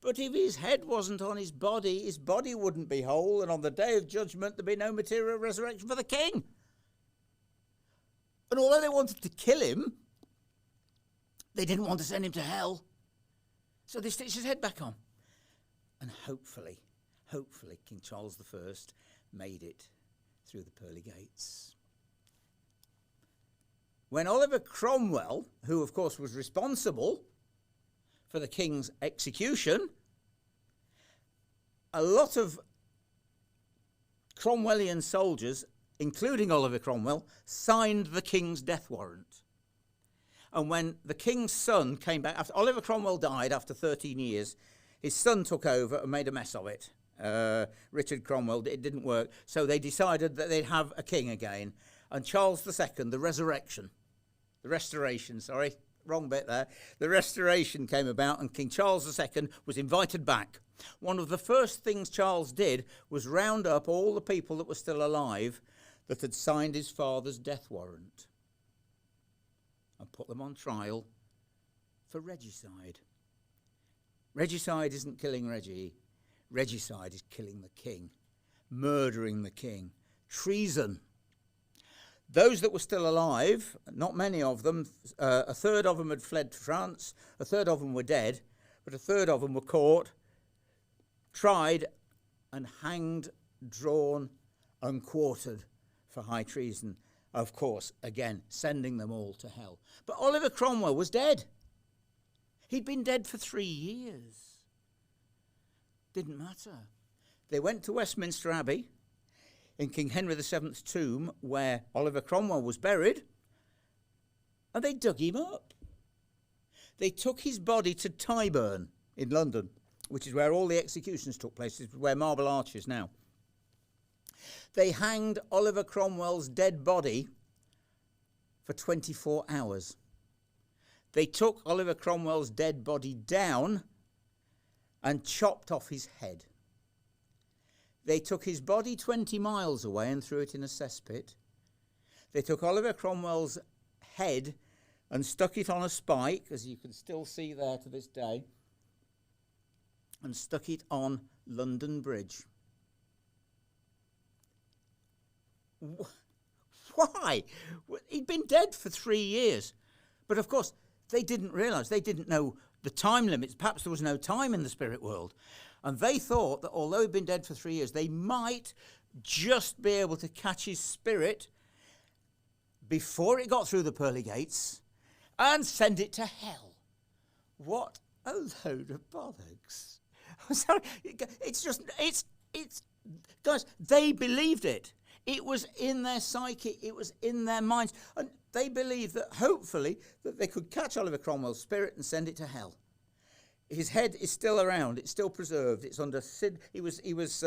But if his head wasn't on his body wouldn't be whole, and on the day of judgment, there'd be no material resurrection for the king. And although they wanted to kill him, they didn't want to send him to hell. So they stitched his head back on. And hopefully hopefully King Charles I made it through the pearly gates. When Oliver Cromwell, who of course was responsible for the king's execution, a lot of Cromwellian soldiers, including Oliver Cromwell, signed the king's death warrant. And when the king's son came back, after Oliver Cromwell died after 13 years, his son took over and made a mess of it. Richard Cromwell, it didn't work. So they decided that they'd have a king again. And Charles II, the restoration, wrong bit there. The restoration came about and King Charles II was invited back. One of the first things Charles did was round up all the people that were still alive that had signed his father's death warrant and put them on trial for regicide. Regicide isn't killing Reggie. Regicide is killing the king, murdering the king, treason. Those that were still alive, not many of them, a third of them had fled to France, a third of them were dead, but a third of them were caught, tried and hanged, drawn and quartered for high treason. Of course, again, sending them all to hell. But Oliver Cromwell was dead. He'd been dead for 3 years. Didn't matter. They went to Westminster Abbey in King Henry VII's tomb where Oliver Cromwell was buried, and they dug him up. They took his body to Tyburn in London, which is where all the executions took place, it's where Marble Arch is now. They hanged Oliver Cromwell's dead body for 24 hours. They took Oliver Cromwell's dead body down and chopped off his head. They took his body 20 miles away and threw it in a cesspit. They took Oliver Cromwell's head and stuck it on a spike, as you can still see there to this day, and stuck it on London Bridge. Why? He'd been dead for 3 years. But of course, they didn't realise, they didn't know the time limits. Perhaps there was no time in the spirit world. And they thought that although he'd been dead for 3 years, they might just be able to catch his spirit before it got through the pearly gates and send it to hell. What a load of bollocks. I'm sorry. It's guys, they believed it. It was in their psyche. It was in their minds. And they believed that hopefully that they could catch Oliver Cromwell's spirit and send it to hell. His head is still around. It's still preserved. It's under He was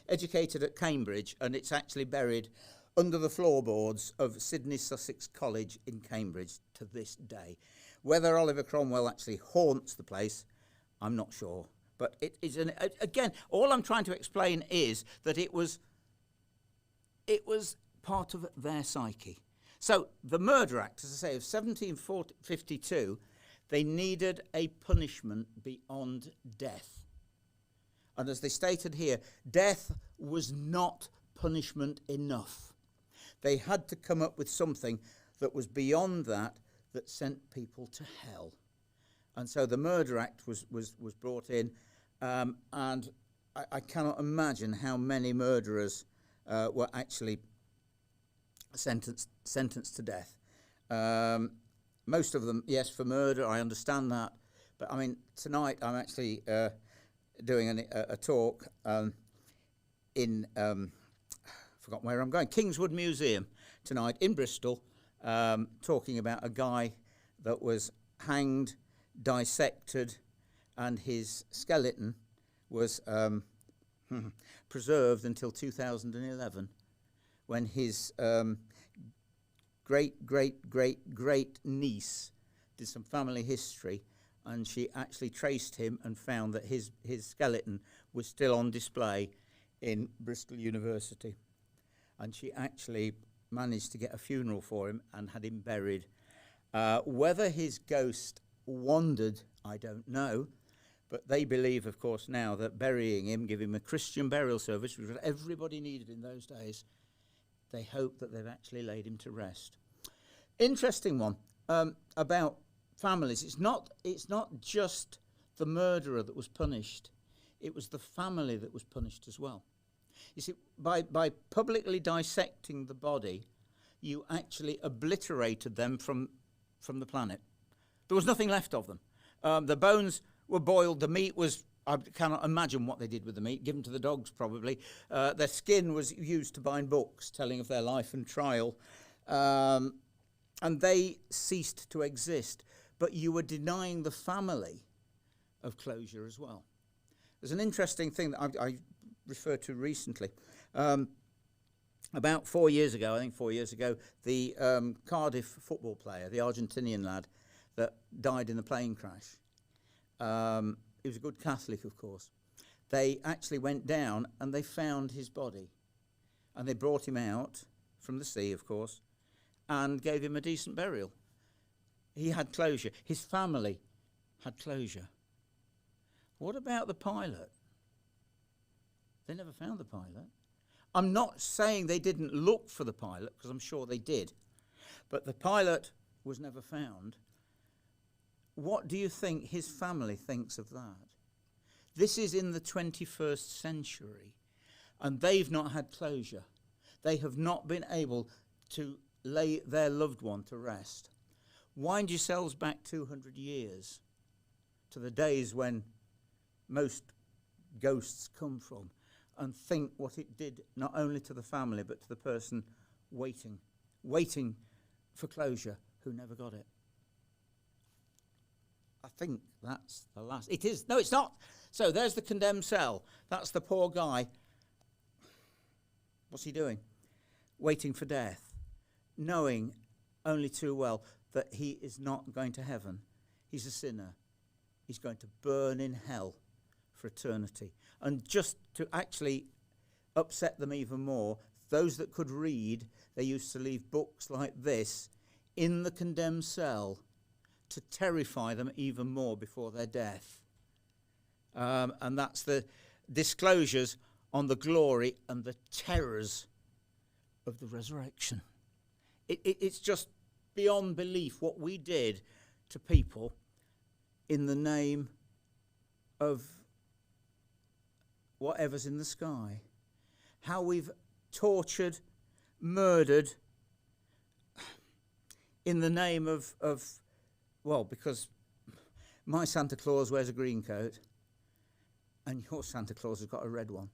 educated at Cambridge, and it's actually buried under the floorboards of Sidney Sussex College in Cambridge to this day. Whether Oliver Cromwell actually haunts the place, I'm not sure. But it is again. All I'm trying to explain is that it was part of their psyche. So the Murder Act, as I say, of 1752. They needed a punishment beyond death. And as they stated here, death was not punishment enough. They had to come up with something that was beyond that sent people to hell. And so the Murder Act was brought in, and I cannot imagine how many murderers were actually sentenced to death. Most of them, yes, for murder, I understand that. But, I mean, tonight I'm actually doing a talk in, forgotten where I'm going, Kingswood Museum tonight in Bristol, talking about a guy that was hanged, dissected, and his skeleton was preserved until 2011, when his great niece did some family history, and she actually traced him and found that his skeleton was still on display in Bristol University, and she actually managed to get a funeral for him and had him buried. Whether his ghost wandered, I don't know, but they believe, of course, now that burying him, giving him a Christian burial service, which was what everybody needed in those days, they hope that they've actually laid him to rest. Interesting one about families. It's not just the murderer that was punished. it was the family that was punished as well. You see, by publicly dissecting the body, you actually obliterated them from the planet. There was nothing left of them. The bones were boiled, the meat was, I cannot imagine what they did with the meat, given to the dogs probably. Their skin was used to bind books telling of their life and trial. And they ceased to exist. But you were denying the family of closure as well. There's an interesting thing that I referred to recently. About 4 years ago, the Cardiff football player, the Argentinian lad that died in the plane crash, he was a good Catholic, of course. They actually went down and they found his body. And they brought him out from the sea, of course, and gave him a decent burial. He had closure. His family had closure. What about the pilot? They never found the pilot. I'm not saying they didn't look for the pilot, because I'm sure they did. But the pilot was never found. What do you think his family thinks of that? This is in the 21st century, and they've not had closure. They have not been able to lay their loved one to rest. Wind yourselves back 200 years to the days when most ghosts come from, and think what it did not only to the family but to the person waiting for closure who never got it. I think that's the last. It is. No, it's not. So there's the condemned cell. That's the poor guy. What's he doing? Waiting for death, knowing only too well that he is not going to heaven. He's a sinner. He's going to burn in hell for eternity. And just to actually upset them even more, those that could read, they used to leave books like this in the condemned cell to terrify them even more before their death. And that's the disclosures on the glory and the terrors of the resurrection. It's just beyond belief what we did to people in the name of whatever's in the sky. How we've tortured, murdered in the name of well, because my Santa Claus wears a green coat and your Santa Claus has got a red one.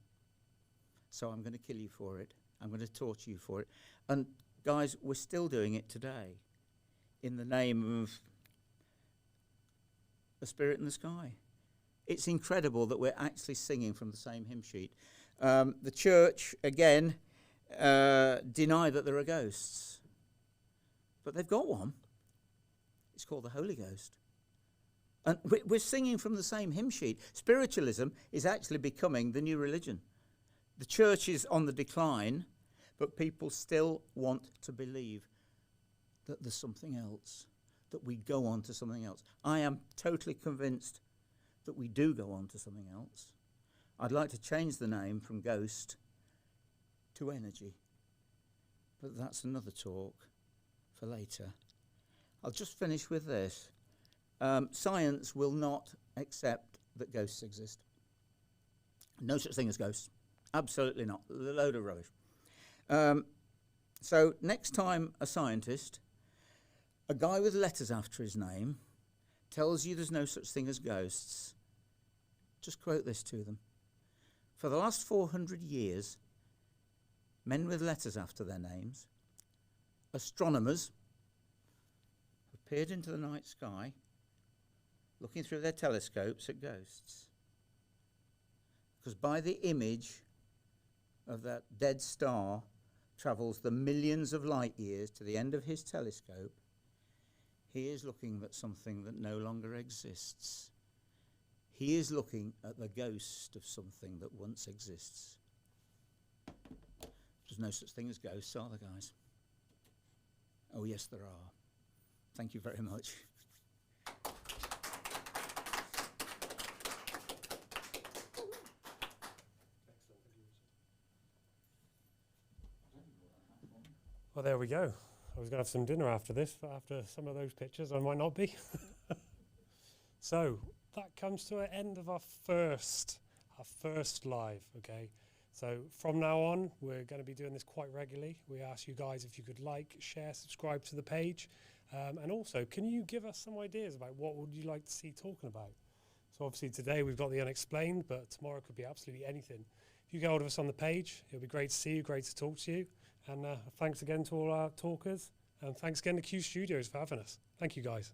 So I'm going to kill you for it. I'm going to torture you for it. And guys, we're still doing it today in the name of a spirit in the sky. It's incredible that we're actually singing from the same hymn sheet. The church, again, deny that there are ghosts. But they've got one. It's called the Holy Ghost. And we're singing from the same hymn sheet. Spiritualism is actually becoming the new religion. The church is on the decline, but people still want to believe that there's something else, that we go on to something else. I am totally convinced that we do go on to something else. I'd like to change the name from ghost to energy, but that's another talk for later. I'll just finish with this. Science will not accept that ghosts exist. No such thing as ghosts. Absolutely not. A load of rubbish. So next time a scientist, a guy with letters after his name, tells you there's no such thing as ghosts, just quote this to them. For the last 400 years, men with letters after their names, astronomers, have peered into the night sky, looking through their telescopes at ghosts. Because by the image of that dead star travels the millions of light years to the end of his telescope, he is looking at something that no longer exists. He is looking at the ghost of something that once exists. There's no such thing as ghosts, are there, guys? Oh, yes, there are. Thank you very much. Well, there we go. I was going to have some dinner after this, but after some of those pictures, I might not be. So that comes to an end of our first our first live, okay? So from now on, we're going to be doing this quite regularly. We ask you guys if you could like, share, subscribe to the page. And also, can you give us some ideas about what would you like to see talking about? So obviously today we've got the unexplained, but tomorrow could be absolutely anything. If you get hold of us on the page, it'll be great to see you, great to talk to you. And thanks again to all our talkers. And thanks again to Q Studios for having us. Thank you, guys.